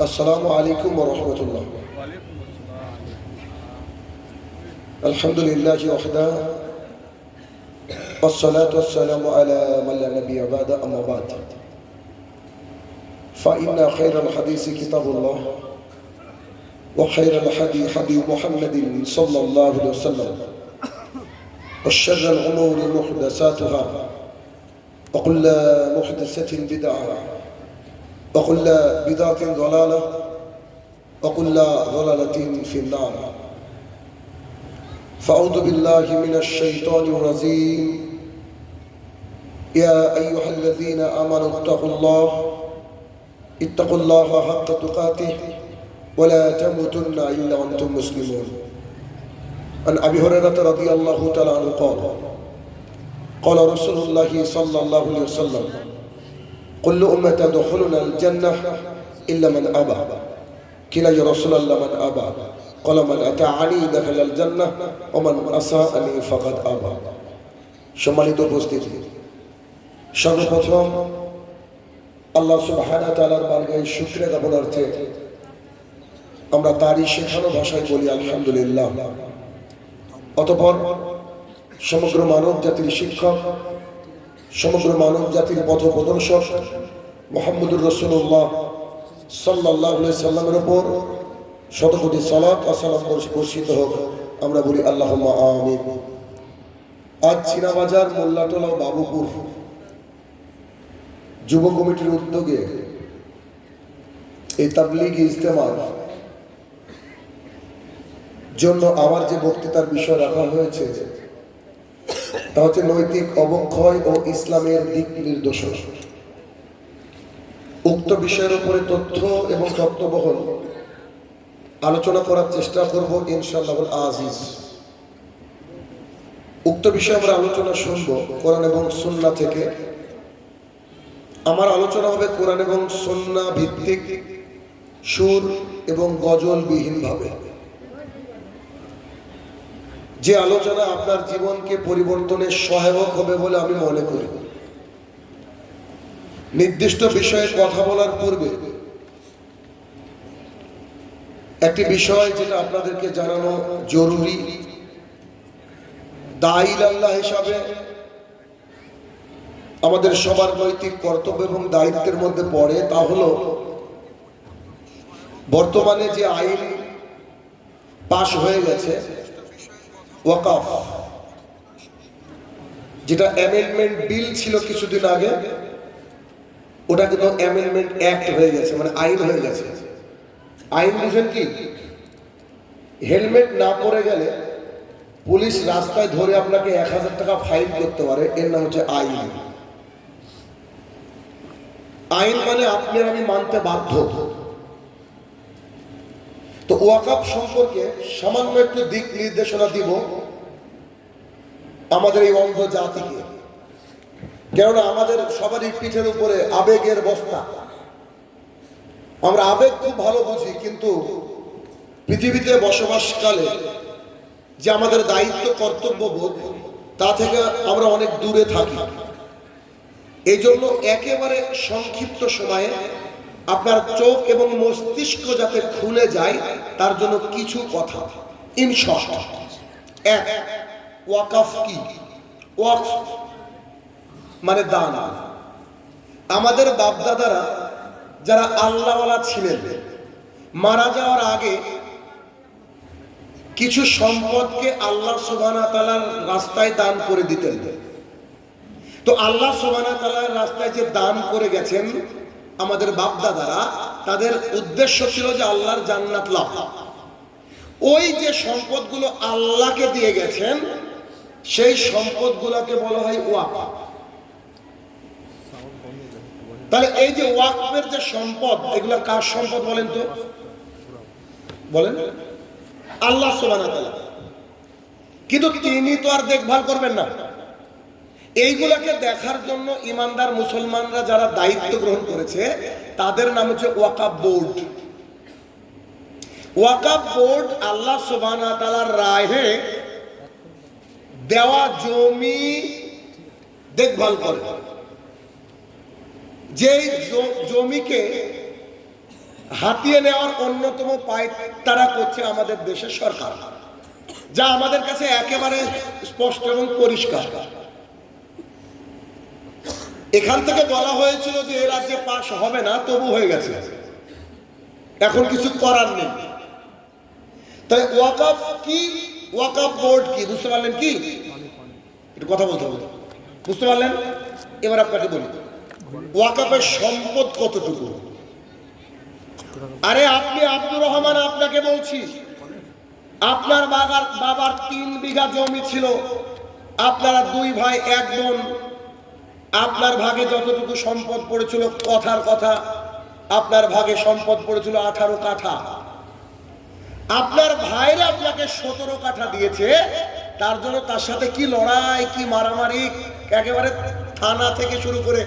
السلام عليكم ورحمة الله. الحمد لله وحده والصلاة والسلام على من لا نبي بعد أما بعد فإن خير الحديث كتاب الله وخير الهدي هدي محمد صلى الله عليه وسلم وشر الأمور محدثاتها وكل محدثة بدعة وكل بدعة ضلالة وكل ضلالة في النار. فأعوذ بالله من الشيطان الرجيم. يا أيها الذين آمنوا اتقوا الله حق تقاته ولا تموتن إلا وأنتم مسلمون. عن أبي هريرة رضي الله تعالى عنه قال رسول الله صلى الله عليه وسلم: كل أمة تدخلون الجنة إلا من أبى. قيل يا رسول الله من أبى؟ قال من أطاعني دخل الجنة ومن عصاني فقد أبى. সম্মানিত উপস্থিতি, সর্বপ্রথম আল্লাহ সুবহানাহু ওয়া তাআলার বারগাহে শুকরিয়া জ্ঞাপনার্থে আমরা তারই শেখানো ভাষায় বলি আলহামদুলিল্লাহ। অতঃপর সমগ্র মানব জাতির শিক্ষক, সমগ্র মানব জাতির পথপ্রদর্শক মুহাম্মদুর রাসূলুল্লাহ সাল্লাল্লাহু আলাইহি সাল্লামের উপর শতকোটি সালাত ও সালাম বর্ষিত হোক। আমরা বলি আল্লাহুম্মা আমিন। আজ চীনাবাজার মোল্লাটোলা বাবুপুর যুব কমিটির উদ্যোগে এই তাবলীগী ইজতেমার জন্য আমার যে বক্তৃতার বিষয় রাখা হয়েছে তা হচ্ছে নৈতিক অবক্ষয় ও ইসলামের দিক নির্দেশনা। উক্ত বিষয়ের উপরে তথ্য এবং তত্ত্ববহল আলোচনা করার চেষ্টা করব ইনশাআল্লাহ আজিজ। উক্ত বিষয়ে আমরা আলোচনা শুনব কোরআন এবং সুন্নাহ থেকে। আমার আলোচনা হবে কোরআন এবং সুন্নাহ ভিত্তিক, সুর এবং গজল বিহীন ভাবে। যে আলোচনা আপনার জীবনকে পরিবর্তনের সহায়ক হবে বলে আমি মনে করি। নির্দিষ্ট বিষয়ে কথা বলার পূর্বে একটি বিষয় যেটা আপনাদেরকে জানানো জরুরি, দাঈ আল্লাহ হিসাবে আমাদের সবার নৈতিক কর্তব্য এবং দায়িত্বের মধ্যে পড়ে, তা হলো বর্তমানে যে আইন পাশ হয়ে গেছে ওয়াকফ, যেটা অ্যামেন্ডমেন্ট বিল ছিল কিছুদিন আগে, ওটা কিন্তু অ্যামেন্ডমেন্ট অ্যাক্ট হয়ে গেছে, মানে আইন হয়ে গেছে। আইন বুঝেন কি? হেলমেট না পরে গেলে পুলিশ রাস্তায় ধরে আপনাকে 1000 টাকা ফাইন করতে পারে, এর নাম হচ্ছে আইন। আইন মানে আপনি আর আমি মানতে বাধ্য। তো ওয়াকফ সম্পর্কে সামান্য একটু দিক নির্দেশনা দিব আমাদের এই অন্ধ জাতিকে। কেননা আমাদের সবারই পিঠের উপরে আবেগের বস্তা। আমরা আবেগ খুব ভালো বুঝি, কিন্তু পৃথিবীতে বসবাসকালে যে আমাদের দায়িত্ব কর্তব্যবোধ, তা থেকে আমরা অনেক দূরে থাকি। এই জন্য একেবারে সংক্ষিপ্ত সময়ে আপনার চোখ এবং মস্তিষ্ক যাতে খুলে যায় তার জন্য কিছু কথা ইন শর্ট। এক, ওয়াকফ কি? ওয়াকফ মানে দান। আমাদের বাপদাদারা যারা আল্লাহওয়ালা ছিলেন, মারা যাওয়ার আগে কিছু সম্পদকে আল্লাহ সুবহানাহু ওয়া তাআলার রাস্তায় দান করে দিতেন। তো আল্লাহ সুবহানাহু ওয়া তাআলার রাস্তায় যে দান করে গেছেন আমাদের বাপদাদারা, তাদের উদ্দেশ্য ছিল যে আল্লাহর জান্নাত লাভ। ওই যে সম্পদগুলো আল্লাহকে দিয়ে গেছেন, সেই সম্পদগুলোকে বলা হয় ওয়াকফ। তাহলে এই যে ওয়াকফের যে সম্পদ, এগুলো কার সম্পদ বলেন তো? বলেন, আল্লাহ সুবহানাহু ওয়া তাআলা। কিন্তু তিনি তো আর দেখভাল করবেন না। এইগুলাকে দেখার জন্য ইমানদার মুসলমানরা যারা দায়িত্ব গ্রহণ করেছে তাদের নাম হচ্ছে ওয়াকফ বোর্ড। ওয়াকফ বোর্ড আল্লাহ সুবহানাহু ওয়া তাআলার রাহে দেওয়া জমি দেখভাল করে। যেই জমিকে হাতিয়ে নেওয়ার অন্যতম পায়তারা করছে আমাদের দেশের সরকার, যা আমাদের কাছে একেবারে স্পষ্ট এবং পরিষ্কার। এখান থেকে বলা হয়েছিল যে এ রাজ্যে পাশ হবে না, তবু হয়ে গেছে, এখন কিছু করার নেই। তাই ওয়াকফ কি, ওয়াকফ বোর্ড কি বুঝতে পারলেন? কি একটু কথা বলতে হবে, বুঝতে পারলেন? এবার আপনাকে বলি ওয়াকফের সম্পদ কতটুকু। আরে আপনি আব্দুর রহমান, আপনাকে বলছি, আপনার বাবার 3 বিঘা জমি ছিল, আপনারা 2 ভাই 1 বোন, আপনার ভাগে যতটুকু সম্পদ পড়েছিল, কথার কথা আপনার ভাগে সম্পদ পড়েছিল 18 কাঠা। আপনার ভাইরা আপনাকে 17 কাঠা দিয়েছে, তার জন্য তার সাথে কি লড়াই, কি মারামারি, একেবারে থানা থেকে শুরু করে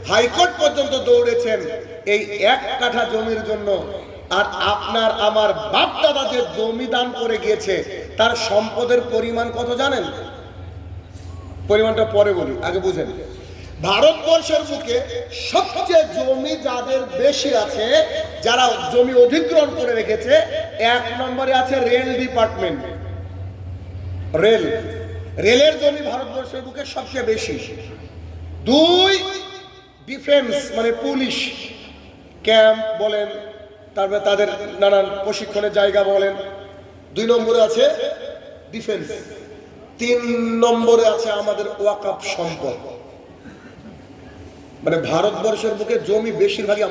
হাইকোর্ট পর্যন্ত দৌড়েছেন এই 1 কাঠা জমির জন্য। আর আপনার আমার বাপ দাদা যে জমি দান করে গিয়েছে তার সম্পদের পরিমাণ কত জানেন? পরিমাণটা পরে বলি, আগে বুঝেন। ভারতবর্ষের বুকে সবচেয়ে জমি যাদের বেশি আছে, যারা জমি অধিগ্রহণ করে রেখেছে, 1 নম্বরে আছে রেল ডিপার্টমেন্ট। রেলের জমি ভারতবর্ষের বুকে সবচেয়ে বেশি। 2 ডিফেন্স মানে পুলিশ ক্যাম্প বলেন, তারপরে তাদের নানান প্রশিক্ষণের জায়গা বলেন, 2 নম্বরে আছে ডিফেন্স। 3 নম্বরে আছে আমাদের ওয়াকফ সম্পদ। মানে ভারতবর্ষের বুকে জমি বেশিরভাগই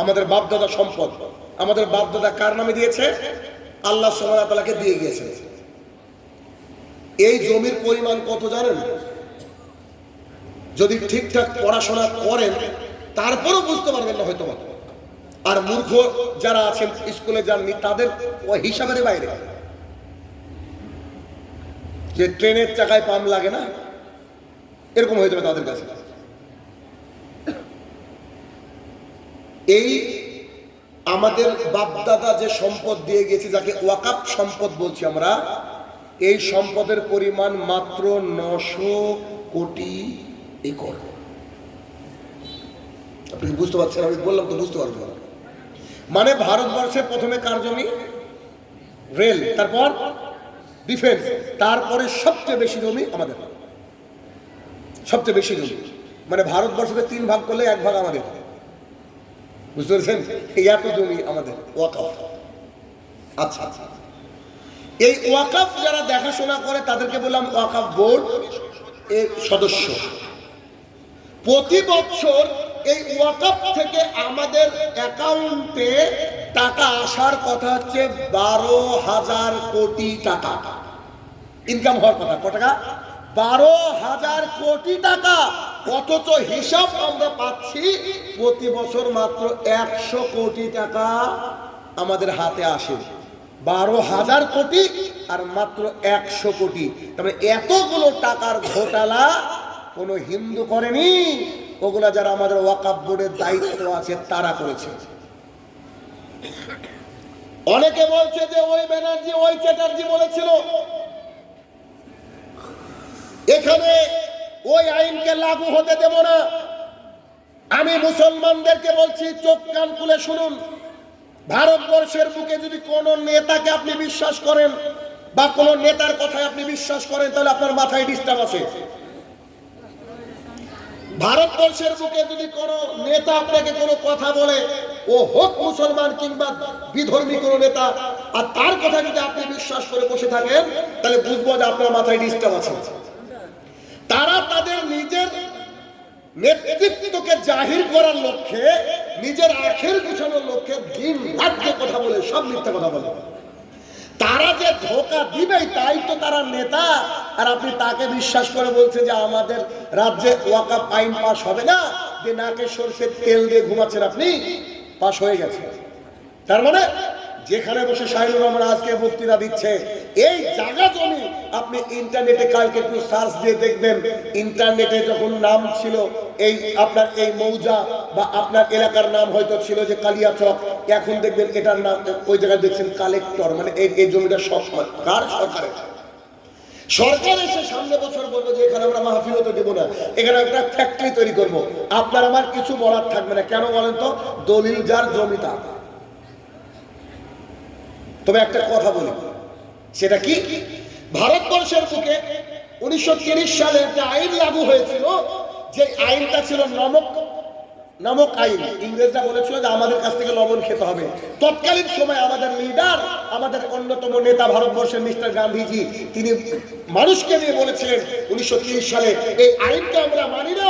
আমাদের বাপদাদা সম্পদ। আমাদের বাপদাদা কার নামে দিয়েছে? আল্লাহ সুবহানাহু ওয়া তাআলাকে দিয়ে গিয়েছে। এই জমির পরিমাণ কত জানেন? যদি ঠিকঠাক পড়াশোনা করেন তারপরও বুঝতে পারবেন না হয়তো। আর মূর্খ যারা আছেন, স্কুলে যাননি, তাদের হিসাবের বাইরে। যে ট্রেনের চাকায় পাম লাগে না, এরকম হয়ে যাবে তাদের কাছে। এই আমাদের বাপদাদা যে সম্পদ দিয়ে গেছে, যাকে ওয়াকফ সম্পদ বলছি আমরা, এই সম্পদের পরিমাণ মাত্র 900 কোটি একর। আপনি বুঝতে পারছেন? আমি বললাম তো বুঝতে পারবেন। মানে ভারতবর্ষে প্রথমে কার জমি? রেল, তারপর ডিফেন্স, তারপরে সবচেয়ে বেশি জমি আমাদের, সবচেয়ে বেশি জমি। মানে ভারতবর্ষকে 3 ভাগ করলে 1 ভাগ আমাদের, বুঝতে পেরেছেন? এত জমি আমাদের ওয়াকফ। আচ্ছা, এই ওয়াকফ যারা দেখাশোনা করে তাদেরকে বললাম ওয়াকফ বোর্ড এর সদস্য। প্রতি বছর এই ওয়াকফ থেকে আমাদের অ্যাকাউন্টে টাকা আসার কথা হচ্ছে 12,000 কোটি টাকা ইনকাম হওয়ার কথা। কত টাকা? 12,000 কোটি টাকা। অথচ হিসাব আমরা পাচ্ছি প্রতি বছর মাত্র 100 কোটি টাকা আমাদের হাতে আসে। 12,000 কোটি আর মাত্র 100 কোটি। তবে এতগুলো টাকার ঘোটালা কোনো হিন্দু করেনি, ওগুলা যারা আমাদের ওয়াকফ বোর্ডের দায়িত্ব আছে তারা করেছে। অনেকে বলছে যে ওই ব্যানার্জি, ওই চ্যাটার্জি বলেছিল এখানে ওই আইনকে লাগু হতে দেব না। আমি মুসলমানদেরকে বলছি, চোখ কান খুলে শুনুন। ভারতবর্ষের বুকে যদি কোন নেতাকে আপনি বিশ্বাস করেন বা কোন নেতার কথায় আপনি বিশ্বাস করেন, তাহলে আপনার মাথায় ডিস্টার্ব আছে। ভারতবর্ষের বুকে যদি কোন নেতা আপনাকে কোনো কথা বলে, ও হোক মুসলমান কিংবা বিধর্মী কোন নেতা, আর তার কথা যদি আপনি বিশ্বাস করে বসে থাকেন, তাহলে বুঝবো যে আপনার মাথায় ডিস্টার্ব আছে। তারা তাদের নিজের নেতৃত্বকে জাহির করার লক্ষ্যে, নিজের আখের গুছানোর লক্ষ্যে দিন রাত যে কথা বলে, সব মিথ্যা কথা বলে। তারা যে ধোঁকা দিবেই, তাই তো তারা নেতা। আর আপনি তাকে বিশ্বাস করে বলছে যে আমাদের রাজ্যে ওয়াকফ আইন পাস হবে না, যে নাকে সরষের তেল দিয়ে ঘুমাচ্ছেন আপনি, পাস হয়ে গেছে। তার মানে যেখানে বসে শাহিনুর রহমান আজকে বক্তৃতা দিচ্ছে, এই জায়গা জমি আপনি ইন্টারনেটে কালকে একটু সার্চ দিয়ে দেখবেন। ইন্টারনেটে যখন নাম ছিল এই আপনার এই মৌজা বা আপনার এলাকার নাম হয়তো ছিল যে কালিয়াচক, এখন দেখবেন এটার নাম ওই জায়গায় দেখছেন কালেক্টর। মানে এই জমিটা কার? সরকারের। সরকার এসে সামনে বছর বলবো যে এখানে আমরা মাহফিল হতে দেবো না, এখানে একটা ফ্যাক্টরি তৈরি করব, আপনার আমার কিছু বলার থাকবে না। কেন বলেন তো? দলিল যার জমি তার। তবে একটা কথা বলি, সেটা কি, ভারতবর্ষের বুকে 1930 সালে একটা আইন লাগু হয়েছিল, যে আইনটা ছিল নামক আইন। ইংরেজরা বলেছিল যে আমাদের কাছ থেকে লবণ খেতে হবে। তৎকালীন সময় আমাদের লিডার, আমাদের অন্যতম নেতা ভারতবর্ষের মিস্টার গান্ধীজি, তিনি মানুষকে নিয়ে বলেছিলেন 1930 সালে এই আইনটা আমরা মানি না।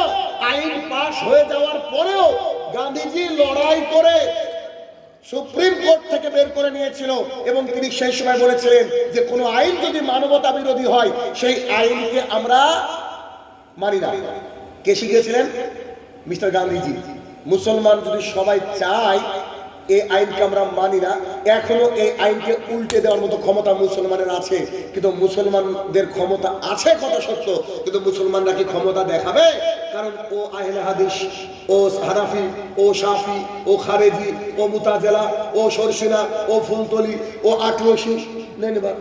আইন পাশ হয়ে যাওয়ার পরেও গান্ধীজি লড়াই করে সুপ্রিম কোর্ট থেকে বের করে নিয়েছিল, এবং তিনি সেই সময় বলেছিলেন যে কোনো আইন যদি মানবতা বিরোধী হয় সেই আইনকে আমরা মানি না। কে শিখিয়েছিলেন? মিস্টার গান্ধীজি। মুসলমান যদি সবাই চায় এই আইনকে আমরা মানি না, এখনো এই আইনকে উল্টে দেওয়ার মতো ক্ষমতা মুসলমানের আছে। কিন্তু মুসলমানদের ক্ষমতা আছে কথা সত্য, কিন্তু মুসলমানরা কি ক্ষমতা দেখাবে? কারণ ও আহলে হাদিস, ও হানাফি, ও শাফি, ও খারেজি, ও মুতাজিলা, ও শর্ষিনা, ও ফুলতলি, ও আটরশি, নেনবার,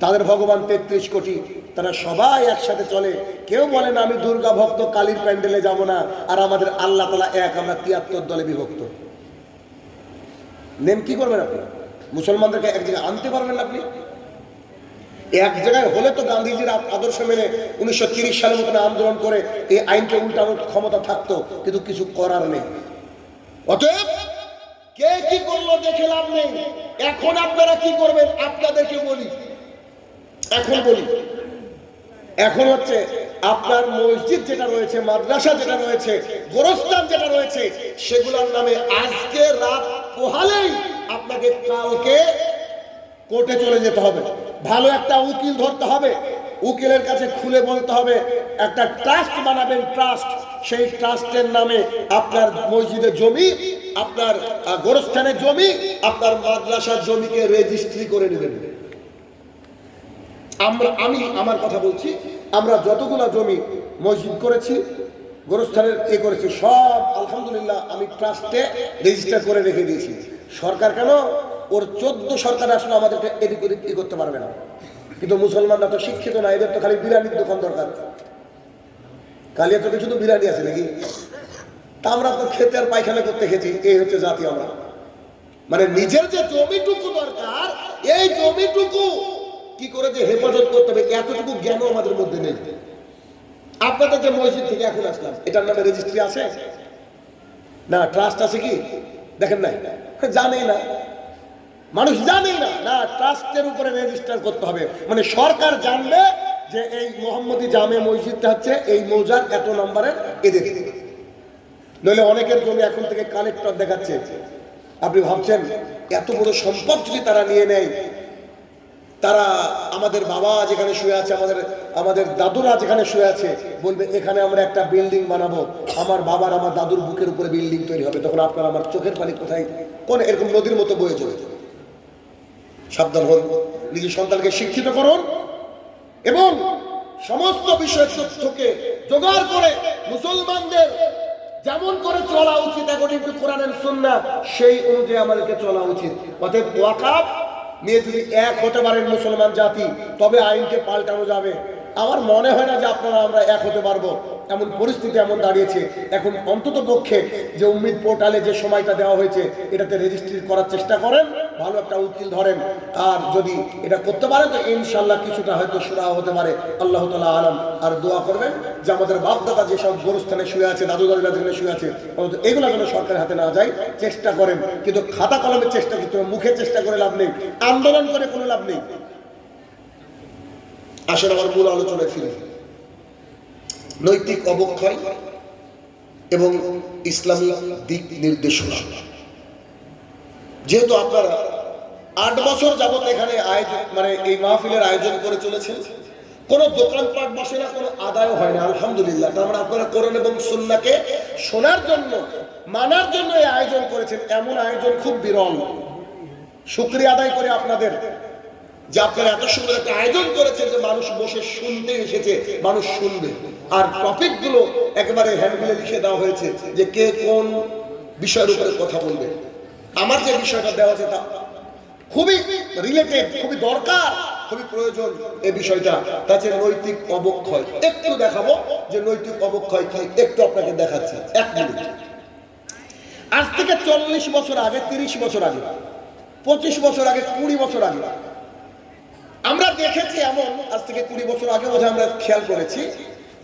তাদের ভগবান 33 কোটি, তারা সবাই একসাথে চলে। কেউ বলে না আমি দুর্গা ভক্ত, কালীর প্যান্ডেলে যাব না, আর আমাদের আল্লাহ তাআলা এক, আমরা 73 দলে বিভক্ত। নেম কি করবেন আপনি? মুসলমানদেরকে এক জায়গায় আনতে পারবেন আপনি? এক জায়গায় হলে তো গান্ধীজির আদর্শ মেনে 1930 সালের মতন আন্দোলন করে এই আইনকে উল্টানোর ক্ষমতা থাকতো, কিন্তু কিছু করার নেই। অতএব কে কি করলো দেখে লাভ নেই। এখন আপনারা কি করবেন আপনাদেরকে বলি, এখন হচ্ছে আপনার মসজিদ যেটা রয়েছে, মাদ্রাসা যেটা রয়েছে, গোরস্থান যেটা রয়েছে, সেগুলোর নামে আজকে রাত পোহালেই আপনাকে কালকে কোর্টে চলে যেতে হবে। ভালো একটা উকিল ধরতে হবে, উকিলের কাছে খুলে বলতে হবে, একটা ট্রাস্ট বানাবেন, ট্রাস্ট। সেই ট্রাস্টের নামে আপনার মসজিদের জমি, আপনার গোরস্থানের জমি, আপনার মাদ্রাসার জমিকে রেজিস্ট্রি করে নেবেন। আমি আমার কথা বলছি, আমরা যতগুলা জমি মসজিদ করেছি, গোরস্থানের করেছি, সব আলহামদুলিল্লাহ আমি ট্রাস্টে রেজিস্টার করে রেখে দিয়েছি। সরকার কেন, ওর 14 সরকার আসলে আমাদেরকে এদিক ওদিক করতে পারবে না। কিন্তু মুসলমানরা তো শিক্ষিত না, এদের তো খালি বিরিয়ানির দোকান দরকার। কালিয়া চোখে শুধু বিরিয়ানি আছে নাকি? তা আমরা তো খেতে আর পায়খানা করতে খেয়েছি, এই হচ্ছে জাতি আমরা। মানে নিজের যে জমিটুকু দরকার, এই জমিটুকু কি করে যে হেফাজত করতে হবে, এতটুকু জ্ঞান আমাদের মধ্যে নেই। আপনাদের যে মসজিদ থেকে এখন আসলাম, এটার নামে রেজিস্ট্রি আছে না? ট্রাস্ট আছে কি? দেখেন নাই, জানেই না মানুষ, জানেই না। না, ট্রাস্টের উপরে রেজিস্টার করতে হবে, মানে সরকার জানবে যে এই মোহাম্মদী জামে মসজিদটা হচ্ছে এই মৌজার এত নম্বরের এদের। নইলে অনেকের জমি এখন থেকে কালেক্টর দেখাচ্ছে। আপনি ভাবছেন এত বড় সম্পদ যদি তারা নিয়ে নেয়, তারা আমাদের বাবা যেখানে শুয়ে আছে, আমাদের দাদুরা যেখানে শুয়ে আছে, বলবে এখানে আমরা একটা বিল্ডিং বানাবো, আমার বাবার আমার দাদুর বুকের উপরে বিল্ডিং তৈরি হবে। তখন আপনার আমার চোখের পানি কোথায়, কোন এরকম নদীর মতো বয়ে চলে। সাবধান হন, নিজের সন্তানকে শিক্ষিত করুন, এবং সমস্ত বিষয় তথ্যকে জোগাড় করে মুসলমানদের যেমন করে চলা উচিত অ্যাকর্ডিং টু কোরআন এন্ড সুন্নাহ, সেই অনুযায়ী আমাদেরকে চলা উচিত। অতএব ওয়াকফ নিয়ে যদি এক হতে পারেন মুসলমান জাতি, তবে আইনকে পাল্টানো যাবে। আমার মনে হয় না যে আপনারা আমরা এক হতে পারবো, এমন পরিস্থিতি এমন দাঁড়িয়েছে। এখন অন্তত পক্ষে যে উম্মিদ পোর্টালে যে সময়টা দেওয়া হয়েছে, এটাতে রেজিস্ট্রি করার চেষ্টা করেন, ভালো একটা উকিল ধরেন, আর যদি এটা করতে পারেন তো ইনশাল্লাহ কিছুটা হয়তো সুরাহা হতে পারে। আল্লাহ তাআলা আলাম। আর দোয়া করবেন যে আমাদের বাপদাদা যেসব গোরস্থানে শুয়ে আছে, দাদু দাদিরা যেখানে শুয়ে আছে, এগুলো যেন সরকারের হাতে না যায়, চেষ্টা করেন। কিন্তু খাতা কলমের চেষ্টা করতে হবে, মুখে চেষ্টা করে লাভ নেই, আন্দোলন করে কোনো লাভ নেই। আসলে আমার মূল আলোচনায় ফিরে, নৈতিক অবক্ষয় এবং ইসলামী দিক নির্দেশনা। যেহেতু আপনারা 8 বছর যাবত এখানে আয়োজন, মানে এই মাহফিলের আয়োজন করে চলেছেন, কোনো দোকানপাট বসে না, কোনো আদায় হয় না, আলহামদুলিল্লাহ। তার মানে আপনারা কোরআন এবং সুন্নাহকে শোনার জন্য, মানার জন্য এই আয়োজন করেছেন। এমন আয়োজন খুব বিরল। শুকরিয়া আদায় করে আপনাদের যে আপনারা এত সুন্দর একটা আয়োজন করেছেন, যে মানুষ বসে শুনতে এসেছে, মানুষ শুনবে। আর টপিকগুলো একেবারে হ্যান্ডবিলে লিখে দেওয়া হয়েছে যে কে কোন বিষয়ের উপরে কথা বলবে। আমার যে বিষয়টা দেওয়া আছে তা খুবই রিলেটেড, খুবই দরকার। খুবই প্রয়োজন এই বিষয়টা। তাছে নৈতিক অবক্ষয় একটু দেখাবো যে নৈতিক অবক্ষয় কি, একটু আপনাকে দেখাচ্ছি 1 মিনিট। আজ থেকে 40 বছর আগে, 30 বছর আগে, 25 বছর আগে, 20 বছর আগে আমরা দেখেছি এমন, আজ থেকে 20 বছর আগে বোধহয় আমরা খেয়াল করেছি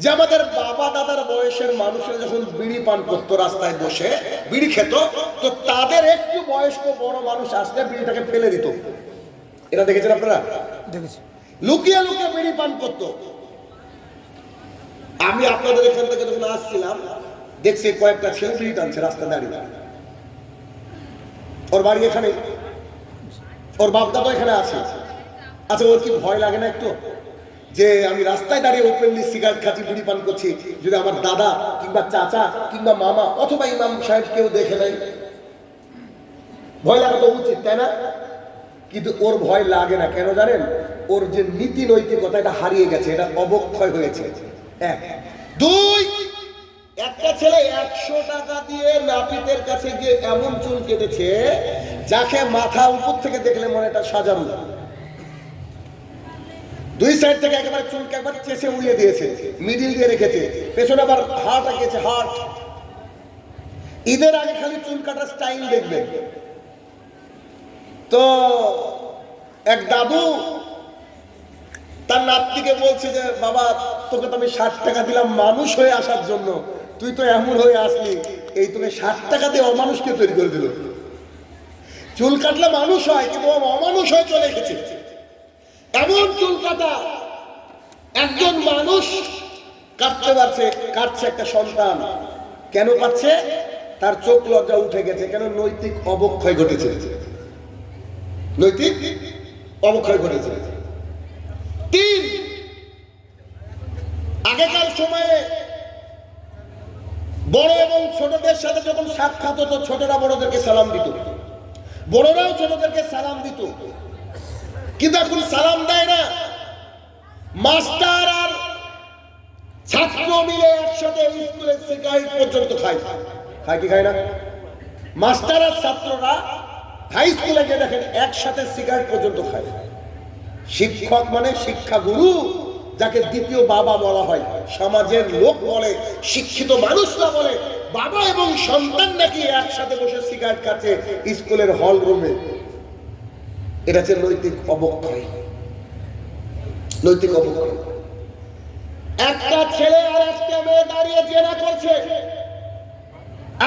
যে আমাদের বাবা দাদার বয়সের মানুষেরা যখন বিড়ি পান করতো, রাস্তায় বসে বিড়ি খেত, তো তাদের একটু বয়স্ক বড় মানুষ আসলে বিড়িটাকে ফেলে দিত। এটা দেখেছেন আপনারা? দেখেছি। লুকিয়ে লুকিয়ে বিড়ি পান করতো। আমি আপনাদের এখান থেকে যখন আসছিলাম দেখছি কয়েকটা ছেলে বিড়ি টানছে রাস্তা দাঁড়িয়ে। ওর বাড়ি এখানে, ওর বাপ দাদা এখানে আছে। আচ্ছা, ওর কি ভয় লাগে না একটু যে আমি রাস্তায় দাঁড়িয়ে ওপেনলি সিগারেট খাচ্ছি, বিড়ি পান করছি, যদি আমার দাদা কিংবা চাচা কিংবা মামা অথবা ইমাম সাহেব কেউ দেখে নাই? ভয় লাগা তো উচিত, তাই না? কিন্তু ওর ভয় লাগে না, কেন জানেন? ওর যে নীতি নৈতিকতা এটা হারিয়ে গেছে, এটা অবক্ষয় হয়েছে। 1 2, একটা ছেলে 100 টাকা দিয়ে নাপিতের কাছে গিয়ে এমন চুল কেটেছে যাকে মাথা উপর থেকে দেখলে মনে এটা সাজানো, 2 সাইড থেকে একেবারে চুলকে একবার চেষে উড়িয়ে দিয়েছে, মিডিল দিয়ে রেখেছে, পেছনে আবার হাট আঁকেছে, হাট। ঈদের আগে খালি চুল কাটার স্টাইল দেখবেন। তো এক দাদু তার নাতনিকে বলছে যে বাবা, তোকে তো আমি 60 টাকা দিলাম মানুষ হয়ে আসার জন্য, তুই তো এমন হয়ে আসলি, এই তোকে 60 টাকা দিয়ে অমানুষকে তৈরি করে দিল। চুল কাটলে মানুষ হয়, কিন্তু অমানুষ হয়ে চলে এসেছে। এমন চুল কাটা একজন মানুষ কাটতে পারছে, কাটছে একটা সন্তান। কেন পাচ্ছে? তার চোখ লজ্জা উঠে গেছে। কেন? নৈতিক অবক্ষয় ঘটেছে, নৈতিক অবক্ষয় ঘটেছে। 3, আগেকার সময়ে বড় এবং ছোটদের সাথে যখন সাক্ষাৎ হতো, ছোটরা বড়দেরকে সালাম দিত, বড়রাও ছোটদেরকে সালাম দিত। কিন্তু এখন সালাম দেয় না। মাস্টার আর ছাত্র মিলে একসাথে স্কুলে সিগারেট পর্যন্ত খায়। খায় কি খায় না? মাস্টার আর ছাত্ররা হাই স্কুলে গিয়ে দেখেন একসাথে সিগারেট পর্যন্ত খায়। শিক্ষক মানে শিক্ষাগুরু, যাকে দ্বিতীয় বাবা বলা হয়, সমাজের লোক বলে, শিক্ষিত মানুষরা বলে বাবা এবং সন্তান নাকি একসাথে বসে সিগারেট খাচ্ছে স্কুলের হল রুমে। এটা হচ্ছে নৈতিক অবক্ষয়, নৈতিক অবক্ষয়। একটা ছেলে আর একটা মেয়ে দাঁড়িয়ে জেনা করছে।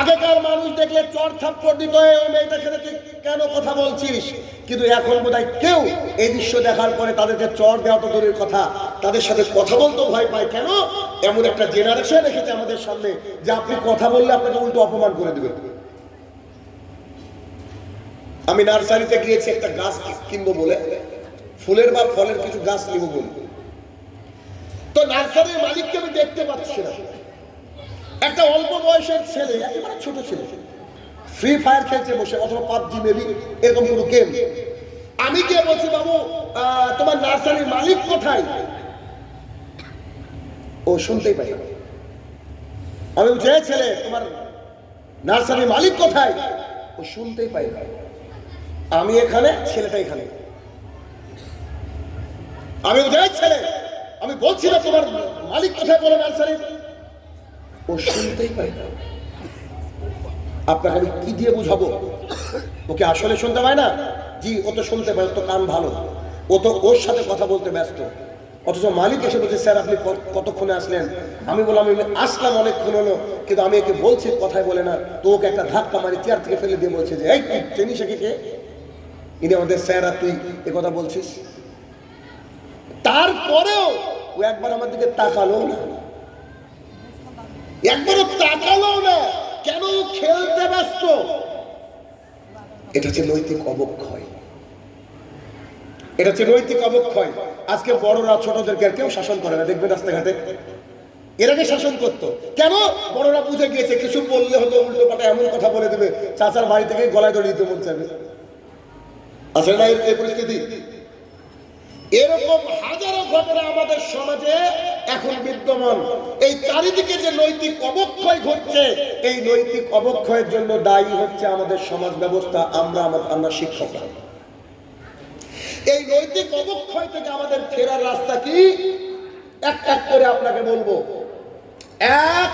আগেকার মানুষ দেখলে চড় থাপ্পড় দিত, ওই মেয়েটার সাথে তুই কেন কথা বলছিস? কিন্তু এখন বোধহয় কেউ এই দৃশ্য দেখার পরে তাদেরকে চড় দেওয়া তো দূরের কথা, তাদের সাথে কথা বলতে ভয় পায়। কেন? এমন একটা জেনারেশন রেখেছে আমাদের সামনে যে আপনি কথা বললে আপনাকে উল্টো অপমান করে দেবে। আমি নার্সারিতে গিয়েছি একটা গাছ কিনবো বলে, ফুলের বা ফলের কিছু গাছ নিব বলে। তো নার্সারির মালিককে আমি দেখতে পাচ্ছি না। একটা অল্প বয়সের ছেলে, একেবারে ছোট ছেলে, ফ্রি ফায়ার খেলছে বসে, অথবা পাবজি মেবি, এরকম কোনো গেম। আমি গিয়ে বলছি, বাবু তোমার নার্সারির মালিক কোথায়? ও শুনতেই পাই না। আমি বলছি, ছেলে তোমার নার্সারির মালিক কোথায়? ও শুনতেই পাই না। আমি এখানে, ছেলেটা এখানে। আমি বলছি, ছেলে আমি বলছি না তোমার মালিক কোথায় বলো নার্সারির। ও শুনতেই পাই না। আপনাকে আমি কি দিয়ে বুঝাবো? ওকে আসলে শুনতে পায় না? জি, ও তো শুনতে পায়, তো কান ভালো, ও তো ওর সাথে কথা বলতে ব্যস্ত। অথচ মালিক এসে বলছে, স্যার আপনি কতক্ষণে আসলেন? আমি বললাম, আমি আসলাম অনেকক্ষণ হলো, কিন্তু আমি একে বলছি কথাই বলে না। তো ওকে একটা ধাক্কা মারি চেয়ার থেকে ফেলে দিয়ে বলছে যে, এই তুই চিনিস একে কে? ইনি আমাদের স্যার, আর তুই এ কথা বলছিস? তারপরেও ও একবার আমার দিকে তাকালো না, একবারও তাকালো না। কেন? খেলতে ব্যস্ত। এটা হচ্ছে নৈতিক অবক্ষয়, এটা হচ্ছে নৈতিক অবক্ষয়। আজকে বড়রা ছোটদেরকে আর কেউ শাসন করে না, দেখবেন রাস্তাঘাটে। এর আগে শাসন করতো। কেন? বড়রা বুঝে গিয়েছে কিছু বললে হতো উল্টো পাল্টা এমন কথা বলে দেবে, চাচার বাড়ি থেকে গলায় দড়িয়ে দিতে মন চাইবে। আসলে না এই পরিস্থিতি? এরকম হাজারো ঘটনা আমাদের সমাজে এখন বিদ্যমান। এই চারিদিকে যে নৈতিক অবক্ষয় ঘটছে, এই নৈতিক অবক্ষয়ের জন্য দায়ী হচ্ছে আমাদের সমাজ ব্যবস্থা, আমরা শিক্ষকরা। এই নৈতিক অবক্ষয় থেকে আমাদের ফেরার রাস্তা কি? এক এক করে আপনাকে বলবো। এক,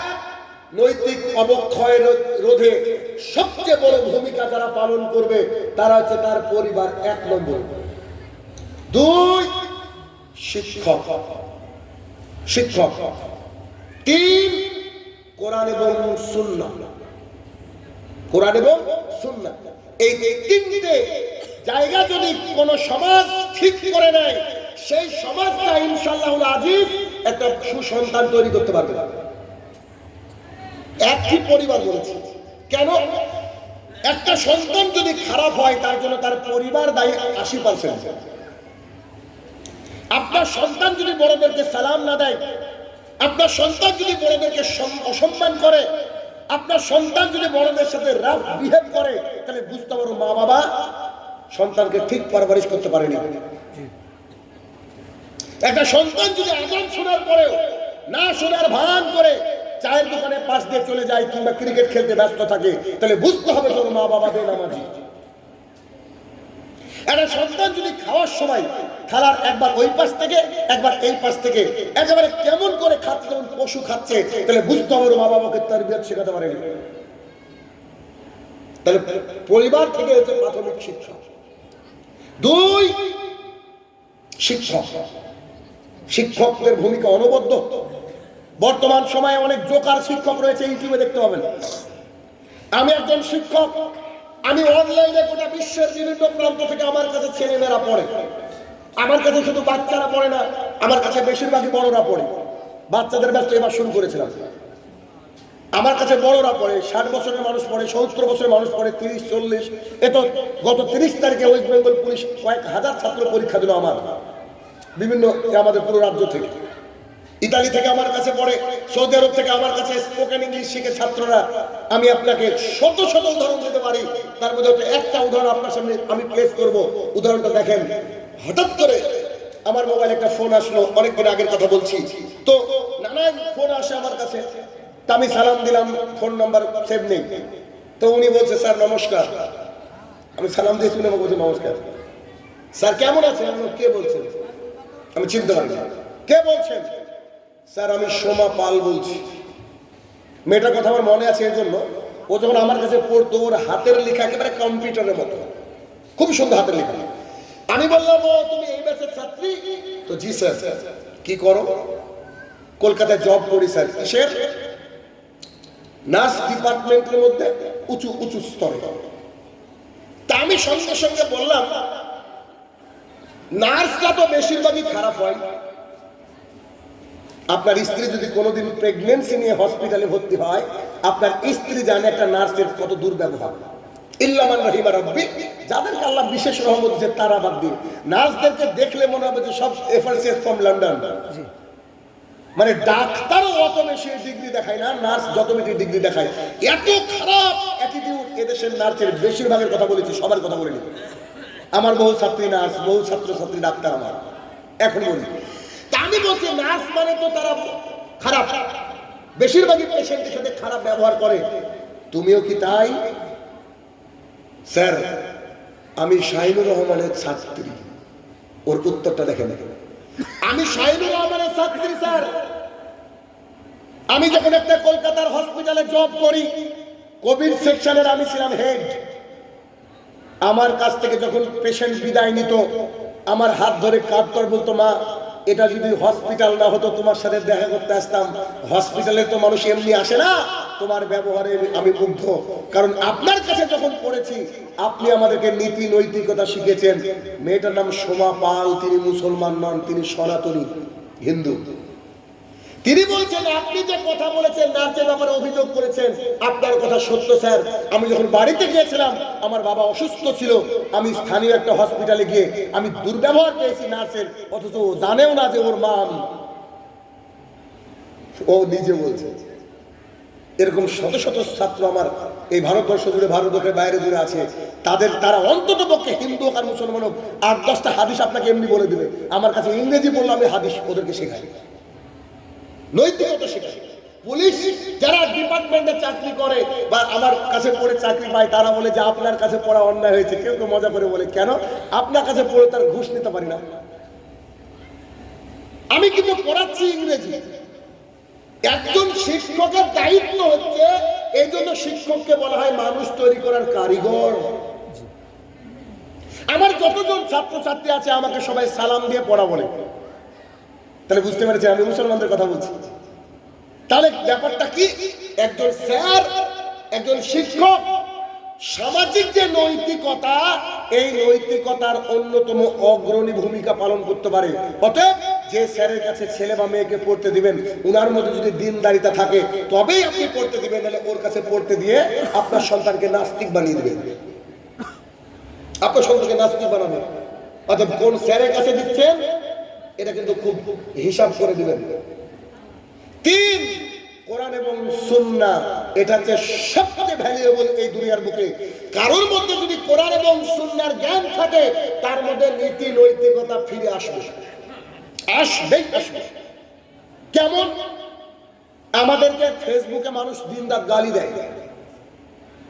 নৈতিক অবক্ষয় রোধে সবচেয়ে বড় ভূমিকা যারা পালন করবে তারা হচ্ছে তার পরিবার, 1 নম্বর। 2, শিক্ষক। 3, কোরআন এবং সুন্নাহ। কোরআন এবং সুন্নাহ, এই 3টে জায়গা যদি কোন সমাজ ঠিক করে নেয়, সেই সমাজটা ইনশাআল্লাহুল আজিজ একটা সুসন্তান তৈরি করতে পারবে। একই পরিবার বলেছি কেন? একটা সন্তান যদি খারাপ হয় তার জন্য তার পরিবার দায়ী 80%। আপনার সন্তান যদি বড়দেরকে সালাম না দেয়, আপনার সন্তান যদি বড়দেরকে অসম্মান করে, আপনার সন্তান যদি বড়দের সাথে রাফ বিহেভ করে, তাহলে বুঝতে পারো মা বাবা সন্তানকে ঠিক পরবরিশ করতে পারেনি। একটা সন্তান যদি আজান শোনার পরেও না শোনার ভান করে চায়ের দোকানে পাশ দিয়ে চলে যায় কিংবা ক্রিকেট খেলতে ব্যস্ত থাকে, তাহলে বুঝতে হবে তোর মা বাবা বেনামাজি। একটা সন্তান যদি খাওয়ার সময় থালার একবার ওই পাশ থেকে একবার এই পাশ থেকে একেবারে কেমন করে খাচ্ছে, যেমন পশু খাচ্ছে, তাহলে বুঝতে হবে মা বাবাকে তারবিয়ত শেখাতে পারেনি। তাহলে পরিবার থেকে হচ্ছে প্রাথমিক শিক্ষা। 2, শিক্ষক। শিক্ষকদের ভূমিকা অনবদ্য। বর্তমান সময়ে অনেক জোকার শিক্ষক রয়েছে, ইউটিউবে দেখতে পাবেন। আমি একজন শিক্ষক, আমি অনলাইনে গোটা বিশ্বের বিভিন্ন প্রান্ত থেকে আমার কাছে ছেলেমেয়েরা পড়ে। আমার কাছে শুধু বাচ্চারা পড়ে না, আমার কাছে বেশিরভাগই বড়রা পড়ে। বাচ্চাদের ব্যস্ত এবার শুরু করেছিলাম। আমার কাছে বড়রা পড়ে, 60 বছরের মানুষ পড়ে, 70 বছরের মানুষ পড়ে, 30-40। এত গত 30 তারিখে ওয়েস্ট বেঙ্গল পুলিশ কয়েক হাজার ছাত্র পরীক্ষা দিল আমার বিভিন্ন আমাদের পুরো রাজ্য থেকে। ইতালি থেকে আমার কাছে পড়ে, সৌদি আরব থেকে আমার কাছে স্পোকেন ইংলিশ শিখে ছাত্ররা। আমি আপনাকে শত শত উদাহরণ দিতে পারি, তার মধ্যে একটা উদাহরণ আপনার সামনে আমি প্লেস করব। উদাহরণটা দেখেন। হঠাৎ করে আমার মোবাইলে একটা ফোন আসলো, অনেকদিন আগের কথা বলছি। তো নানান ফোন আসে আমার কাছে, তা আমি সালাম দিলাম, ফোন নাম্বার সেভ নেই। তো উনি বলছে, স্যার নমস্কার। আমি সালাম দিয়েছি, উনি আমাকে বলছে নমস্কার। স্যার কেমন আছেন? আমি কে বলছেন? আমি চিনতে পারি না। কে বলছেন? স্যার আমি সোমা পাল বলছি। মেয়েটার কথা আমার মনে আছে, এর জন্য ও যখন আমার কাছে পড়তো, ওর হাতের লেখা একেবারে কম্পিউটারের মতো, খুব সুন্দর হাতের লেখা। আমি বললাম, ও তুমি এই ব্যাচের ছাত্রী? তো জি স্যার। কি করো? কলকাতায় জব করি স্যার। কিসের? নার্স ডিপার্টমেন্টের মধ্যে উঁচু উঁচু স্তরে। তা আমি সঙ্গে সঙ্গে বললাম, নার্সরা তো বেশিরভাগই খারাপ হয়। আপনার স্ত্রী যদি কোনোদিন প্রেগনেন্সি নিয়ে হসপিটালে ভর্তি হয়, আপনার স্ত্রী জানে একটা নার্সের কত দুর্ব্যবহার। ইল্লামান রাহিমা রাব্বি, যাদেরকে আল্লাহ বিশেষ রহমত দিয়েছে তারা বাদ দিয়ে। নার্সদেরকে দেখলে মনে হবে যে সব এফআরসিএস ফ্রম লন্ডন। মানে ডাক্তারও অত বেশি ডিগ্রি দেখায় না, নার্স যত বেশি ডিগ্রি দেখায়। এত খারাপ অ্যাটিটিউড এদেশের নার্সের। বেশিরভাগের কথা বলেছি, সবার কথা বলিনি। আমার বহু ছাত্রী নার্স, বহু ছাত্রছাত্রী ডাক্তার আমার। এখন বলি, তা আমি বলছি নার্স মানে তো তারা খারাপ, বেশিরভাগই পেশেন্টের সাথে খারাপ ব্যবহার করে। তুমিও কি তাই? স্যার আমি শাহিনুর রহমানের ছাত্রী। ওর উত্তরটা দেখেন। আমি শাহিনুর রহমানের ছাত্রী স্যার। আমি যখন একটা কলকাতার হসপিটালে জব করি, কোভিড সেকশনের আমি ছিলাম হেড। আমার কাছ থেকে যখন পেশেন্ট বিদায় নিত, আমার হাত ধরে কাঁদতো, বলতো, মা এটা যদি হসপিটাল না হতো তোমার সাথে দেখা করতে আসতাম। হসপিটালে তো মানুষ এমনি আসে না। তোমার ব্যবহারে আমি মুগ্ধ, কারণ আপনার কাছে যখন পড়েছি আপনি আমাদেরকে নীতি নৈতিকতা শিখেছেন। মেয়েটার নাম সোমা পাল, তিনি মুসলমান নন, তিনি সনাতনী হিন্দু। তিনি বলছেন, আপনি যে কথা বলেছেন নার্সের ব্যাপারে অভিযোগ করেছেন, আপনার কথা সত্য স্যার। আমি যখন বাড়িতে গিয়েছিলাম, আমার বাবা অসুস্থ ছিল, আমি স্থানীয় একটা হসপিটালে গিয়ে আমি দুর্ব্যবহার পেয়েছি নার্সের, অথচ ও জানেও না যে ওর মা আমি। ও নিজে বলছে। এরকম শত শত ছাত্র আমার এই ভারতবর্ষ জুড়ে, ভারতবর্ষের বাইরে জুড়ে আছে। তারা অন্তত পক্ষে হিন্দু হোক আর মুসলমান হোক, 8-10টা হাদিস আপনাকে এমনি বলে দেবে। আমার কাছে ইংরেজি বললে আমি হাদিস ওদেরকে শেখাই, নৈতিকতা শেখাই। পুলিশ যারা ডিপার্টমেন্টে চাকরি করে বা আমার কাছে পড়ে চাকরি পায়, তারা বলে যে আপনার কাছে পড়া অন্যায় হয়েছে। কেউ কেউ মজা করে বলে, কেন? আপনার কাছে পড়ে তার ঘুষ নিতে পারি না? আমি কিন্তু পড়াচ্ছি ইংরেজি। একজন শিক্ষকের দায়িত্ব হচ্ছে, এই জন্য শিক্ষককে বলা হয় মানুষ তৈরি করার কারিগর। আমার যতজন ছাত্রছাত্রী আছে আমাকে সবাই সালাম দিয়ে পড়া বলে, তাহলে বুঝতে পেরেছি আমি মুসলমানদের কথা বলছি। তাহলে ব্যাপারটা কি? একজন স্যার, একজন শিক্ষক সামাজিক যে নৈতিকতা, এই নৈতিকতার অন্যতম অগ্রণী ভূমিকা পালন করতে পারে। অতএব যে স্যারের কাছে ছেলে বা মেয়েকে পড়তে দিবেন, উনার মধ্যে যদি দিনদারিতা থাকে তবেই আপনি পড়তে দিবেন, নাহলে ওর কাছে পড়তে দিয়ে আপনার সন্তানকে নাস্তিক বানিয়ে দিবেন, আপনার সন্তানকে নাস্তিক বানাবেন। অতএব কোন স্যারের কাছে দিচ্ছেন এটা কিন্তু খুব হিসাব করে দিবেন। 3, কোরআন এবং সুন্নাহ, এটা হচ্ছে সবচেয়ে ভ্যালুয়েবল এই দুনিয়ার বুকে। কারোর মধ্যে যদি কোরআন এবং সুন্নাহর জ্ঞান থাকে, তার মধ্যে নীতি নৈতিকতা ফিরে আসবে, আসবেই আসবে। কেমন? আমাদেরকে ফেসবুকে মানুষ দিনরাত গালি দেয়,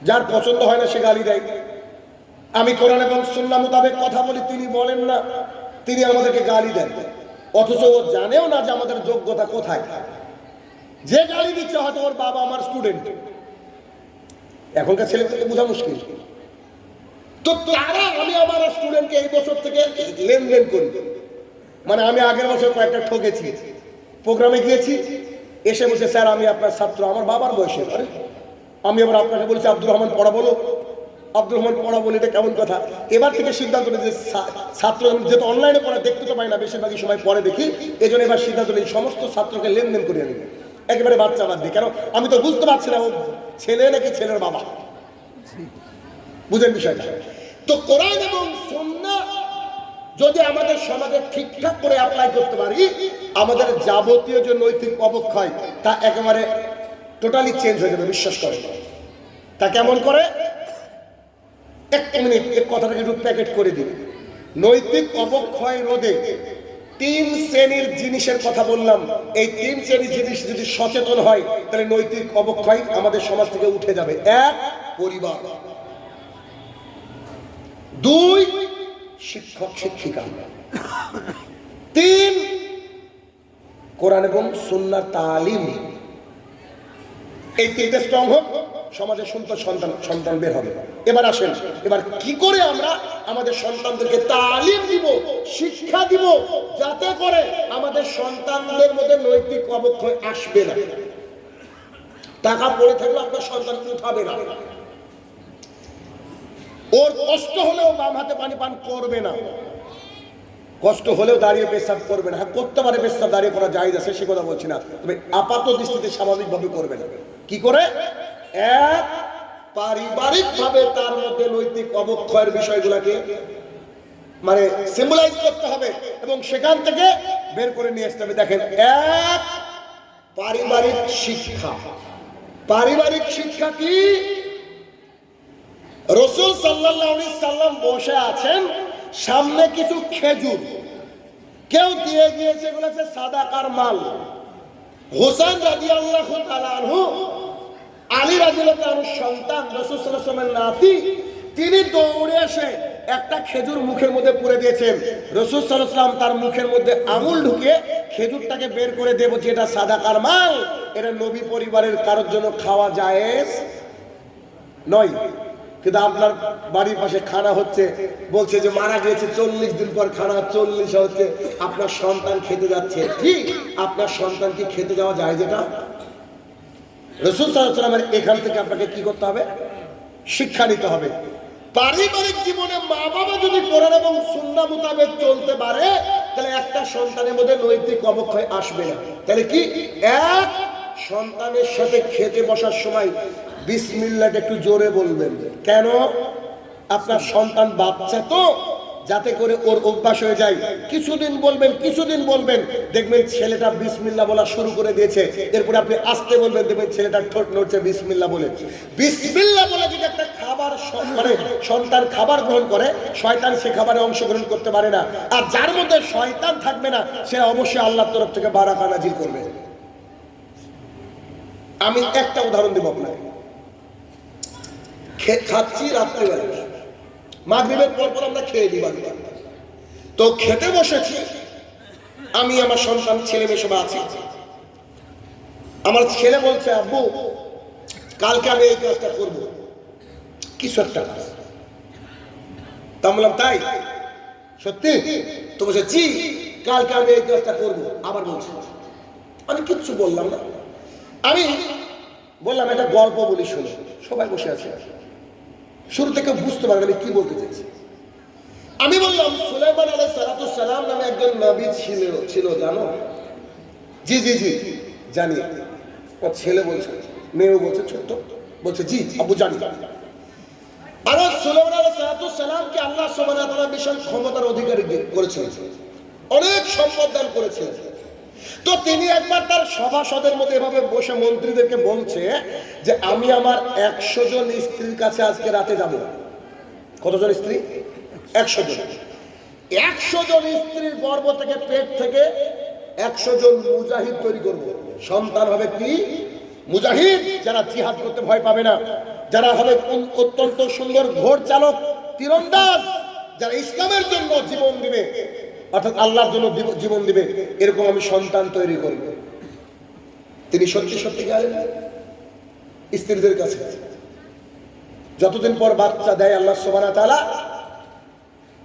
যার পছন্দ হয় না সে গালি দেয়। আমি কোরআন এবং সুন্নাহ মোতাবেক কথা বলি, তিনি বলেন না, তিনি আমাদেরকে গালি দেন, অথচ ও জানেও না যে আমাদের যোগ্যতা কোথায়। যে গালি দিচ্ছে হয়তো ওর বাবা আমার স্টুডেন্ট। এখনকার ছেলেদেরকে বোঝা মুশকিল। তো তারা, আমি আমার স্টুডেন্টকে এই বছর থেকে লেনদেন করি, মানে আমি আগের বছর কয়েকটা ঠকেছি, প্রোগ্রামে গিয়েছি, এসে বলছে স্যার আমি আপনার ছাত্র, আমার বাবার বয়সের। আরে আমি আবার আপনাকে বলছি আব্দুর রহমান পড়া বলো, আব্দুর রহমান পড়া বলে, এটা কেমন কথা? এবার থেকে সিদ্ধান্ত নিই যে ছাত্র যেহেতু অনলাইনে পড়া দেখতে তো পাই না, বেশিরভাগই সময় পরে দেখি, এই জন্য এবার সিদ্ধান্ত নিই সমস্ত ছাত্রকে লেনদেন করিয়ে নিই, একেবারে বাচ্চা বাদ দিই। কেন? আমি তো বুঝতে পারছি না ও ছেলে নাকি ছেলের বাবা। বুঝেন বিষয়টা? তো কোরআন এবং সুন্নাহ যদি আমাদের সমাজে ঠিকঠাক করে অ্যাপ্লাই করতে পারি, আমাদের যাবতীয় যে নৈতিক অবক্ষয় তা একেবারে টোটালি চেঞ্জ হয়ে যাবে, বিশ্বাস করে। তা কেমন করে? 1 মিনিট এই কথাটাকে একটু প্যাকেট করে দিন। নৈতিক অবক্ষয় রোধে 3 শ্রেণীর জিনিসের কথা বললাম। এই 3 শ্রেণীর জিনিস যদি সচেতন হয়, তাহলে নৈতিক অবক্ষয় আমাদের সমাজ থেকে উঠে যাবে। 1, পরিবার। 2, শিক্ষক শিক্ষিকা। 3, কোরআন এবং সুন্নাহর তালিম। এই 3টে স্ট্রং হোক, সমাজে সুন্দর সন্তান বের হবে। এবার আসেন, এবার কি করে আমরা আমাদের সন্তানদেরকে তালিম দিব, শিক্ষা দিব, যাতে করে আমাদের সন্তানদের মধ্যে নৈতিক অবক্ষয় আসবে না। টাকা পড়ে থাকলে আপনার সন্তান উঠাবে না, ওর কষ্ট হলেও বাম হাতে পানি পান করবে না, কষ্ট হলেও দাঁড়িয়ে পেশাব করবে না। হ্যাঁ, করতে পারে, পেশাব দাঁড়িয়ে করা জায়েজ আছে, সে কথা বলছি না, তবে আপাত দৃষ্টিতে স্বাভাবিকভাবে করবে না। কি করে? 1, পারিবারিক ভাবে তার মধ্যে নৈতিক অবক্ষয়ের বিষয়গুলোকে মানে সিম্বলাইজ করতে হবে এবং সেখান থেকে বের করে নিয়ে আসতে হবে। দেখেন, 1, পারিবারিক শিক্ষা। পারিবারিক শিক্ষা কি? রাসূল সাল্লাল্লাহু আলাইহি সাল্লাম বসে আছেন, সামনে কিছু খেজুর কেউ দিয়ে গিয়েছে, এগুলো হচ্ছে সাদাকার মাল। হোসেন রাদিয়াল্লাহু তাআলা আনহু, আলী রাদিয়াল্লাহু আনহুর সন্তান, রাসূল সাল্লাল্লাহু আলাইহি ওয়াসাল্লামের নাতি, তিনি দৌড়ে এসে একটা খেজুর মুখের মধ্যে পুরে দিয়েছেন। রাসূল সাল্লাল্লাহু আলাইহি ওয়াসাল্লাম তার মুখের মধ্যে আঙুল ঢুকিয়ে খেজুরটাকে বের করে দেব, যেটা সাদাকার মাল, এটা নবী পরিবারের কারোর জন্য খাওয়া জায়েজ নয়। কিন্তু আপনার বাড়ির পাশে খানা হচ্ছে, বলছে যে মারা গিয়েছে 40 দিন পর খানা 40 হচ্ছে, আপনার সন্তান খেতে যাচ্ছে। ঠিক, আপনার সন্তান কি খেতে যাওয়া যায়? যেটা রাসূল সাল্লাল্লাহু আলাইহি ওয়াসাল্লামের এখান থেকে আপনাকে কি করতে হবে? শিক্ষা নিতে হবে। পারিবারিক জীবনে মা বাবা যদি কোরআন এবং সুন্নাহ মোতাবেক চলতে পারে, তাহলে একটা সন্তানের মধ্যে নৈতিক অবক্ষয় আসবে না। তাহলে কি? 1, সন্তানের সাথে খেতে বসার সময় বিসমিল্লাহটা একটু জোরে বলবেন। কেন? আপনার সন্তান বাচ্চা তো, যাতে করে ওর অভ্যাস হয়ে যায়। কিছুদিন বলবেন, দেখবেন ছেলেটা বিসমিল্লাহ বলা শুরু করে দিয়েছে। এরপরে আপনি আস্তে বলবেন, দেখবেন ছেলেটা ঠোঁট নড়ছে বিসমিল্লাহ বলে। বিসমিল্লাহ বলে যদি একটা খাবার মানে সন্তান খাবার গ্রহণ করে, শয়তান সে খাবারে অংশগ্রহণ করতে পারে না। আর যার মধ্যে শয়তান থাকবে না, সে অবশ্যই আল্লাহর তরফ থেকে বারাকা নাজিল করবে। আমি একটা উদাহরণ দেব আপনাকে। খাচ্ছি রাত্রিবেলা, মাগরিবের পর পর আমরা খেয়ে দিই বাড়িতে। তো খেতে বসেছি, আমি আমার সন্তান ছেলে মেয়ে সবাই আছি। আমার ছেলে বলছে, আব্বু কালকে আমি এই কাজটা করবো, কিছু একটা কাজ। তা বললাম তাই সত্যি? তো বলছে জি, কালকে আমি এই কাজটা করবো। আবার বলছে, আমি কিচ্ছু বললাম না। আমি বললাম একটা গল্প বলি, শুনে। সবাই বসে আছে, শুরু থেকে বুঝতে পারবে আমি কি বলতে চাইছি। আমি বললাম, সুলাইমান আলাইহিস সালাম নামে একজন নবী ছিল জানো? জি জি জি জানি। ওর ছেলে বলছে, মেয়েও বলছে, ছোট্ট বলছে জি আব্বু জানি। আর সুলাইমান আলাইহিস সালামকে আল্লাহ সুবহানাহু ওয়া তাআলা বিশাল ক্ষমতার অধিকারী করেছিলেন, অনেক সম্পদ দান করেছিলেন। তো তিনি একবার তার সভাসদের মধ্যে এভাবে বসে মন্ত্রীদেরকে বলছে যে আমি আমার 100 জন স্ত্রীর কাছে আজকে রাতে যাব। কতজন স্ত্রী? 100 জন। 100 জন স্ত্রীর গর্ভ থেকে, পেট থেকে 100 জন মুজাহিদ তৈরি করব। সন্তান হবে কি? মুজাহিদ, যারা জিহাদ করতে ভয় পাবে না, যারা হবে অত্যন্ত সুন্দর ঘোড় চালক, তীরন্দাজ, যারা ইসলামের জন্য জীবন দিবে, অর্থাৎ আল্লাহর জন্য জীবন দিবে, এরকম আমি সন্তান তৈরি করব। তিনি সত্যি সত্যি গেলেন স্ত্রীদের কাছে। যতদিন পর বাচ্চা দেয় আল্লাহ সুবহানাহু ওয়া তাআলা,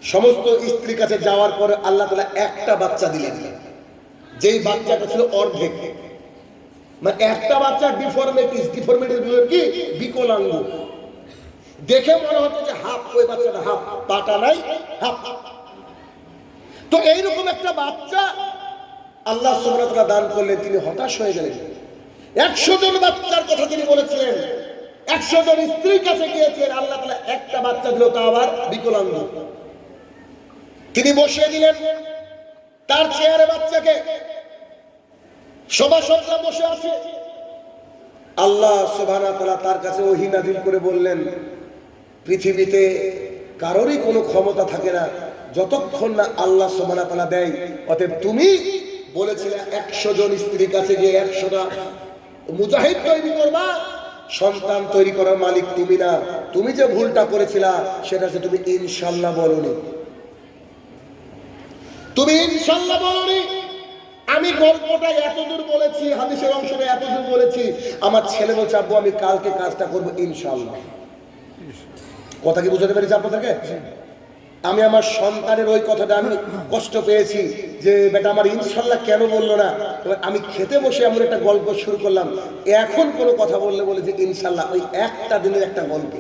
সমস্ত স্ত্রীর কাছে যাওয়ার পরে আল্লাহ তাআলা একটা বাচ্চা দিলেন, যেই বাচ্চাটা ছিল অর্ধেক, মানে একটা বাচ্চা ডিফরমিটি কি বিকলাঙ্গ, দেখে মনে হতো যে হাফ, ওই বাচ্চাটা হাফ, পাটা নাই, হাফ। তো এইরকম একটা বাচ্চা আল্লাহ সুবহানাহু ওয়া তাআলা দান করলেন। তিনি হতাশ হয়ে গেলেন। 100 জন বাচ্চার কথা তিনি বলেছিলেন, 100 জন স্ত্রীর কাছে গিয়েছিলেন, আল্লাহ তাআলা একটা বাচ্চা দিল, তা আবার বিকলাঙ্গ। তিনি বসিয়ে দিলেন তার চেয়ারে বাচ্চাকে, সভাসদরা বসে আছে। আল্লাহ সুবহানাহু ওয়া তাআলা তার কাছে ওহী নাযিল করে বললেন, পৃথিবীতে কারোরই কোনো ক্ষমতা থাকে না যতক্ষণ না আল্লাহ সুবহানাহু ওয়া তাআলা দেয়। অতএব তুমি বলেছিলে 100 জন স্ত্রীর কাছে গিয়ে 100টা মুজাহিদ তৈরি করবা, সন্তান তৈরি করার মালিক তুমি না। তুমি যে ভুলটা করেছিলা সেটা হচ্ছে তুমি ইনশাআল্লাহ বলোনি। তুমি ইনশাআল্লাহ বলোনি। আমি গল্পটা এতদূর বলেছি, হাদিসের অংশটা এতদূর বলেছি, আমার ছেলে বলছে আব্বু আমি কালকে কাজটা করবো ইনশাআল্লাহ। কথা কি বুঝাতে পেরেছি আপনাদেরকে? আমি আমার সন্তানের ওই কথাটা আমি কষ্ট পেয়েছি যে বেটা আমার ইনশাআল্লাহ কেন বললো না। এবার আমি খেতে বসে এমন একটা গল্প শুরু করলাম, এখন কোনো কথা বললে বলে যে ইনশাআল্লাহ, ওই একটা দিনের একটা গল্পে।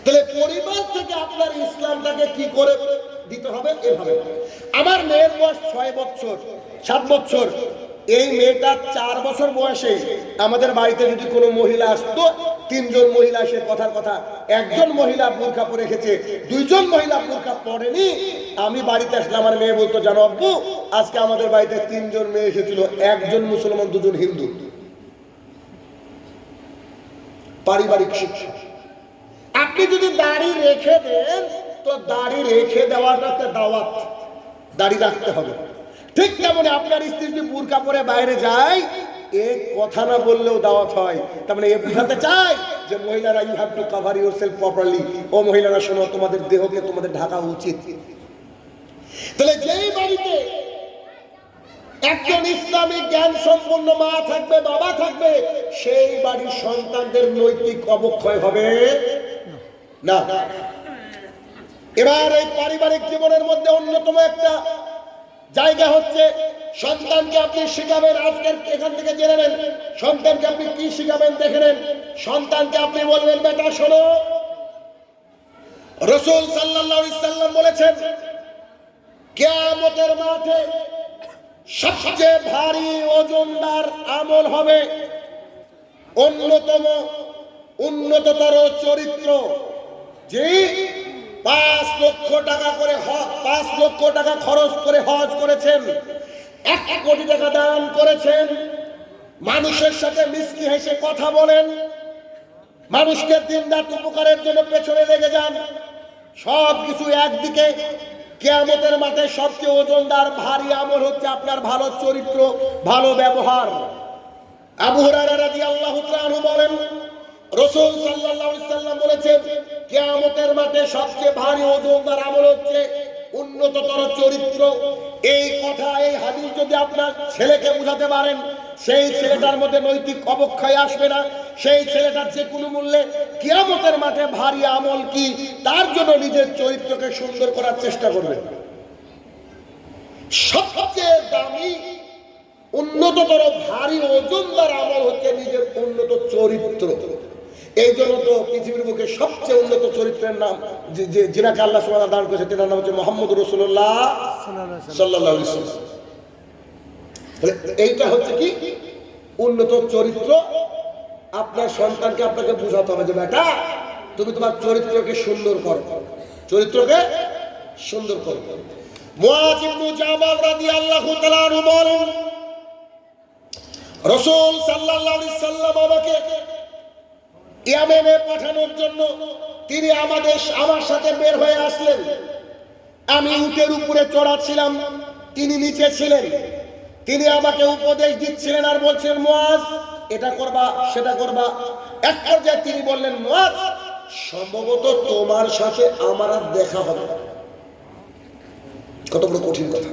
তাহলে পরিবার থেকে আপনার ইসলামটাকে কি করে দিতে হবে? এভাবে। আমার মেয়ের বয়স 6 বছর 7 বছর। এই মেয়েটা 4 বছর বয়সে আমাদের বাড়িতে যদি কোনো মহিলা আসতো, 3 জন মহিলা এসে কথার কথা, একজন মহিলা বোরকা পরে এসেছে, 2 জন মহিলা বোরকা পরেনি, আমি বাড়িতে আসলে আমার মেয়ে বলতো জানো আব্বু আজকে আমাদের বাড়িতে 3 জন মেয়ে এসেছিল, 1 জন মুসলমান 2 জন হিন্দু। পারিবারিক শিক্ষা। আপনি যদি দাড়ি রেখে দেন তো দাড়ি রেখে দেওয়াটা একটা দাওয়াত, দাড়ি রাখতে হবে। ঠিক তেমনি আপনার স্ত্রী যদি বুরকা পরে বাইরে যায়, এই কথা না বললেও দাওয়াত হয়। তার মানে এ বুঝাতে চাই যে মহিলারা you have to cover yourself properly. ও মহিলারা শোনো, তোমাদের দেহকে তোমাদের ঢাকা উচিত। তাহলে যেই বাড়িতে একজন ইসলামিক জ্ঞান সম্পন্ন মা থাকবে, বাবা থাকবে, সেই বাড়ির সন্তানদের নৈতিক অবক্ষয় হবে না। এবার এই পারিবারিক জীবনের মধ্যে অন্যতম একটা জায়গা হচ্ছে সন্তানকে আপনি শিখাবেন। আজকের এখান থেকে জেনে নেন সন্তানকে আপনি কি শিখাবেন, দেখে নেন। সন্তানকে আপনি বলবেন বেটা শোনো, রাসূল সাল্লাল্লাহু আলাইহি সাল্লাম বলেছেন কিয়ামতের মাঠে সবচেয়ে ভারী ওজনদার আমল হবে অন্যতম উন্নততর চরিত্র, যে 5 লক্ষ টাকা করে 5 লক্ষ টাকা খরচ করে হজ করেছেন, 1 কোটি টাকা দান করেছেন, মানুষের সাথে মিষ্টি হেসে কথা বলেন, মানুষকে দিন-রাত উপকারের জন্য পেছনে লেগে যান, সব কিছু একদিকে। কিয়ামতের মাঠে সবচেয়ে ওজনদার ভারী আমল হচ্ছে আপনার ভালো চরিত্র, ভালো ব্যবহার। আবু হুরায়রা রাদিয়াল্লাহু তাআলা আনহু বলেন, রাসূল সাল্লাল্লাহু আলাইহি সাল্লাম বলেছেন, কিয়ামতের মাঠে সবচেয়ে ভারী ওজনদার আমল হচ্ছে উন্নততর চরিত্র। এই কথা, এই হাদিস যদি আপনার ছেলেকে বোঝাতে পারেন, সেই ছেলেটার মধ্যে নৈতিক অবক্ষয় আসবে না। সেই ছেলেটার যে কোনো মূল্যে কিয়ামতের মাঠে ভারী আমল কি, তার জন্য নিজের চরিত্রকে সুন্দর করার চেষ্টা করবে। সবচেয়ে দামি উন্নততর ভারী ওজনদার আমল হচ্ছে নিজের উন্নত চরিত্র। এই জন্য তো পৃথিবীর বুকে সবচেয়ে উন্নত চরিত্রের নাম যিনাকে আল্লাহ সুবহানাহু ওয়া তাআলা দান করেছে, তার নাম হচ্ছে মুহাম্মদুর রাসূলুল্লাহ সাল্লাল্লাহু আলাইহি ওয়াসাল্লাম। এইটা হচ্ছে কি উন্নত চরিত্র। আপনার সন্তানকে আপনাকে বোঝাতে হবে যে বেটা, তুমি তোমার চরিত্রকে সুন্দর করো, চরিত্রকে সুন্দর করো। মুআয ইবনে জাবাল রাদিয়াল্লাহু তাআলা আনহু বলেন, রাসূল সাল্লাল্লাহু আলাইহি সাল্লাম আমাকে ইয়ামেনে পাঠানোর জন্য তিনি আমার সাথে বের হয়ে আসলেন। আমি উটের উপরে চড়া ছিলাম, তিনি নিচে ছিলেন। তিনি আমাকে উপদেশ দিচ্ছিলেন আর বলছেন, মুআয এটা করবা সেটা করবা। এক পর্যায়ে তিনি বললেন, মুআয সম্ভবত তোমার সাথে আমার আর দেখা হবে না। কত বড় কঠিন কথা!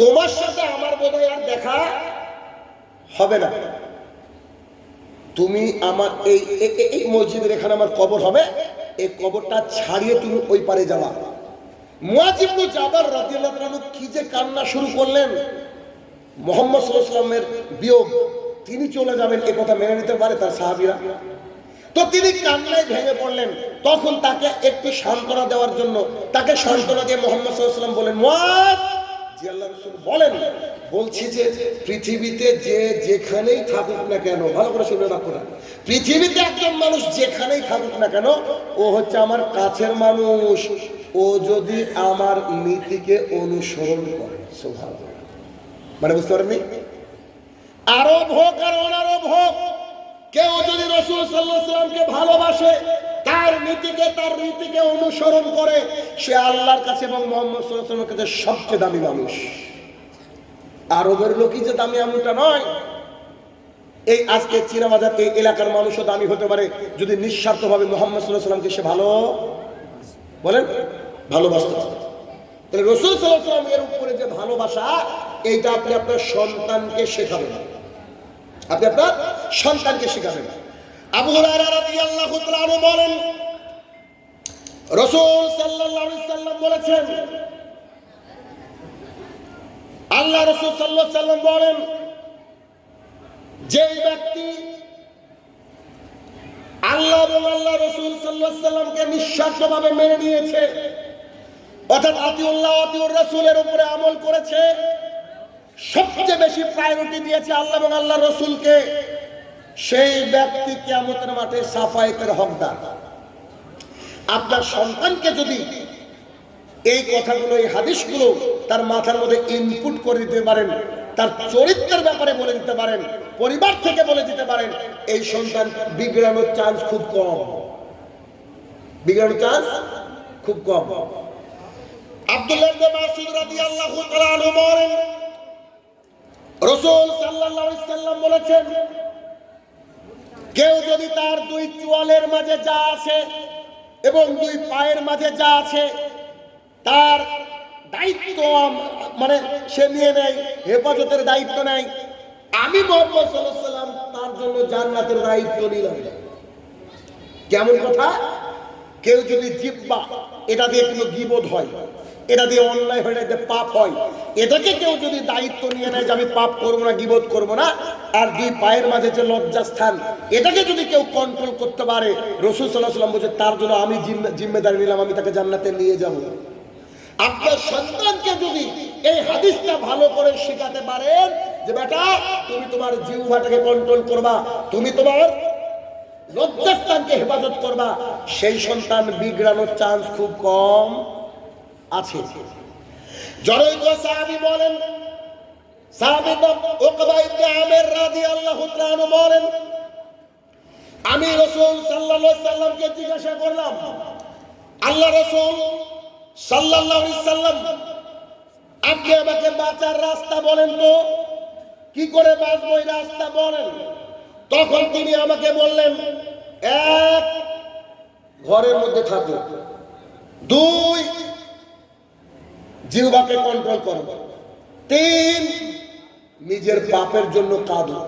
তোমার সাথে আমার বোধহয় আর দেখা হবে না। তুমি আমার এই মসজিদের এখানে আমার কবর হবে, এই কবরটা ছাড়িয়ে তুমি ওই পারে যাবা। মুআয ইবনে জাবাল রাদিয়াল্লাহু তাআলা কি যে কান্না শুরু করলেন। মুহাম্মদ সাল্লাল্লাহু আলাইহি ওয়াসাল্লামের বিয়োগ, তিনি চলে যাবেন এ কথা মেনে নিতে পারে তার সাহাবীরা? তো তিনি কান্নায় ভেঙে পড়লেন। তখন তাকে একটু সান্ত্বনা দেওয়ার জন্য তাকে সান্ত্বনা দিয়ে মুহাম্মদ সাল্লাল্লাহু আলাইহি ওয়াসাল্লাম বলেন, মুআয, জি আল্লাহর রাসূল বলেন, বলছি যে পৃথিবীতে যে যেখানেই থাকুক না কেন, ভালো করে শুনে রাখুন, পৃথিবীতে একজন মানুষ যেখানেই থাকুক না কেন, ও হচ্ছে আমার কাছের মানুষ। ও যদি আমার নীতিকে অনুসরণ করে, সুবহানাল্লাহ, মানে বুঝতে পারেননি? আরব হোক আর অনারব হোক, কেউ যদি রাসূল সাল্লাল্লাহু আলাইহি ওয়াসাল্লামকে ভালোবাসে, তার রীতিকে অনুসরণ করে, সে আল্লাহর কাছে এবং মুহাম্মদ সাল্লাল্লাহু আলাইহি ওয়াসাল্লামের কাছে সবচেয়ে দামি মানুষ। আরবের লোকই যে দামি এমনটা নয়। এই আজকে চীনাবাজার এই এলাকার মানুষও দামি হতে পারে যদি নিঃস্বার্থভাবে মুহাম্মদ সাল্লাল্লাহু আলাইহি ওয়াসাল্লামকে সে ভালোবাসতে পারে। তাহলে রাসূল সাল্লাল্লাহু আলাইহি ওয়াসাল্লাম এর উপরে যে ভালোবাসা, এইটা আপনি আপনার সন্তানকে শেখাবেন। আপনি আপনার সন্তানকে শেখাবেন। আবু হুরায়রা রাদিয়াল্লাহু তাআলা আনহু বলেন, রাসূল সাল্লাল্লাহু আলাইহি ওয়াসাল্লাম বলেছেন, আল্লাহ রাসূল সাল্লাল্লাহু আলাইহি ওয়াসাল্লাম বলেন, যে ব্যক্তি আল্লাহ এবং আল্লাহ রাসূল সাল্লাল্লাহু আলাইহি ওয়াসাল্লামকে নিঃস্বার্থভাবে মেনে নিয়েছে, অর্থাৎ আতিউল্লাহ আতিউর রাসূলের উপরে আমল করেছে, সবচেয়ে বেশি প্রায়োরিটি দিয়েছে আল্লাহ এবং আল্লাহ রাসূলকে, সেই ব্যক্তি কিয়ামতের মাঠে সাফায়েতের হকদার। আপনার সন্তানকে যদি এই কথাগুলো, এই হাদিসগুলো তার মাথার মধ্যে ইনপুট করে দিতে পারেন, তার চরিত্রের ব্যাপারে বলে দিতে পারেন, পরিবার থেকে বলে দিতে পারেন, এই সন্তান বিগড়ানোর চান্স খুব কম। বিগড়ানোর চান্স খুব কম। আব্দুল্লাহ ইবনে মাসউদ রাদিয়াল্লাহু তাআলা আনহু বলেন, রাসূল সাল্লাল্লাহু আলাইহি ওয়াসাল্লাম বলেছেন, কেউ যদি তার দুই চোয়ালের মাঝে যা আছে এবং দুই পায়ের মাঝে যা আছে তার দায়িত্ব মানে সে নিয়ে নেয়, হেফাজতের দায়িত্ব নেয়, আমি মুহাম্মদ সাল্লাল্লাহু আলাইহি ওয়াসাল্লাম তার জন্য জান্নাতের দায়িত্ব নিলাম। কেমন কথা! কেউ যদি জিহ্বা, এটা দিয়ে কিন্তু গীবত হয়, এটা দিয়ে অন্যায় হয়, এটা পাপ হয়, এটাকে কেউ যদি দায়িত্ব নিয়ে নেয় যে আমি পাপ করবো না, গীবত করবো না, আর দুই পায়ের মাঝে যে লজ্জাস্থান, এটাকে যদি কেউ কন্ট্রোল করতে পারে, রাসূল সাল্লাল্লাহু আলাইহি ওয়াসাল্লাম বলছে তার জন্য আমি জিম্মেদারি নিলাম, আমি তাকে জান্নাতে নিয়ে যাব। আপনার সন্তানকে যদি এই হাদিসটা ভালো করে শেখাতে পারেন যে বেটা, তুমি তোমার জিহ্বাটাকে কন্ট্রোল করবা, তুমি তোমার লজ্জাস্থানকে হেফাজত করবা, সেই সন্তান বিগড়ানোর চান্স খুব কম আছে। জনৈক সাহাবী বলেন, সাহাবী উকবা ইবনে আমির রাদিয়াল্লাহু তাআলা আনহু বলেন, আমি রাসূল সাল্লাল্লাহু আলাইহি ওয়াসাল্লামকে জিজ্ঞাসা করলাম, আল্লাহ রাসূল সাল্লাল্লাহু আলাইহি ওয়াসাল্লাম, আপনি আমাকে বাঁচার রাস্তা বলেন তো, কি করে বাঁচবো এই রাস্তা বলেন। তখন তিনি আমাকে বললেন, এক, ঘরের মধ্যে থাকো, দুই, জিহ্বাকে কন্ট্রোল করো, তিন, নিজের পাপের জন্য কাঁদো।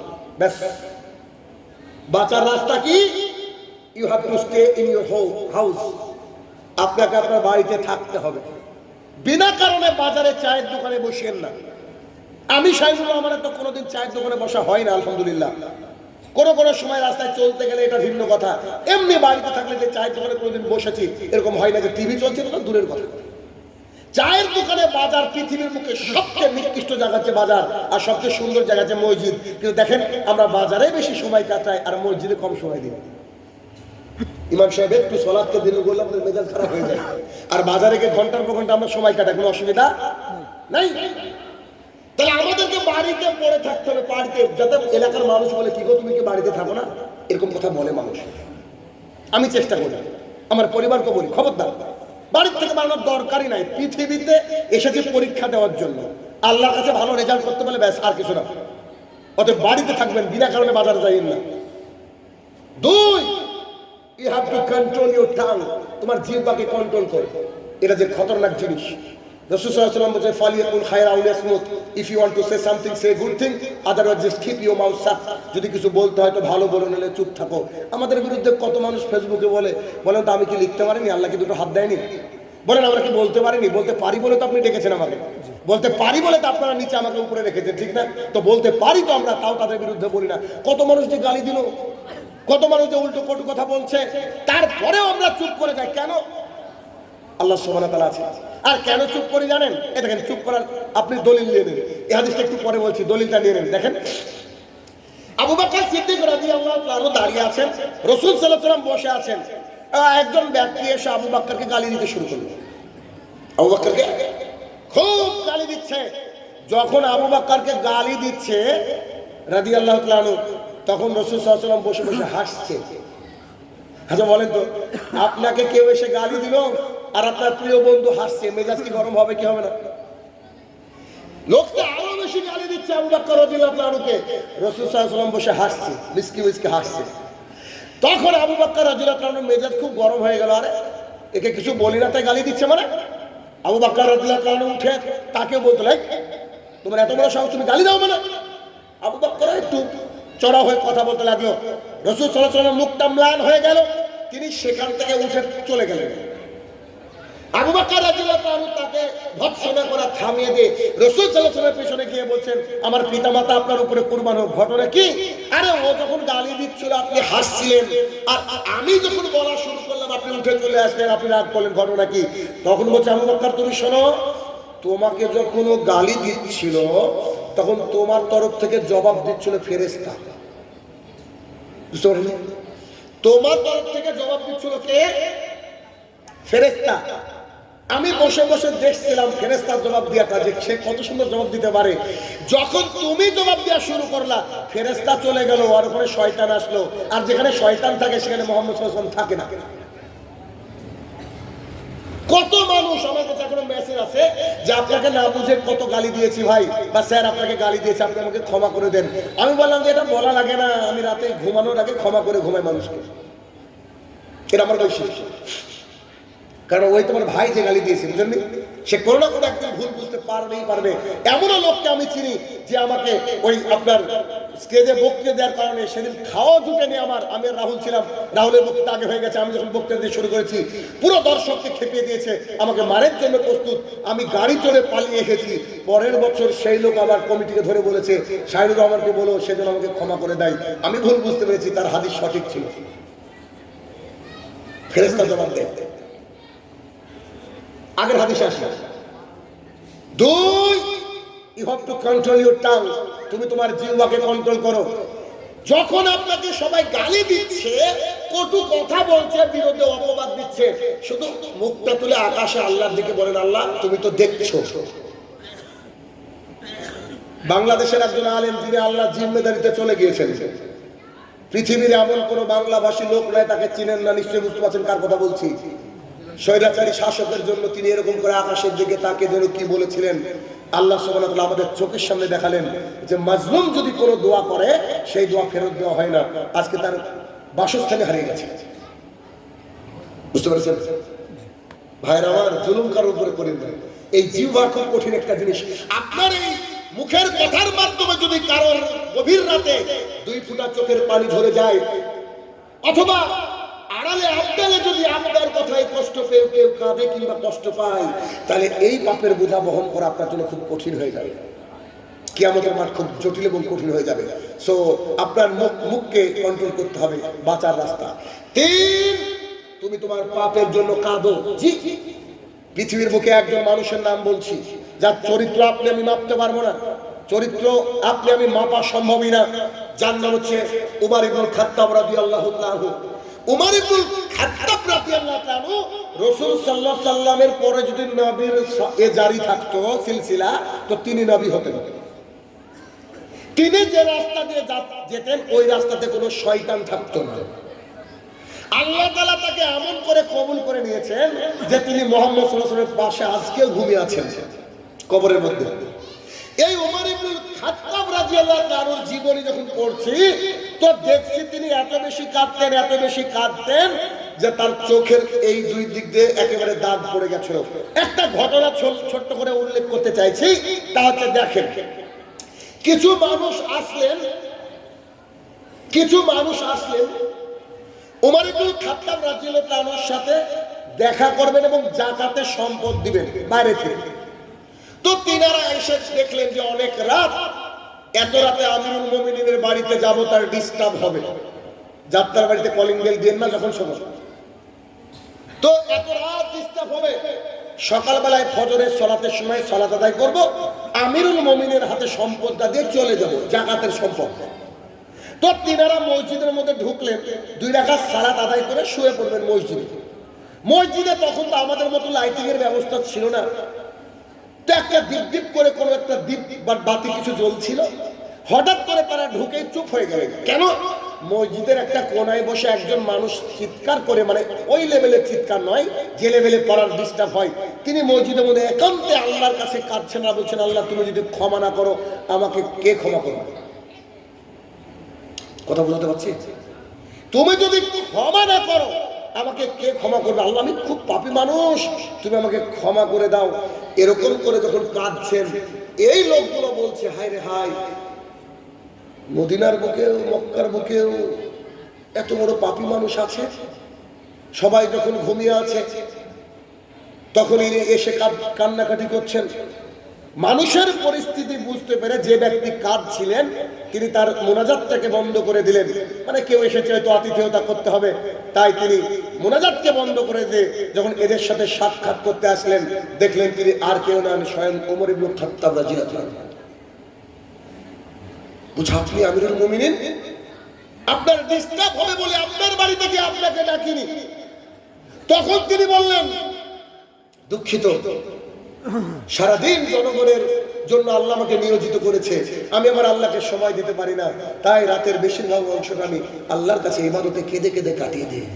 ব্যাস, বাঁচার রাস্তা কি? You have to stay in your house. আপনাকে আপনার বাড়িতে থাকতে হবে। বিনা কারণে বাজারে চায়ের দোকানে বসেন না। আমি শাহিনুল রহমানের তো কোনোদিন চায়ের দোকানে বসা হয় না, আলহামদুলিল্লাহ। কোনো সময় রাস্তায় চলতে গেলে এটা ভিন্ন কথা, এমনি বাড়িতে থাকলে যে চায়ের দোকানে কোনোদিন বসেছি এরকম হয় না। যে টিভি চলছে না, দূরের কথা। চায়ের দোকানে বাজার পৃথিবীর মুখে সবচেয়ে নিকৃষ্ট জায়গা হচ্ছে বাজার, আর সবচেয়ে সুন্দর জায়গা হচ্ছে মসজিদ। কিন্তু দেখেন, আমরা বাজারে বেশি সময় কাটাই আর মসজিদে কম সময় দিই। ইমাম সাহেব একটু সলাৎকে দিন বললে আমাদের মেজাজ খারাপ হয়ে যায়, আর বাজারে গিয়ে ঘন্টার পর ঘন্টা আমরা সময় কাটাই, কোনো অসুবিধা নাই। তাহলে আমাদেরকে বাড়িতে পড়ে থাকতে হবে, বাড়িতে। যাতে এলাকার মানুষ বলে, কি গো তুমি কি বাড়িতে থাকো না, এরকম কথা বলে মানুষ। আমি চেষ্টা করি, আমার পরিবারকে বলি, খবরদার, বাড়ির থেকে বানানোর দরকারই নাই। পৃথিবীতে এসেছে পরীক্ষা দেওয়ার জন্য, আল্লাহর কাছে ভালো রেজাল্ট করতে পারলে ব্যাস, আর কিছু না। অতএব বাড়িতে থাকবেন, বিনা কারণে বাজারে যাইয়েন না। দুই, you have to control your tongue. তোমার জিহ্বাকে কন্ট্রোল করো। এটা যে খতরনাক জিনিস। রাসূল সাল্লাল্লাহু আলাইহি ওয়াসাল্লাম বলেছে, ফালিয়াকুল খায়রা আও লিয়াসমুত। If you want to say something, say good thing, otherwise just keep your mouth shut. যদি কিছু বলতে হয় তো ভালো বলো, নিলে চুপ থাকো। আমাদের বিরুদ্ধে কত মানুষ ফেসবুকে বলেন তো আমি কি লিখতে পারিনি, আল্লাহ কি দুটো হাত দেয়নি? বলেন আমরা কি বলতে পারিনি? বলতে পারি বলে তো আপনি ডেকেছেন আমাকে, বলতে পারি বলে তো আপনারা নিচে আমাকে উপরে রেখেছেন, ঠিক না? তো বলতে পারি তো আমরা, তাও তাদের বিরুদ্ধে বলি না। কত মানুষ যে গালি দিল, কত মানুষ যে উল্টো কটু কথা বলছে, তারপরেও আমরা চুপ করে যাই। কেন? আল্লাহ সুবহানাহু ওয়া তাআলা আছে। আর কেন চুপ করে জানেন? এ দেখেন, চুপ করার আপনি দলিল নিয়ে নেন। এই হাদিসটা একটু পরে বলছি, দলিলটা নিয়ে নেন। দেখেন, আবু বকর সিদ্দিক রাদিয়াল্লাহু তাআলা দাঁড়িয়ে আছেন, রাসূল সাল্লাল্লাহু আলাইহি ওয়াসাল্লাম বসে আছেন। একজন ব্যক্তি এসে আবু বকরকে গালি দিতে শুরু করলো। আবু বকরকে খুব গালি দিচ্ছে। যখন আবু বকরকে গালি দিচ্ছে রাদিয়াল্লাহু তাআলা আনহু, তখন রাসূল সাল্লাল্লাহু আলাইহি ওয়াসাল্লাম বসে বসে হাসছে। আচ্ছা বলেন তো, আপনাকে কেউ এসে গালি দিল আর আপনার প্রিয় বন্ধু হাসছে, মেজাজ কি গরম হবে কি হবে না? লোকটা আরো বেশি গালি দিচ্ছে আবু বকর রাদিয়াল্লাহু আনহুকে, রাসূল সাল্লাল্লাহু আলাইহি ওয়াসাল্লাম বসে হাসছে, মিসকি মিসকি হাসছে। তখন আবু বকর রাদিয়াল্লাহু আনহুর মেজাজ খুব গরম হয়ে গেল। আরে একে কিছু বলি না তাই গালি দিচ্ছে মানে? আবু বকর রাদিয়াল্লাহু আনহু উঠে তাকে বলতে লাগলেন, তোমার এত বড় সাহস, তুমি গালি দাও মানে? আবু বকর একটু চড়া হয়ে কথা বলতে লাগলো। রাসূল সাল্লাল্লাহু আলাইহি ওয়াসাল্লাম মুখটা ম্লান হয়ে গেল, তিনি সেখান থেকে উঠে চলে গেলেন। আবু বকর রাদিয়াল্লাহু আনহু তাকে ভৎসনা করা থামিয়ে দিয়ে রাসূল সাল্লাল্লাহু আলাইহি ওয়াসাল্লামের পেছনে গিয়ে বলছেন, আমার পিতামাতা আপনার উপরে কুরবান হোক। ঘটনা কি? আরে ও যখন গালি দিচ্ছিল আপনি হাসছিলেন, আর আমি যখন বলা শুরু করলাম আপনি উঠে চলে আসলেন, আপনি রাগ করলেন। ঘটনা কি? তখন বলছে, আবু বকর তুমি শোনো, তোমাকে যখন ও গালি দিচ্ছিল তখন তোমার তরফ থেকে জবাব দিচ্ছিল ফেরেশতা। বুঝতে পারলেন? তোমার তরফ থেকে জবাব দিচ্ছিল কে? ফেরেশতা। আমি বসে বসে দেখছিলাম ফেরেশতার জবাব দিয়াটা, যে সে কত সুন্দর জবাব দিতে পারে। যখন তুমি জবাব দেওয়া শুরু করলা, ফেরেশতা চলে গেল, আর ওখানে শয়তান আসলো। আর যেখানে শয়তান থাকে সেখানে মুহাম্মদ সাল্লাল্লাহু আলাইহি ওয়াসাল্লাম থাকে না। কত মানুষ আমার কাছে এখনো মেসেজ আছে যে আপনাকে না বুঝে কত গালি দিয়েছি ভাই, বা স্যার আপনাকে গালি দিয়েছে, আপনি আমাকে ক্ষমা করে দেন। আমি বললাম যে এটা বলা লাগে না, আমি রাতে ঘুমানোর আগে ক্ষমা করে ঘুমাই মানুষকে। এটা আমার বৈশিষ্ট্য। কারণ ওই তোমার ভাই যে গালি দিয়েছে, বুঝলেন, সে কোনো না কোনো একদিন ভুল বুঝতে পারবে। এমনও লোককে আমি চিনি যে আমাকে ওই আপনার স্টেজে বক্তৃতা দেওয়ার কারণে সেদিন খাওয়া জুটেনি আমার। আমি আর রাহুল ছিলাম, রাহুলের বক্তৃতা আগে হয়ে গেছে। আমি যখন বক্তৃতা দিয়ে শুরু করেছি, পুরো দর্শককে খেপিয়ে দিয়েছে, আমাকে মারের জন্য প্রস্তুত। আমি গাড়ি চড়ে পালিয়ে এসেছি। পরের বছর সেই লোক আবার কমিটিকে ধরে বলেছে, শাহিনুর রহমানকে বলো সেজন্য আমাকে ক্ষমা করে দেয়। আমি ভুল বুঝতে পেরেছি, তার হাদিস সঠিক ছিল। ফেরেশতা জবাব দেয়। আগের হাদিসে আসে, দুই, you have to control your tongue. তুমি তোমার জিহ্বাকে কন্ট্রোল করো। যখন আপনাকে সবাই গালি দিচ্ছে, কটু কথা বলছে, বিরুদ্ধে অপবাদ দিচ্ছে, শুধু মুখটা তুলে আকাশে আল্লাহর দিকে বলেন, আল্লাহ তুমি তো দেখছো। বাংলাদেশের একজন আলেম, যিনি আল্লাহ জিম্মেদারিতে চলে গিয়েছেন, পৃথিবীর এমন কোন বাংলাভাষী লোক নয় তাকে চিনেন না। নিশ্চয়ই বুঝতে পারছেন কার কথা বলছি। স্বৈরাচারী শাসকের জন্য তিনি এরকম করে আকাশের দিকে তাকে যেন কি বলেছিলেন, আল্লাহ সুবহানাহু ওয়া তাআলা আমাদের চোখের সামনে দেখালেন যে মাজলুম যদি কোনো দোয়া করে সেই দোয়া ফেরত দেওয়া হয় না। আজকে তার বাসস্থানে হারিয়ে গেছে। বুঝতে পারছেন ভাইরা আমার? জুলুম কারোর উপরে করেন না। এই জিহ্বা খুব কঠিন একটা জিনিস। আপনার এই মুখের কথার মাধ্যমে যদি কারোর গভীর রাতে 2 ফোঁটা চোখের পানি ঝরে যায়, অথবা আড়ালে আবদালে যদি আপনার কথায় কষ্ট পেয়ে কেউ কাঁদে কিংবা কষ্ট পায়, তাহলে এই পাপের বোঝা বহন করা আপনার জন্য খুব কঠিন হয়ে যাবে। কিয়ামতের মাঠ খুব জটিল এবং কঠিন হয়ে যাবে। সো আপনার মুখকে কন্ট্রোল করতে হবে, বাঁচার রাস্তা। 3, তুমি তোমার পাপের জন্য কাঁদো। জি, পৃথিবীর বুকে একজন মানুষের নাম বলছি যার চরিত্র আপনি আমি মাপতে পারবো না, চরিত্র আপনি আমি মাপা সম্ভবই না। যার নাম হচ্ছে উমর ইবনুল খাত্তাব রাদিয়াল্লাহু তাআলা। উমর ইবনুল খাত্তাব রাদিয়াল্লাহু তাআলা রাসূল সাল্লাল্লাহু আলাইহি সাল্লামের পরে যদি নবীর এ জারি থাকতো সিলসিলা, তো তিনি নবী হতেন। তিনি যে রাস্তা দিয়ে যেতেন ওই রাস্তাতে কোনো শয়তান থাকতো না। আল্লাহ তাআলা তাকে এমন করে কবুল করে নিয়েছেন যে তিনি মুহাম্মদ সাল্লাল্লাহু আলাইহি ওয়াসাল্লামের পাশে আজকেও ঘুমিয়ে আছেন কবরের মধ্যে। এই উমর ইবনুল খাত্তাব রাদিয়াল্লাহু তাআলার জীবনী যখন পড়ছি, তো দেখছি তিনি এত বেশি কাঁদতেন যে তার চোখের এই 2 দিক দিয়ে একেবারে দাগ পড়ে গেছিল। একটা ঘটনা ছোট্ট করে উল্লেখ করতে চাইছি, তা হচ্ছে দেখেন, কিছু মানুষ আসলেন উমর ইবনুল খাত্তাব রাদিয়াল্লাহু তাআলার সাথে দেখা করবেন এবং যাকাতের সম্পদ দিবেন বাইরে থেকে। তো তিনারা এসে দেখলেন যে অনেক রাত, এত রাতে আমিরুল মুমিনিনের বাড়িতে যাব, তার ডিস্টার্ব হবে। যাত্রার বাড়িতে কলিং বেল দেন না যখন সময়, তো এত রাত ডিস্টার্ব হবে। সকালবেলায় ফজরের সালাতের সময় সালাত আদায় করব, আমিরুল মুমিনের হাতে সম্পদটা দিয়ে চলে যাব, যাকাতের সম্পদ। তো তিনারা মসজিদের মধ্যে ঢুকলেন, 2 রাকাত সালাত আদায় করে শুয়ে পড়বেন মসজিদে তখন তো আমাদের মতো লাইটিং এর ব্যবস্থা ছিল না। তো একটা দীপ করে কোনো একটা দীপ বা বাতি কিছু জ্বলছিল। হঠাৎ করে তারা ঢুকে চুপ হয়ে গেলেন। কেন? মসজিদের একটা কোনায় বসে একজন মানুষ চিৎকার করে, মানে ওই লেভেলের চিৎকার নয় যে লেভেলে পড়ার ডিস্টার্ব হয়, তিনি মসজিদের মধ্যে একান্তে আল্লাহর কাছে কাঁদছেন আর বলছেন, আল্লাহ তুমি যদি ক্ষমা না করো আমাকে কে ক্ষমা করবে? কথা বুঝতে পারছি? তুমি যদি ক্ষমা না করো আমাকে কে ক্ষমা করবে? আল্লাহ আমি খুব পাপী মানুষ, তুমি আমাকে ক্ষমা করে দাও। এরকম করে যখন কাঁদছেন, এই লোকগুলো বলছে, হায় রে হায়, মদিনার বুকেও মক্কার বুকেও এত বড় পাপী মানুষ আছে। সবাই যখন ঘুমিয়ে আছে তখন ইনি এসে কান্নাকাটি করছেন। মানুষের পরিস্থিতি বুঝতে পেরে যে ব্যক্তি কাঁদছিলেন তিনি তার মোনাজাতটাকে বন্ধ করে দিলেন। মানে কেউ এসেছে হয়তো আতিথেয়তা করতে হবে, তাই তিনি মোনাজাতকে বন্ধ করে দিয়ে যখন এদের সাথে সাক্ষাৎ করতে আসলেন, দেখলেন তিনি আর কেউ নন, স্বয়ং ওমর ইবনুল খাত্তাব রাদিয়াল্লাহু আনহু। বুঝা আপনি আমিরুল মুমিনিন, আপনার ডিস্টার্ব হবে বলে আপনার বাড়ি থেকে আপনাকে ডাকিনি। তখন তিনি বললেন, দুঃখিত, সারাদিন জনগণের জন্য আল্লাহ আমাকে নিয়োজিত করেছে, আমি আমার আল্লাহকে সময় দিতে পারি না, তাই রাতের বেশিরভাগ অংশটা আমি আল্লাহর কাছে ইবাদতে কেঁদে কেঁদে কাটিয়ে দিই।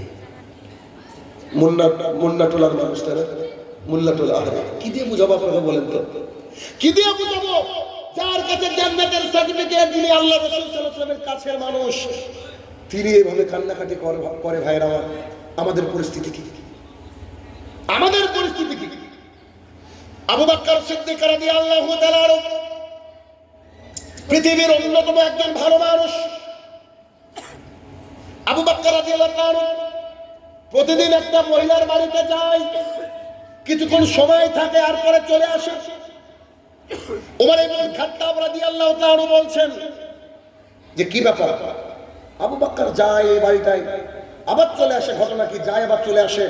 মুন্নাটোলার মানুষ তারা, মুল্লাটোলা। আরে কি দিয়ে বুঝাবো আপনাকে বলেন তো? কি দিয়ে বুঝাবো? যার কাছে জান্নাতের সার্টিফিকেট, যিনি আল্লাহ রাসূল সাল্লাল্লাহু আলাইহি ওয়াসাল্লামের কাছের মানুষ, তিনি এইভাবে কান্নাকাটি করে। ভাইরা আমাদের পরিস্থিতি কি? আমাদের পরিস্থিতি কি? আবু বকর সিদ্দিক রাদিয়াল্লাহু তাআলা পৃথিবীর অন্যতম একজন ভালো মানুষ। আবু বকর রাদিয়াল্লাহু তাআলা প্রতিদিন একটা মহিলার বাড়িতে যায়, কিছুক্ষণ সময় থাকে আর পরে চলে আসে। ওমর ইবনুল খাত্তাব রাদিয়াল্লাহু তাআলা বলছেন যে কি ব্যাপার? আবু বকর যায় এই বাড়িটায়, আবার চলে আসে। ঘটনা কি? যায় আবার চলে আসে।